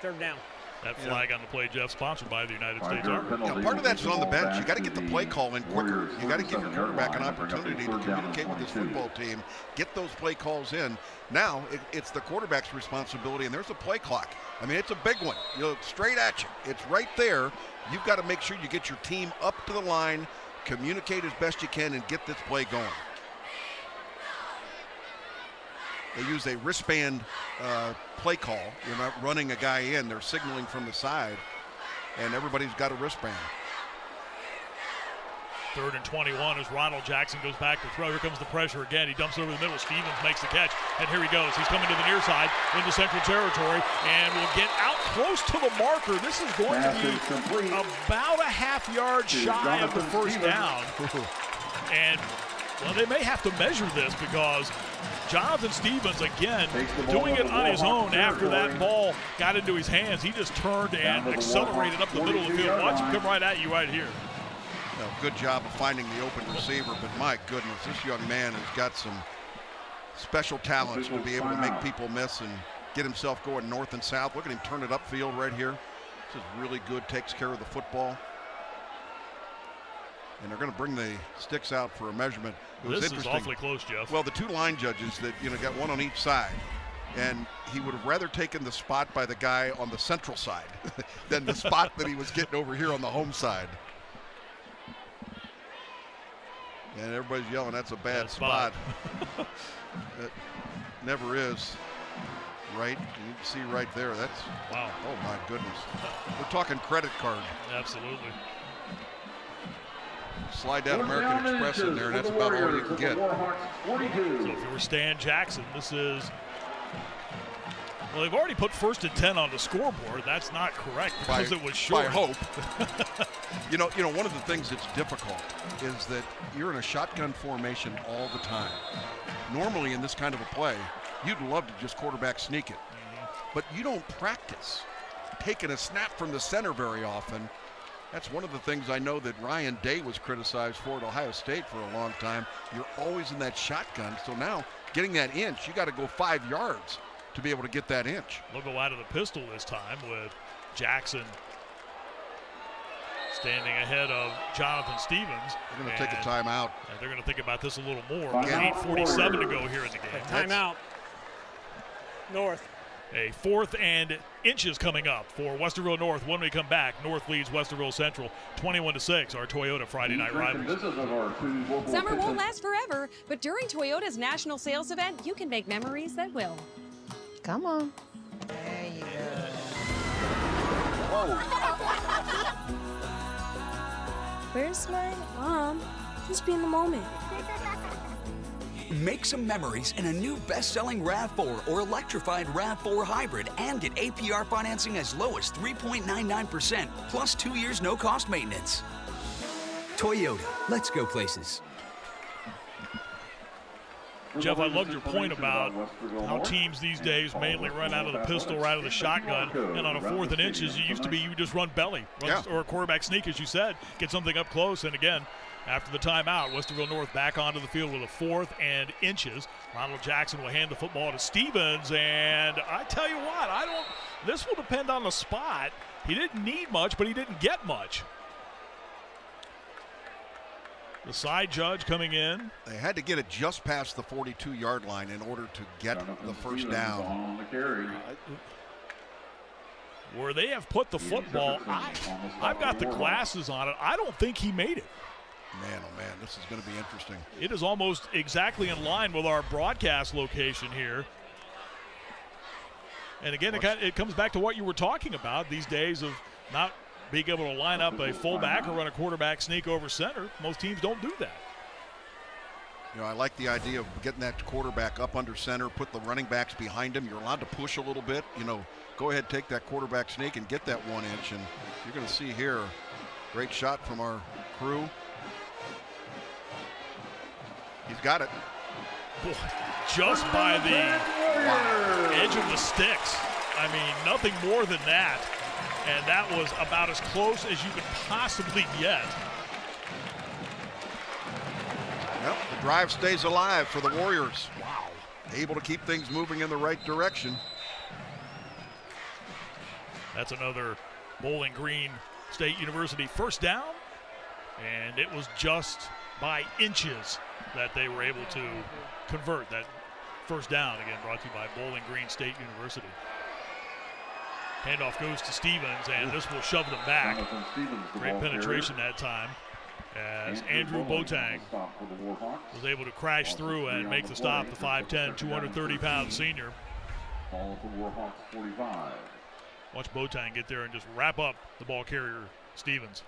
3rd down. That flag on the play, Jeff, sponsored by the United States Army. Yeah, part of that's on the bench. You got to get the play call in quicker. You got to give your quarterback an opportunity to communicate with his football team, get those play calls in. Now it's the quarterback's responsibility, and there's a play clock. I mean, it's a big one. You know, straight at you. It's right there. You've got to make sure you get your team up to the line, communicate as best you can, and get this play going. They use a wristband play call. You're not running a guy in. They're signaling from the side, and everybody's got a wristband. 3rd and 21 as Ronald Jackson goes back to throw. Here comes the pressure again. He dumps it over the middle. Stevens makes the catch, and here he goes. He's coming to the near side into Central Territory, and will get out close to the marker. This is going to be about a half-yard shy of the first down. And, well, they may have to measure this because Jonathan Stevens, again, doing it on his own after that ball got into his hands. He just turned and accelerated up the middle of the field. Watch him come right at you right here. Well, good job of finding the open receiver, but my goodness, this young man has got some special talents to be able to make people miss and get himself going north and south. Look at him turn it upfield right here. This is really good, takes care of the football. And they're going to bring the sticks out for a measurement. It was this interesting. Is awfully close, Jeff. Well, the two line judges that, got one on each side. And he would have rather taken the spot by the guy on the central side than the spot that he was getting over here on the home side. And everybody's yelling, that's a bad spot. It never is. Right? And you can see right there. That's, wow. Oh, my goodness. We're talking credit card. Absolutely. Slide that American Express in there, and that's about all you can get. So if you were Stan Jackson, this is, well, they've already put 1st and 10 on the scoreboard. That's not correct because it was short. By hope. you know, one of the things that's difficult is that you're in a shotgun formation all the time. Normally in this kind of a play, you'd love to just quarterback sneak it. But you don't practice taking a snap from the center very often. That's one of the things I know that Ryan Day was criticized for at Ohio State for a long time. You're always in that shotgun. So now getting that inch, you got to go 5 yards to be able to get that inch. They'll go out of the pistol this time with Jackson standing ahead of Jonathan Stevens. They're going to take a timeout. And they're going to think about this a little more. 8:47 to go here in the game. Timeout. North. A 4th and inches coming up for Westerville North. When we come back, North leads Westerville Central 21-6, our Toyota Friday night rivals. Summer won't last forever, but during Toyota's national sales event, you can make memories that will. Come on. There you go. Where's my mom? Just be in the moment. Make some memories in a new best-selling RAV4 or electrified RAV4 hybrid and get APR financing as low as 3.99% plus 2 years no-cost maintenance. Toyota, let's go places. Jeff, I loved your point about how teams these days mainly run out of the pistol or out of the shotgun, and on a 4th and inches, you used to be you would just run belly, or a quarterback sneak, as you said, get something up close, and again, after the timeout, Westerville North back onto the field with a 4th and inches. Ronald Jackson will hand the football to Stevens, and I tell you what, this will depend on the spot. He didn't need much, but he didn't get much. The side judge coming in. They had to get it just past the 42-yard line in order to get the first down. Where they have put the football, I've got the glasses on it. I don't think he made it. Man, oh man, this is going to be interesting. It is almost exactly in line with our broadcast location here. And again, it comes back to what you were talking about these days of not being able to line up a fullback or run a quarterback sneak over center. Most teams don't do that. You know, I like the idea of getting that quarterback up under center, put the running backs behind him. You're allowed to push a little bit. You know, go ahead, take that quarterback sneak and get that 1 inch. And you're going to see here, great shot from our crew. He's got it. Boy, just by the edge of the sticks. I mean, nothing more than that. And that was about as close as you could possibly get. Well, the drive stays alive for the Warriors. Wow. Able to keep things moving in the right direction. That's another Bowling Green State University first down. And it was just by inches that they were able to convert that first down. Again, brought to you by Bowling Green State University. Handoff goes to Stevens, and this will shove them back. Great penetration that time as Andrew Boateng was able to crash through and make the stop, the 5'10", 230-pound senior. Watch Boateng get there and just wrap up the ball carrier, Stevens.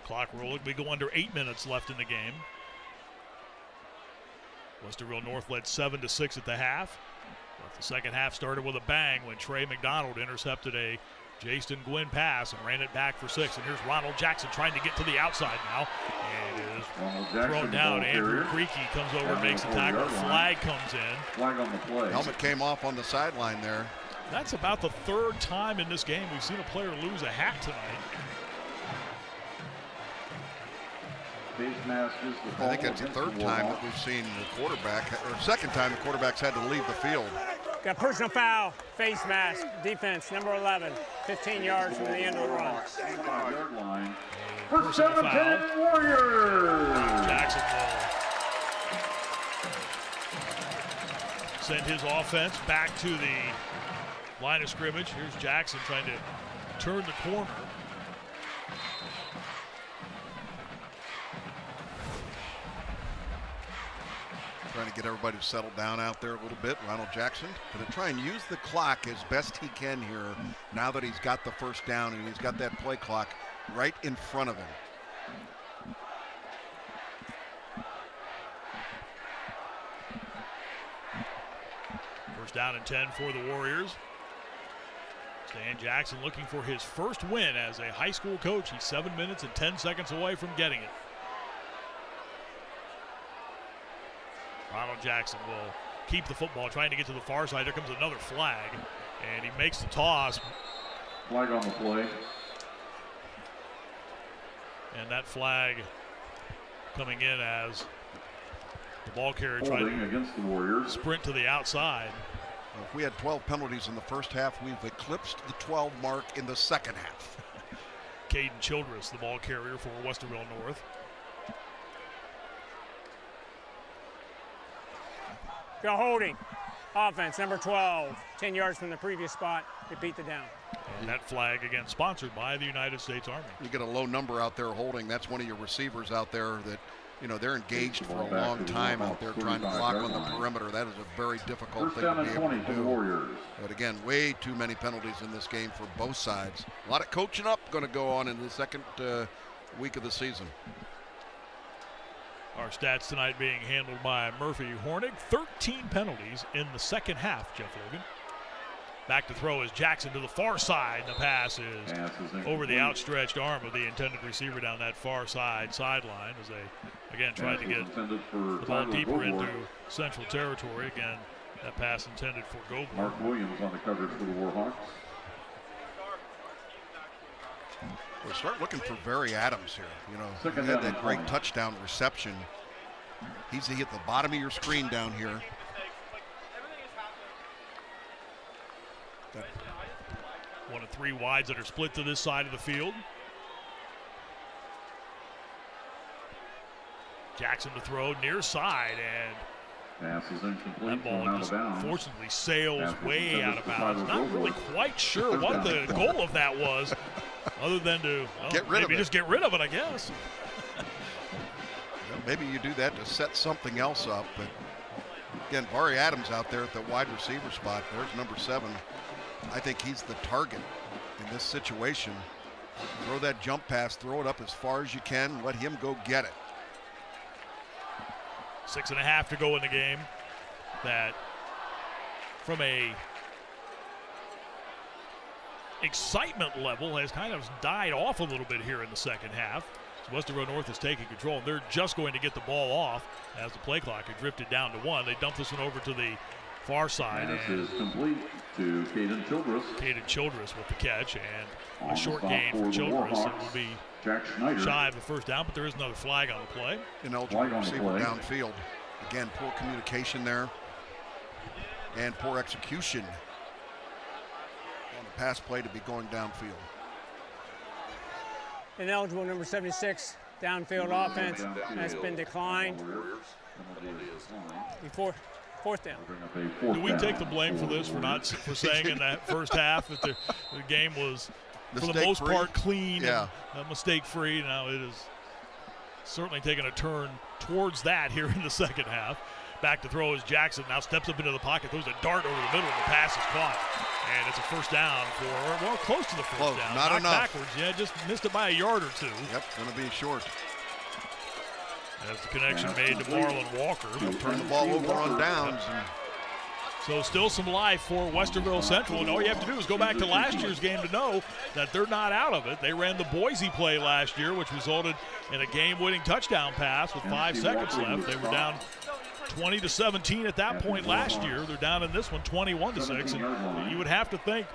Clock rolling. We go under 8 minutes left in the game. Westerville North led 7-6 at the half. But the second half started with a bang when Trey McDonald intercepted a Jason Gwynn pass and ran it back for 6. And here's Ronald Jackson trying to get to the outside now. And it is thrown down. Andrew Creaky comes over and makes the tackle. Flag comes in. Flag on the play. Helmet came off on the sideline there. That's about the third time in this game we've seen a player lose a hat tonight. I think it's the third time that we've seen the quarterback, or second time the quarterback's had to leave the field. Got personal foul, face mask, defense, number 11, 15 yards from the end of the run. Personal foul. Warriors. Jackson will send his offense back to the line of scrimmage. Here's Jackson trying to turn the corner. Trying to get everybody to settle down out there a little bit. Ronald Jackson going to try and use the clock as best he can here now that he's got the first down and he's got that play clock right in front of him. First down and 10 for the Warriors. Stan Jackson looking for his first win as a high school coach. He's 7 minutes and 10 seconds away from getting it. Ronald Jackson will keep the football, trying to get to the far side. There comes another flag, and he makes the toss. Flag on the play. And that flag coming in as the ball carrier tried to sprint to the outside. Well, if we had 12 penalties in the first half, we've eclipsed the 12 mark in the second half. Caden Childress, the ball carrier for Westerville North. Go holding. Offense, number 12, 10 yards from the previous spot. Repeat the down. And that flag, again, sponsored by the United States Army. You get a low number out there holding. That's one of your receivers out there that, you know, they're engaged for a long time out there trying to block on the perimeter. That is a very difficult thing to be able to do. But again, way too many penalties in this game for both sides. A lot of coaching up going to go on in the second week of the season. Our stats tonight being handled by Murphy Hornig. 13 penalties in the second half, Jeff Logan. Back to throw is Jackson to the far side. The pass is over the outstretched arm of the intended receiver down that far sideline as they, again, tried to get the ball deeper into central territory. Again, that pass intended for Goble. Mark Williams on the coverage for the Warhawks. We'll start looking for Barry Adams here. You know, he had that great touchdown reception. He's at the bottom of your screen down here. One of three wides that are split to this side of the field. Jackson to throw near side, and Pass is incomplete. That ball out just of bounds. fortunately sails Pass way out of bounds. was Not really quite sure what the goal of that was, other than to Get rid of maybe it. just get rid of it, I guess. Maybe you do that to set something else up, but again, Vari Adams out there at the wide receiver spot. There's number 7. I think he's the target in this situation. Throw that jump pass, throw it up as far as you can, let him go get it. 6.5 to go in the game. That from a excitement level has kind of died off a little bit here in the second half. So Westerville North is taking control. They're just going to get the ball off as the play clock had drifted down to 1. They dump this one over to the far side. Pass is complete to Caden Childress. Caden Childress with the catch, and On a the short stop gain for for the Childress. It Warhawks, will be Jack Schneider. shy of the first down, but there is another flag on the play. Ineligible Flag on the receiver play. downfield. Again, poor communication there and poor execution on the pass play to be going downfield. Ineligible number 76, downfield offense. That's been declined. Fourth down. Do we take the blame for this, for saying in that first half that the game was, for the most part, clean and mistake-free? Now it is certainly taking a turn towards that here in the second half. Back to throw is Jackson. Now steps up into the pocket, throws a dart over the middle, and the pass is caught. And it's a first down for, well, close to the first down. Not Knocked enough. backwards. Yeah, just missed it by a yard or two. Yep, going to be short. As the connection made to Marlon Walker. Turn the ball over on downs. So still some life for Westerville Central, and all you have to do is go back to last year's game to know that they're not out of it. They ran the Boise play last year, which resulted in a game-winning touchdown pass with 5 seconds left. They were down 20-17 at that point last year. They're down in this one 21-6, and you would have to think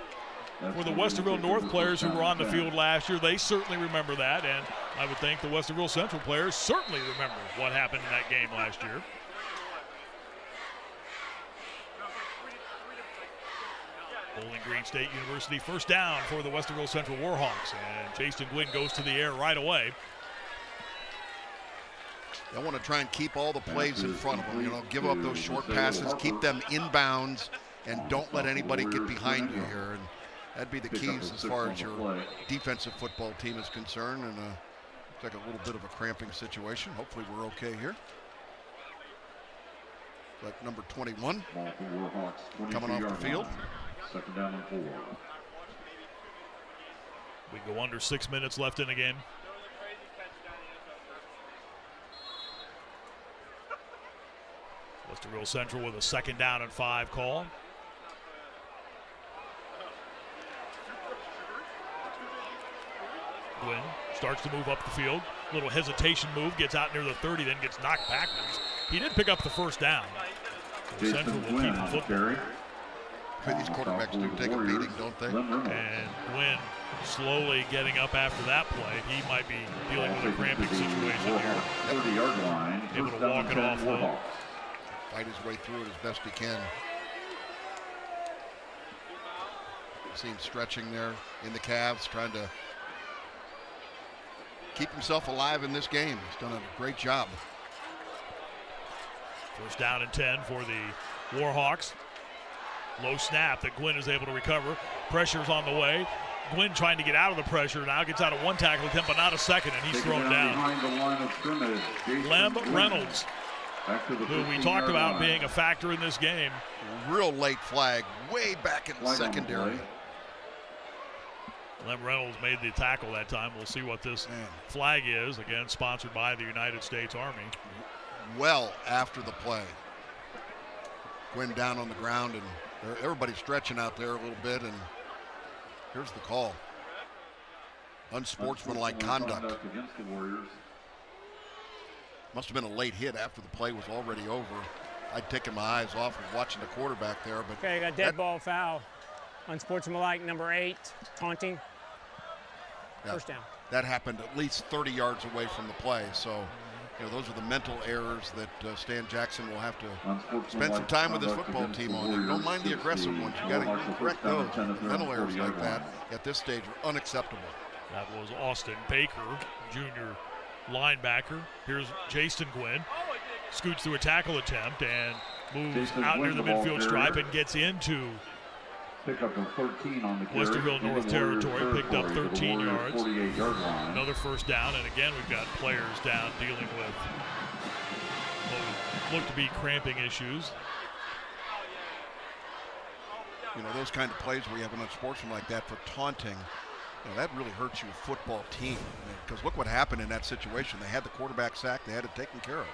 for the Westerville North players who were on the field last year, they certainly remember that, and I would think the Westerville Central players certainly remember what happened in that game last year. Bowling Green State University first down for the Westerville Central Warhawks, and Jason Gwynn goes to the air right away. I want to try and keep all the plays in front of them. You know, give up those short passes, keep them inbounds, and don't let anybody get behind you here. And that'd be the keys as far as your defensive football team is concerned. And it's like a little bit of a cramping situation. Hopefully we're okay here. But number 21 coming off the field. Second down and 4. We go under 6 minutes left in the game. Westerville Central with a second down and 5 call. Gwynn starts to move up the field. Little hesitation move, gets out near the 30, then gets knocked backwards. He did pick up the first down. So Central will keep the football. These quarterbacks do take a beating, don't they? And Gwynn slowly getting up after that play. He might be dealing with a cramping situation here. 30-yard line. Able to walk it off though. Fight his way through it as best he can. See him stretching there in the calves, trying to keep himself alive in this game. He's done a great job. First down and 10 for the Warhawks. Low snap that Gwynn is able to recover. Pressure's on the way. Gwynn trying to get out of the pressure. Now gets out of one tackle attempt, but not a second, and he's thrown down. Lem Reynolds, who we talked about being a factor in this game. Real late flag, way back in the secondary. Lem Reynolds made the tackle that time. We'll see what this flag is. Again, sponsored by the United States Army. Well after the play. Gwynn down on the ground, and everybody's stretching out there a little bit, and here's the call. Unsportsmanlike conduct. Against the Warriors. Must have been a late hit after the play was already over. I'd taken my eyes off of watching the quarterback there, but okay, got dead ball foul. Unsportsmanlike number 8, taunting. First down. That happened at least 30 yards away from the play, so you know, those are the mental errors that Stan Jackson will have to spend some time with his football team on. You don't mind the aggressive ones. You got to correct those. Mental errors like that at this stage are unacceptable. That was Austin Baker, junior linebacker. Here's Jason Gwynn. Scoots through a tackle attempt, and moves out near the midfield stripe and gets into Pickup of 13 on the carry. Westerville North territory, picked up 13 yards. 48-yard line. Another first down, and again we've got players down dealing with what look to be cramping issues. You know, those kind of plays where you have an unsportsman like that for taunting, you know, that really hurts your football team. Because look what happened in that situation. They had the quarterback sacked. They had it taken care of.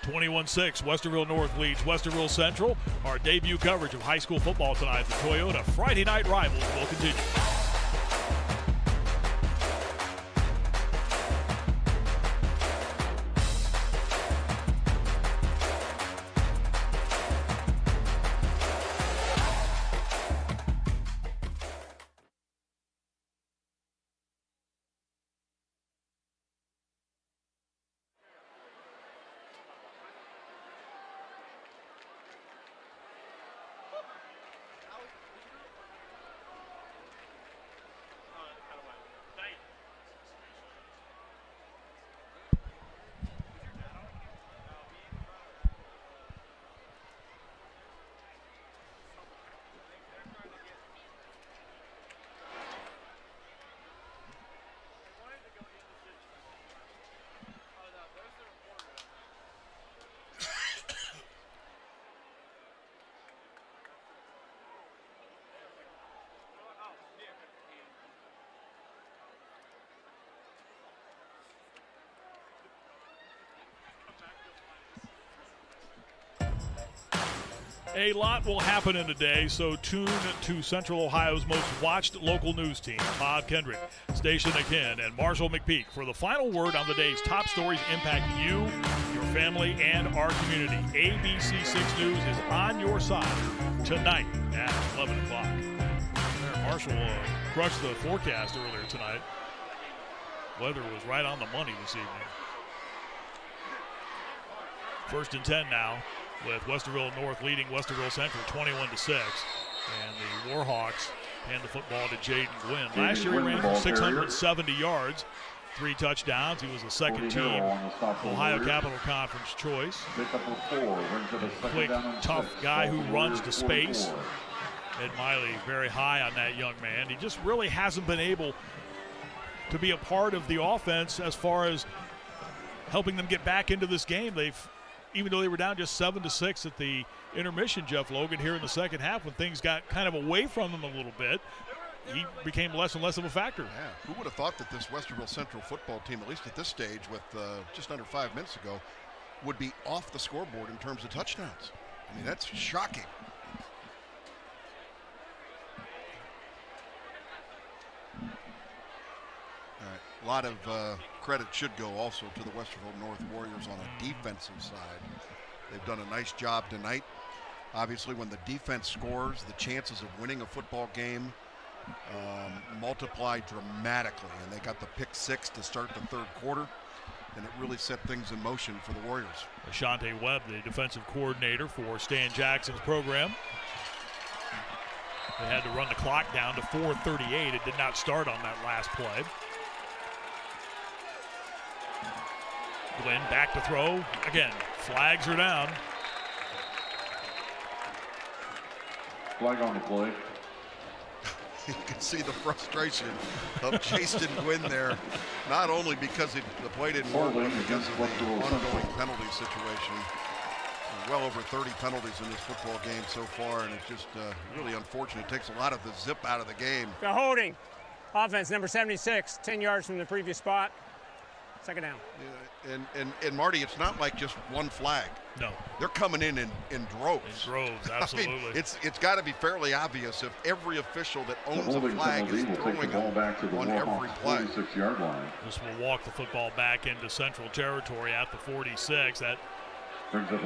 21-6, Westerville North leads Westerville Central. Our debut coverage of high school football tonight, the Toyota Friday Night Rivals, will continue. A lot will happen in a day, so tune to Central Ohio's most watched local news team, Bob Kendrick, Station Akin, and Marshall McPeak for the final word on the day's top stories impacting you, your family, and our community. ABC 6 News is on your side tonight at 11 o'clock. Marshall crushed the forecast earlier tonight. Weather was right on the money this evening. 1st and 10 now, with Westerville North leading Westerville Central 21-6. And the Warhawks hand the football to Jaden Gwynn. Last year he ran for 670 yards, 3 touchdowns. He was a second team Ohio Capital Conference choice. Quick, tough guy who runs to space. Ed Miley very high on that young man. He just really hasn't been able to be a part of the offense as far as helping them get back into this game. Even though they were down just 7-6 at the intermission, Jeff Logan, here in the second half, when things got kind of away from them a little bit, he became less and less of a factor. Yeah, who would have thought that this Westerville Central football team, at least at this stage with just under 5 minutes ago, would be off the scoreboard in terms of touchdowns? I mean, that's shocking. All right, a lot of credit should go also to the Westerville North Warriors on a defensive side. They've done a nice job tonight. Obviously, when the defense scores, the chances of winning a football game multiply dramatically. And they got the pick 6 to start the third quarter, and it really set things in motion for the Warriors. Ashante Webb, the defensive coordinator for Stan Jackson's program. They had to run the clock down to 4:38. It did not start on that last play. Glenn back to throw. Again, flags are down. Flag on the play. You can see the frustration of Jason Gwynn there, not only because the play didn't work, but because of the ongoing penalty situation. Well over 30 penalties in this football game so far, and it's just really unfortunate. It takes a lot of the zip out of the game. The holding. Offense, number 76, 10 yards from the previous spot. Second down. Yeah, and Marty, it's not like just one flag. No. They're coming in droves. In droves, absolutely. I mean, it's got to be fairly obvious if every official that owns a flag is throwing them on every play. 46-yard line. This will walk the football back into Central territory at the 46. That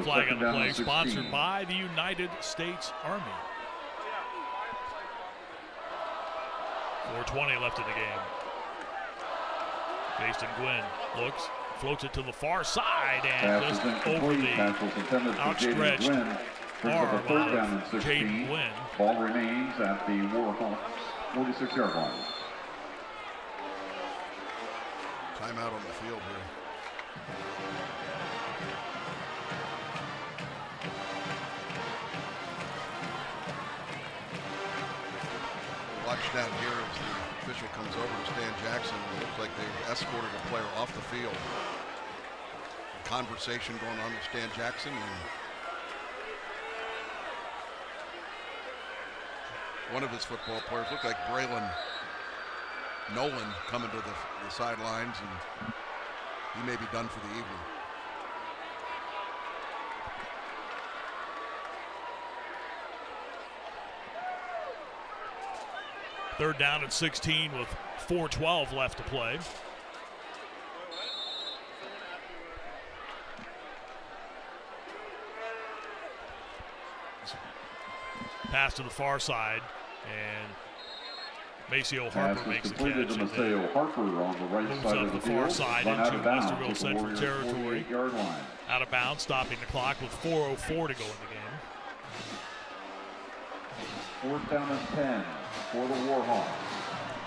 flag on the play, sponsored by the United States Army. 4:20 left in the game. Jason Gwynn looks, floats it to the far side, and just over the outstretched arm of Jaden Gwynn. Ball remains at the Warhawks 46-yard line. Timeout on the field here. watch down here as the official comes over to Stan Jackson. It looks like they've escorted a player off the field. A conversation going on with Stan Jackson. And one of his football players looked like Braylon Nolan coming to the sidelines, and he may be done for the evening. Third down at 16 with 4:12 left to play. Pass to the far side, and Maceo Harper makes the catch. Maceo Harper on the right moves side up of the the far field, side run into out of bounds Westerville at the Central Warriors' territory. 48-yard line. Out of bounds, stopping the clock with 4:04 to go in the game. Fourth down and 10 for the Warhawks.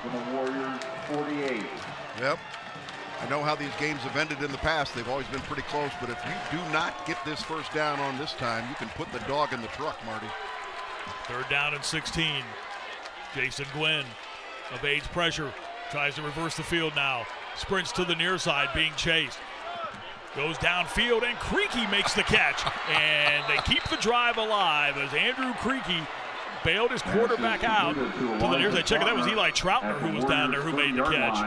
From the Warriors 48. Yep. I know how these games have ended in the past. They've always been pretty close, but if you do not get this first down on this time, you can put the dog in the truck, Marty. Third down and 16. Jason Gwynn evades pressure, tries to reverse the field now. Sprints to the near side, being chased. Goes downfield, and Creaky makes the catch. And they keep the drive alive as Andrew Creaky bailed his quarterback out to the near side. Check it, that was Eli Troutner who was down there who made the catch.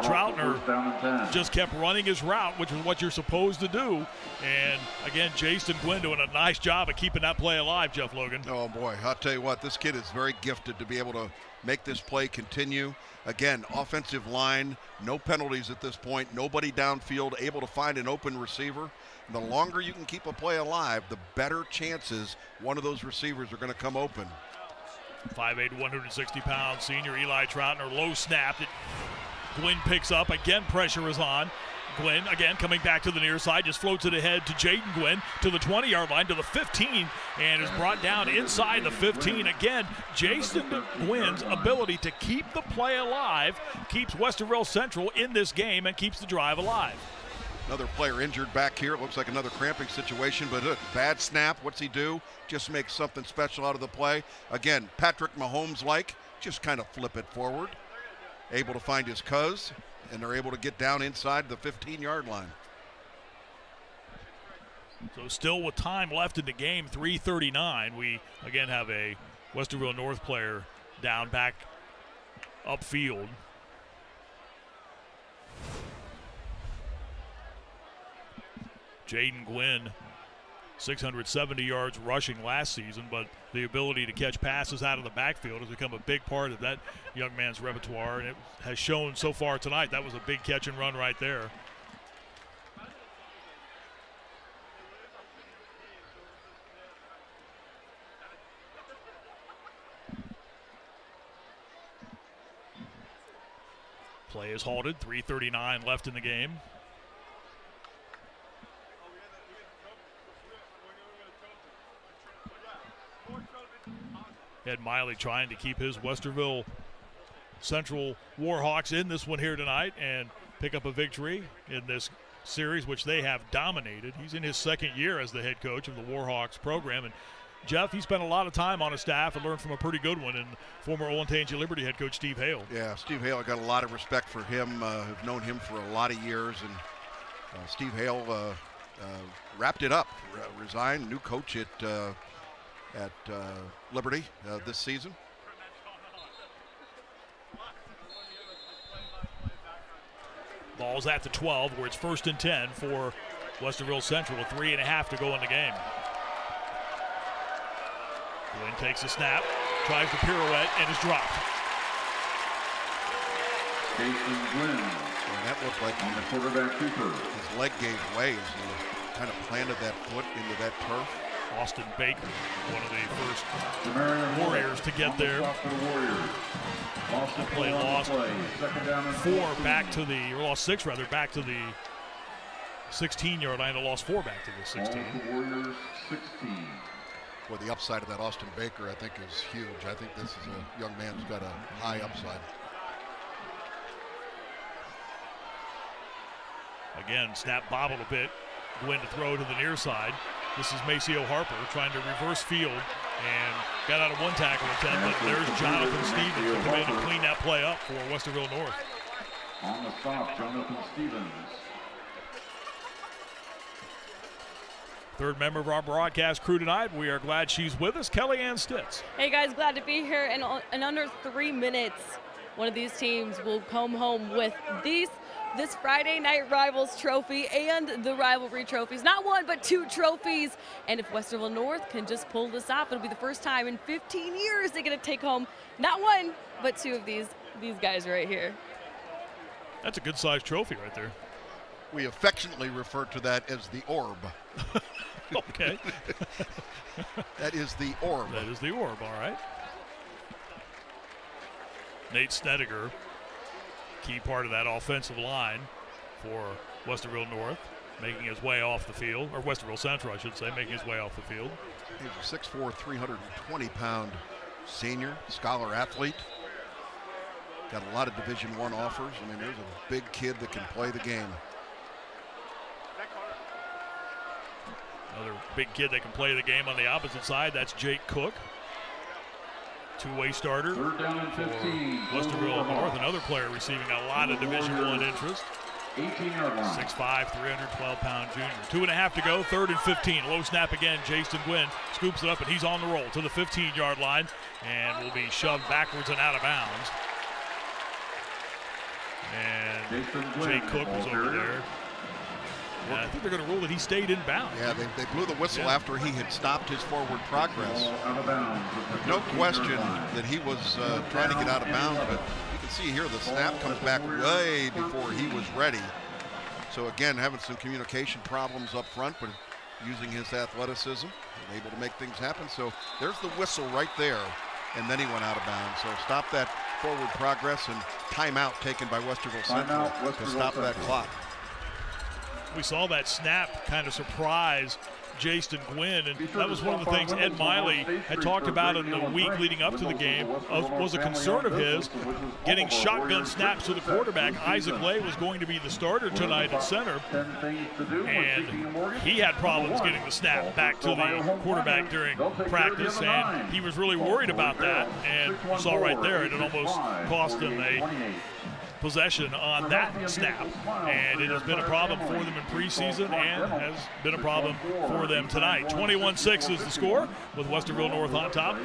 Troutner just kept running his route, which is what you're supposed to do. And again, Jason Gwynn doing a nice job of keeping that play alive, Jeff Logan. Oh boy, I'll tell you what, this kid is very gifted to be able to make this play continue. Again, offensive line, no penalties at this point, nobody downfield, able to find an open receiver. And the longer you can keep a play alive, the better chances one of those receivers are going to come open. 5'8", 160-pound senior Eli Troutner, low snap that Gwynn picks up. Again, pressure is on. Gwynn, again, coming back to the near side, just floats it ahead to Jaden Gwynn to the 20-yard line, to the 15, and is brought down inside the 15. Again, Jason Gwynn's ability to keep the play alive keeps Westerville Central in this game and keeps the drive alive. Another player injured back here. It looks like another cramping situation, but a bad snap. What's he do? Just makes something special out of the play. Again, Patrick Mahomes-like, just kind of flip it forward. Able to find his cuz, and they're able to get down inside the 15-yard line. So still with time left in the game, 3:39. We, again, have a Westerville North player down back upfield. Jaden Gwynn, 670 yards rushing last season, but the ability to catch passes out of the backfield has become a big part of that young man's repertoire, and it has shown so far tonight. That was a big catch and run right there. Play is halted, 3:39 left in the game. Ed Miley trying to keep his Westerville Central Warhawks in this one here tonight and pick up a victory in this series, which they have dominated. He's in his second year as the head coach of the Warhawks program. And Jeff, he spent a lot of time on his staff and learned from a pretty good one, and former Olentangy Liberty head coach Steve Hale. Yeah, Steve Hale, I got a lot of respect for him. I've known him for a lot of years, and Steve Hale wrapped it up, resigned, new coach at Liberty this season. Ball's at the 12, where it's 1st and 10 for Westerville Central with 3.5 to go in the game. Gwynn takes a snap, tries to pirouette, and is dropped. Jason Gwynn. And that looked like on the quarterback keeper. His leg gave way as he kind of planted that foot into that turf. Austin Baker, one of the first Warriors to get there. The play lost 6 rather, back to the 16-yard line, and lost 4 back to the 16. Warriors 16. Well, the upside of that Austin Baker, I think, is huge. I think this is a young man who's got a high upside. Again, snap bobbled a bit. Gwynn to throw to the near side. This is Maceo Harper trying to reverse field and got out of one tackle attempt, but there's Jonathan Stevens to come in and clean that play up for Westerville North. On the stop, Jonathan Stevens. Third member of our broadcast crew tonight. We are glad she's with us, Kellyanne Stitz. Hey guys, glad to be here. And in under 3 minutes, one of these teams will come home with this Friday Night Rivals trophy and the rivalry trophies. Not one, but 2 trophies. And if Westerville North can just pull this off, it'll be the first time in 15 years they're going to take home not 1, but 2 of these guys right here. That's a good-sized trophy right there. We affectionately refer to that as the orb. Okay. That is the orb. That is the orb, all right. Nate Snediger, key part of that offensive line for Westerville North, making his way off the field, or Westerville Central, I should say, making his way off the field. He's a 6'4", 320-pound senior, scholar athlete. Got a lot of Division I offers. I mean, there's a big kid that can play the game. Another big kid that can play the game on the opposite side, that's Jake Cook. Two-way starter for Westerville North, another player receiving a lot of Division I interest. 18-yard line. 6'5", 312-pound junior. 2.5 to go, 3rd and 15. Low snap again, Jason Gwynn scoops it up, and he's on the roll to the 15-yard line and will be shoved backwards and out of bounds. And Jake Cook was over there. And I think they're going to rule that he stayed in bounds. Yeah, they blew the whistle after he had stopped his forward progress. No question that he was trying to get out of bounds, but you can see here the snap comes back way before he was ready. So again, having some communication problems up front, but using his athleticism and able to make things happen. So there's the whistle right there, and then he went out of bounds. So stop that forward progress, and timeout taken by Westerville Central to stop that clock. We saw that snap kind of surprise Jason Gwynn, and that was one of the things Ed Miley had talked about in the week leading up to the game, was a concern of his, getting shotgun snaps to the quarterback. Isaac Lay was going to be the starter tonight at center, and he had problems getting the snap back to the quarterback during practice, and he was really worried about that, and you saw right there, it almost cost him a possession on that snap, and it has been a problem for them in preseason and has been a problem for them tonight. 21-6 is the score with Westerville North on top.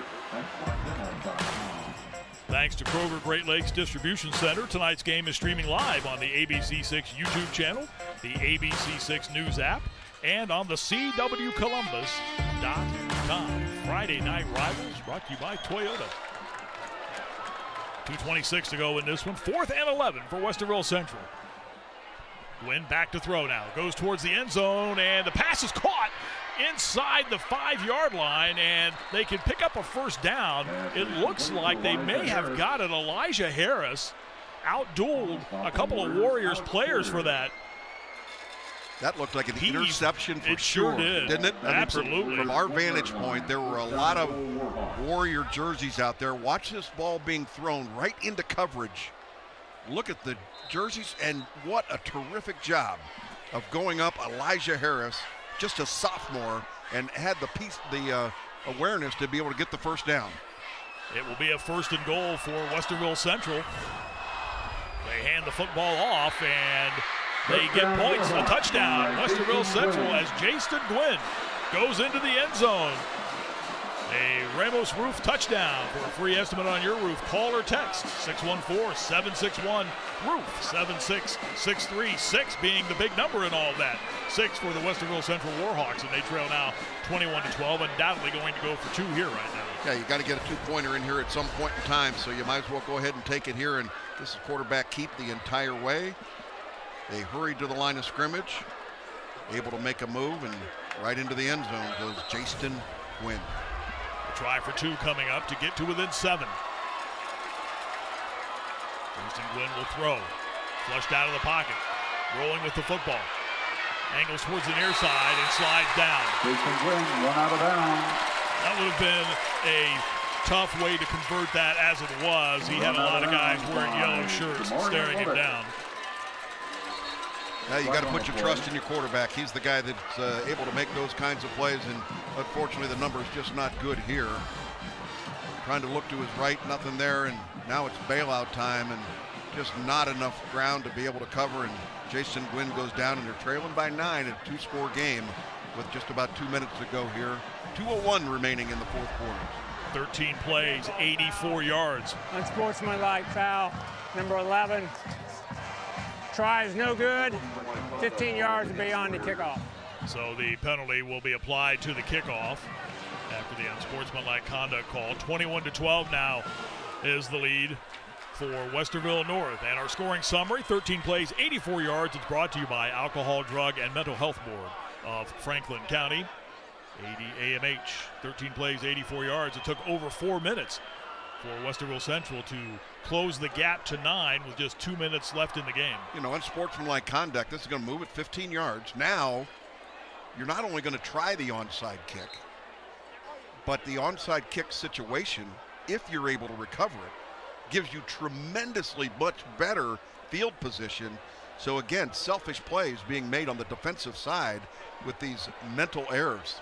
Thanks to Kroger Great Lakes Distribution Center, tonight's game is streaming live on the ABC6 YouTube channel, the ABC6 News app, and on the CWColumbus.com. Friday Night Rivals brought to you by Toyota. 2:26 to go in this one. 4th and 11 for Westerville Central. Gwynn back to throw now. Goes towards the end zone, and the pass is caught inside the 5-yard line, and they can pick up a first down. It looks like they may have got it. Elijah Harris outdueled a couple of Warriors players for that. That looked like an interception for sure. Didn't it? Absolutely. From our vantage point, there were a lot of Warrior jerseys out there. Watch this ball being thrown right into coverage. Look at the jerseys, and what a terrific job of going up. Elijah Harris, just a sophomore, and had the awareness to be able to get the first down. It will be a 1st and goal for Westerville Central. They hand the football off, and they get points, a touchdown. Westerville Central as Jason Gwynn goes into the end zone. A Ramos Roof touchdown. For a free estimate on your roof, call or text 614-761-ROOF, 76636 being the big number in all of that. 6 for the Westerville Central Warhawks, and they trail now 21-12, undoubtedly going to go for 2 here right now. Yeah, you got to get a 2-pointer in here at some point in time, so you might as well go ahead and take it here, and this is quarterback keep the entire way. They hurried to the line of scrimmage, able to make a move, and right into the end zone goes Jason Gwynn. A try for 2 coming up to get to within 7. Jason Gwynn will throw. Flushed out of the pocket. Rolling with the football. Angles towards the near side and slides down. Jason Gwynn run out of bounds. That would have been a tough way to convert that as it was. He had a lot of guys wearing yellow shirts staring him down. Now you got to put your trust in your quarterback. He's the guy that's able to make those kinds of plays, and unfortunately the number is just not good here. Trying to look to his right, nothing there, and now it's bailout time, and just not enough ground to be able to cover, and Jason Gwynn goes down, and they're trailing by 9 in a 2-score game with just about 2 minutes to go here. 2:01 remaining in the fourth quarter. 13 plays, 84 yards. Unsportsmanlike foul, number 11. Try is no good, 15 yards beyond the kickoff. So the penalty will be applied to the kickoff after the unsportsmanlike conduct call. 21-12 now is the lead for Westerville North. And our scoring summary, 13 plays, 84 yards. It's brought to you by Alcohol, Drug, and Mental Health Board of Franklin County. ADAMH, 13 plays, 84 yards. It took over 4 minutes for Westerville Central to close the gap to 9 with just 2 minutes left in the game. You know, unsportsmanlike conduct, this is going to move it 15 yards. Now, you're not only going to try the onside kick, but the onside kick situation, if you're able to recover it, gives you tremendously much better field position. So again, selfish plays being made on the defensive side with these mental errors.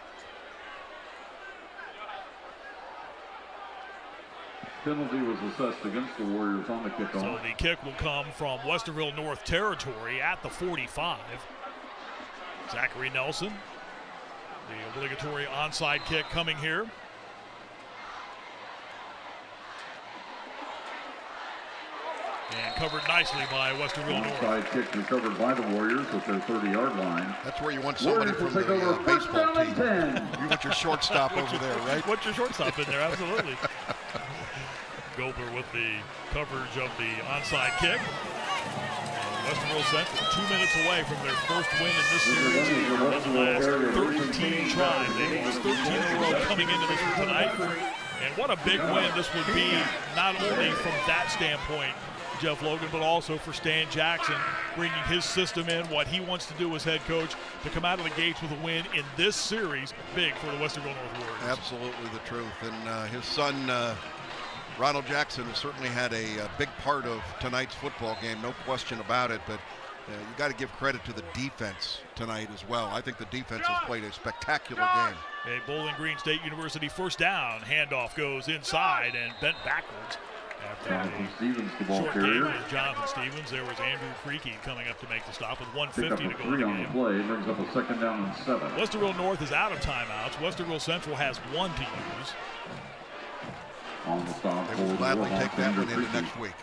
Penalty was assessed against the Warriors on the kickoff. So the kick will come from Westerville North territory at the 45. Zachary Nelson, the obligatory onside kick coming here. And covered nicely by Westerville North. Onside kick recovered by the Warriors at their 30-yard line. That's where you want somebody from the baseball team. You want your shortstop over there, right? Want your shortstop in there, absolutely. Gobler with the coverage of the onside kick. Westerville Central 2 minutes away from their first win in this series in the last 13 tries. They lost 13 in a row coming into this one tonight. And what a big win this would be, not only from that standpoint, Jeff Logan, but also for Stan Jackson, bringing his system in, what he wants to do as head coach, to come out of the gates with a win in this series, big for the Westerville North Warriors. Absolutely the truth. And his son, Ronald Jackson, has certainly had a big part of tonight's football game, no question about it, but you got to give credit to the defense tonight as well. I think the defense has played a spectacular game. A Bowling Green State University first down. Handoff goes inside and bent backwards. After the short game with Jonathan Stevens, there was Andrew Creaky coming up to make the stop with 1:50 to go in the game. Play, brings up a 2nd down and 7. Westerville North is out of timeouts. Westerville Central has 1 to use. On the stop, they will gladly take that one into next week.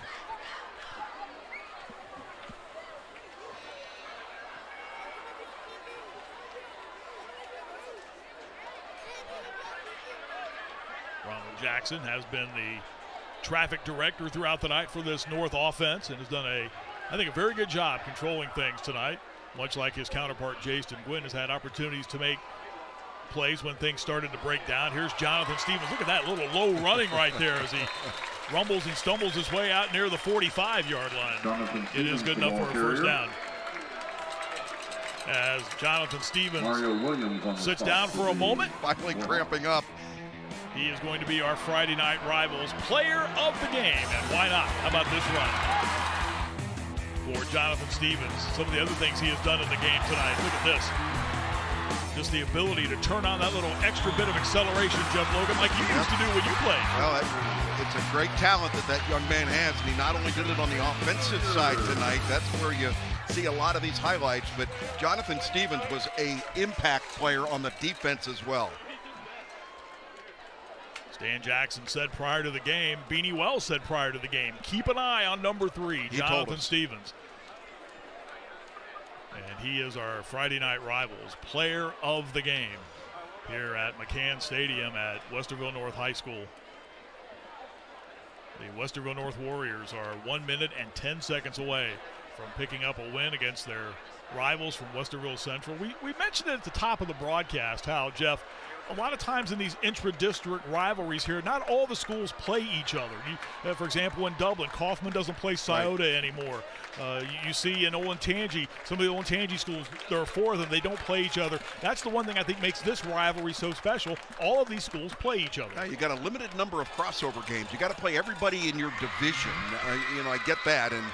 Ronald Jackson has been the traffic director throughout the night for this North offense and has done I think a very good job controlling things tonight. Much like his counterpart Jason Gwynn has had opportunities to make plays when things started to break down. Here's Jonathan Stevens. Look at that little low running right there as he rumbles and stumbles his way out near the 45-yard line. It is good enough for a first down. As Jonathan Stevens sits down for a moment. Finally cramping up. He is going to be our Friday Night Rivals player of the game, and why not? How about this run for Jonathan Stevens? Some of the other things he has done in the game tonight. Look at this. Just the ability to turn on that little extra bit of acceleration, Jeff Logan, like you used to do when you played. Well, it's a great talent that young man has, and he not only did it on the offensive side tonight, that's where you see a lot of these highlights, but Jonathan Stevens was an impact player on the defense as well. Stan Jackson said prior to the game, Beanie Wells said prior to the game, keep an eye on number 3, Jonathan Stevens. And he is our Friday Night Rivals player of the game here at McCann Stadium at Westerville North High School. The Westerville North Warriors are 1 minute and 10 seconds away from picking up a win against their rivals from Westerville Central. We mentioned it at the top of the broadcast how, Jeff, a lot of times in these intra-district rivalries here, not all the schools play each other. For example, in Dublin, Kaufman doesn't play Scioto anymore. You see in Olentangy, some of the Olentangy schools, there are 4 of them, they don't play each other. That's the one thing I think makes this rivalry so special. All of these schools play each other. Now, you got a limited number of crossover games. You got to play everybody in your division. I get that. And,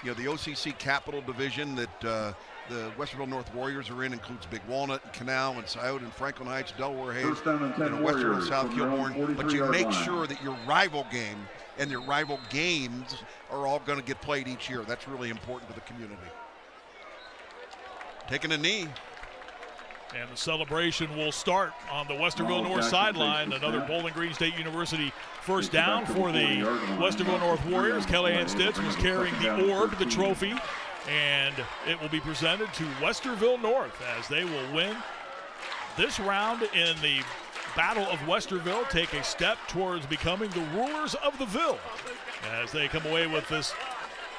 the OCC Capital Division that the Westerville North Warriors are in includes Big Walnut, and Canal, and Scioto, and Franklin Heights, Delaware Hayes, Westerville, and South Kilbourne. But you make sure that your rival game and your rival games are all going to get played each year. That's really important to the community. Taking a knee. And the celebration will start on the Westerville North sideline. Another Bowling Green State University first down for the Westerville North Warriors. Kellyanne Stitz was carrying the orb, the trophy, and it will be presented to Westerville North as they will win this round in the Battle of Westerville, take a step towards becoming the rulers of the Ville as they come away with this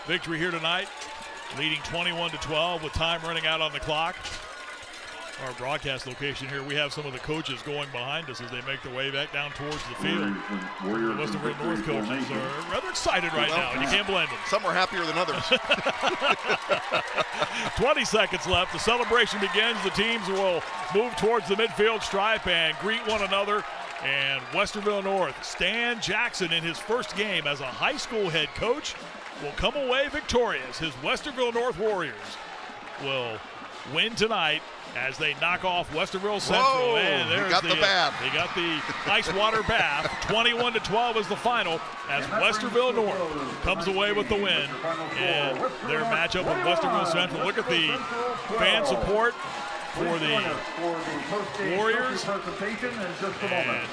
victory here tonight, leading 21-12 with time running out on the clock. Our broadcast location here, we have some of the coaches going behind us as they make their way back down towards the field. The Westerville North coaches are rather excited right now, and you can't blame them. Some are happier than others. 20 seconds left. The celebration begins. The teams will move towards the midfield stripe and greet one another. And Westerville North, Stan Jackson, in his first game as a high school head coach, will come away victorious. His Westerville North Warriors will win tonight as they knock off Westerville Central. Whoa, and there's the bath. They got the ice water bath. 21-12 is the final as Westerville North comes away with the win in their matchup with Westerville Central. Look at the fan support for the Warriors. And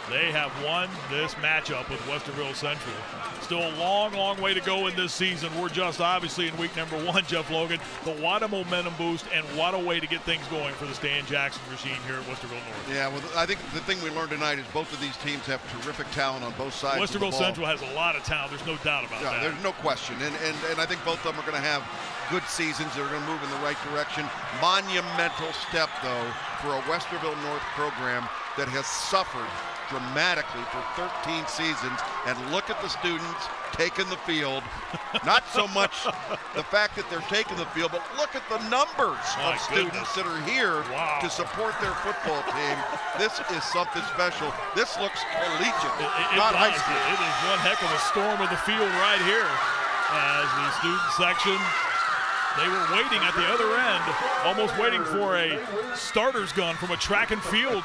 they have won this matchup with Westerville Central. Still a long, long way to go in this season. We're just obviously in week number 1, Jeff Logan. But what a momentum boost and what a way to get things going for the Stan Jackson regime here at Westerville North. Yeah, well, I think the thing we learned tonight is both of these teams have terrific talent on both sides of the ball. Westerville Central has a lot of talent. There's no doubt about that. There's no question. And I think both of them are going to have good seasons. They're going to move in the right direction. Monumental step, though, for a Westerville North program that has suffered dramatically for 13 seasons. And look at the students taking the field. Not so much the fact that they're taking the field, but look at the numbers of students that are here to support their football team. This is something special. This looks collegiate, not high school. It is one heck of a storm of the field right here as the student section, they were waiting at the other end, almost waiting for a starter's gun from a track and field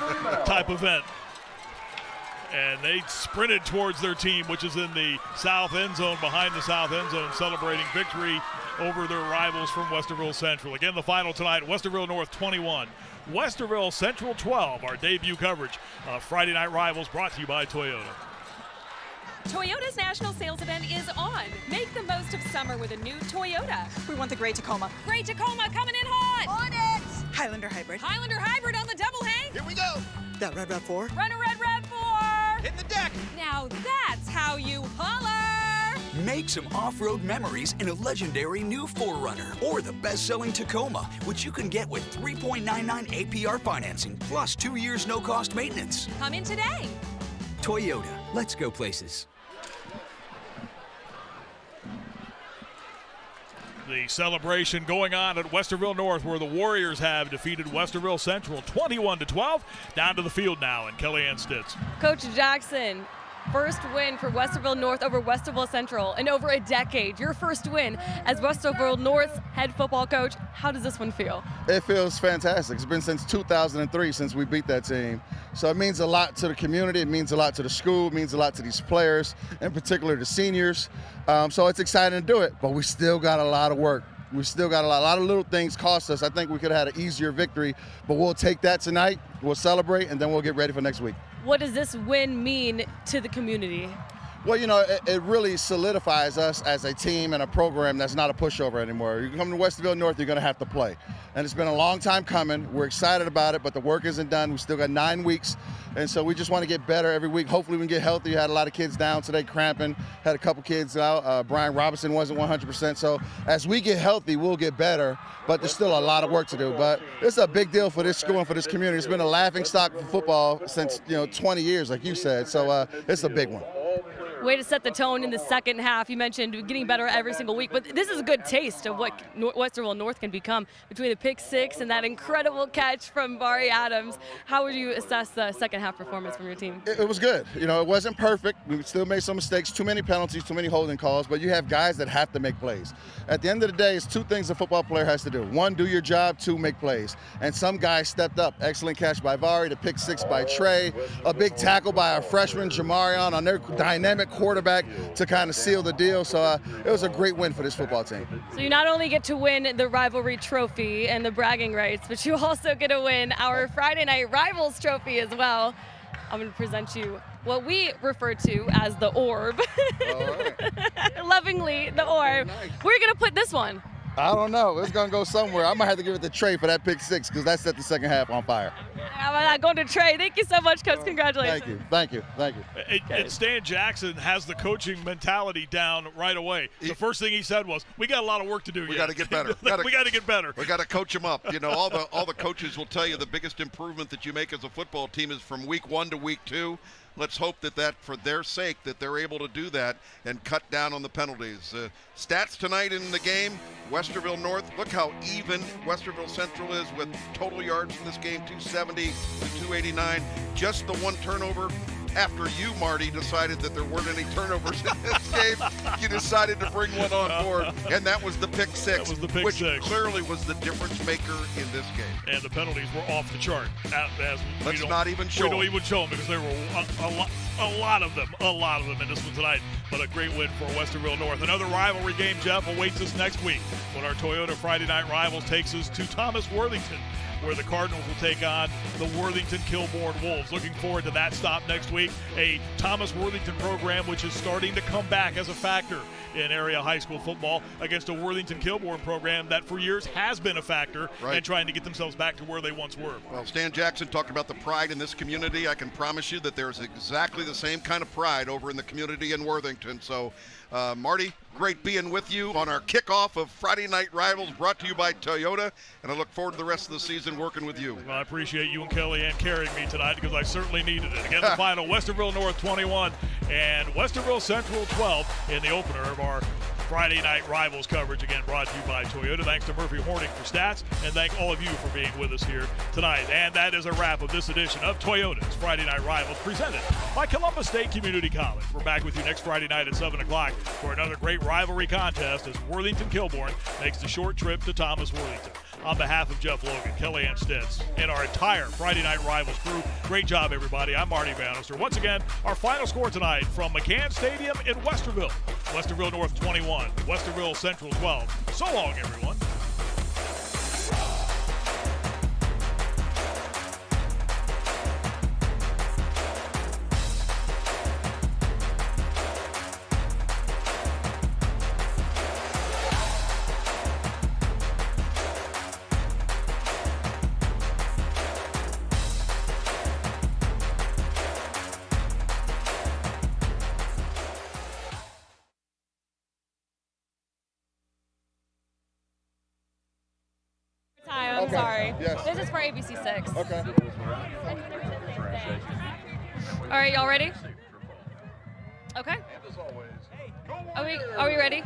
type event. And they sprinted towards their team, which is in the south end zone, behind the south end zone, celebrating victory over their rivals from Westerville Central. Again, the final tonight, Westerville North 21, Westerville Central 12. Our debut coverage of Friday Night Rivals brought to you by Toyota. Toyota's national sales event is on. Make the most of summer with a new Toyota. We want the gray Tacoma. Gray Tacoma coming in hot. On it! Highlander Hybrid. Highlander Hybrid on the double hang. Here we go. That Red RAV4. Run a Red RAV4. Hit the deck. Now that's how you holler. Make some off-road memories in a legendary new 4Runner or the best-selling Tacoma, which you can get with 3.99 APR financing plus 2 years no-cost maintenance. Come in today. Toyota, let's go places. The celebration going on at Westerville North, where the Warriors have defeated Westerville Central 21-12. Down to the field now, and Kellyanne Stitz. Coach Jackson, first win for Westerville North over Westerville Central in over a decade. Your first win as Westerville North's head football coach. How does this one feel? It feels fantastic. It's been since 2003 since we beat that team. So it means a lot to the community. It means a lot to the school. It means a lot to these players, in particular the seniors. So it's exciting to do it, but we still got a lot of work. We still got a lot of little things cost us. I think we could have had an easier victory, but we'll take that tonight. We'll celebrate, and then we'll get ready for next week. What does this win mean to the community? Well, you know, it really solidifies us as a team and a program that's not a pushover anymore. You come to Westerville North, you're going to have to play. And it's been a long time coming. We're excited about it, but the work isn't done. We still got 9 weeks, and so we just want to get better every week. Hopefully we can get healthy. Had a lot of kids down today cramping. Had a couple kids out. Brian Robinson wasn't 100%. So as we get healthy, we'll get better, but there's still a lot of work to do. But it's a big deal for this school and for this community. It's been a laughing stock for football since, 20 years, like you said. So it's a big one. Way to set the tone in the second half. You mentioned getting better every single week, but this is a good taste of what Westerville North can become between the pick six and that incredible catch from Bari Adams. How would you assess the second half performance from your team? It was good. You know, it wasn't perfect. We still made some mistakes, too many penalties, too many holding calls, but you have guys that have to make plays. At the end of the day, it's two things a football player has to do. One, do your job. Two, make plays. And some guys stepped up. Excellent catch by Bari, the pick six by Trey, a big tackle by our freshman Jamarion on their dynamic quarterback to kind of seal the deal. So it was a great win for this football team. So you not only get to win the rivalry trophy and the bragging rights, but you also get to win our Friday Night Rivals trophy as well. I'm going to present you what we refer to as the orb. All right. Lovingly, the orb. Nice. Where are you going to put this one? I don't know. It's going to go somewhere. I might have to give it to Trey for that pick six because that set the second half on fire. I'm going to Trey. Thank you so much, Coach. Congratulations. Thank you. And Stan Jackson has the coaching mentality down right away. The first thing he said was, "We got a lot of work to do. We got to get better. we got to get better. We got to coach them up. You know, all the coaches will tell you the biggest improvement that you make as a football team is from week 1 to week 2. Let's hope that for their sake that they're able to do that and cut down on the penalties. Stats tonight in the game, Westerville North, look how even Westerville Central is with total yards in this game, 270 to 289. Just the one turnover. After you, Marty, decided that there weren't any turnovers in this game, you decided to bring one on board, and that was the pick six, That was the pick which six. clearly was the difference maker in this game. And the penalties were off the chart. Let's not even show We them. don't even show them because there were a lot of them in this one tonight. But a great win for Westerville North. Another rivalry game, Jeff, awaits us next week when our Toyota Friday Night Rivals takes us to Thomas Worthington, where the Cardinals will take on the Worthington-Kilbourne Wolves. Looking forward to that stop next week. A Thomas Worthington program which is starting to come back as a factor in area high school football against a Worthington-Kilbourne program that for years has been a factor and trying to get themselves back to where they once were. Well, Stan Jackson talked about the pride in this community. I can promise you that there's exactly the same kind of pride over in the community in Worthington. So, Marty, great being with you on our kickoff of Friday Night Rivals brought to you by Toyota, and I look forward to the rest of the season working with you. Well, I appreciate you and Kellyanne carrying me tonight because I certainly needed it. Again, the final, Westerville North 21 and Westerville Central 12 in the opener of our Friday Night Rivals coverage, again brought to you by Toyota. Thanks to Murphy Horning for stats, and thank all of you for being with us here tonight. And that is a wrap of this edition of Toyota's Friday Night Rivals, presented by Columbus State Community College. We're back with you next Friday night at 7 o'clock for another great rivalry contest as Worthington-Kilbourne makes the short trip to Thomas Worthington. On behalf of Jeff Logan, Kellyanne Stitz, and our entire Friday Night Rivals crew, great job, everybody. I'm Marty Bannister. Once again, our final score tonight from McCann Stadium in Westerville. Westerville North 21, Westerville Central 12. So long, everyone. I'm sorry. Yes. This is for ABC 6. Okay. All right, y'all ready? Okay. Are we ready?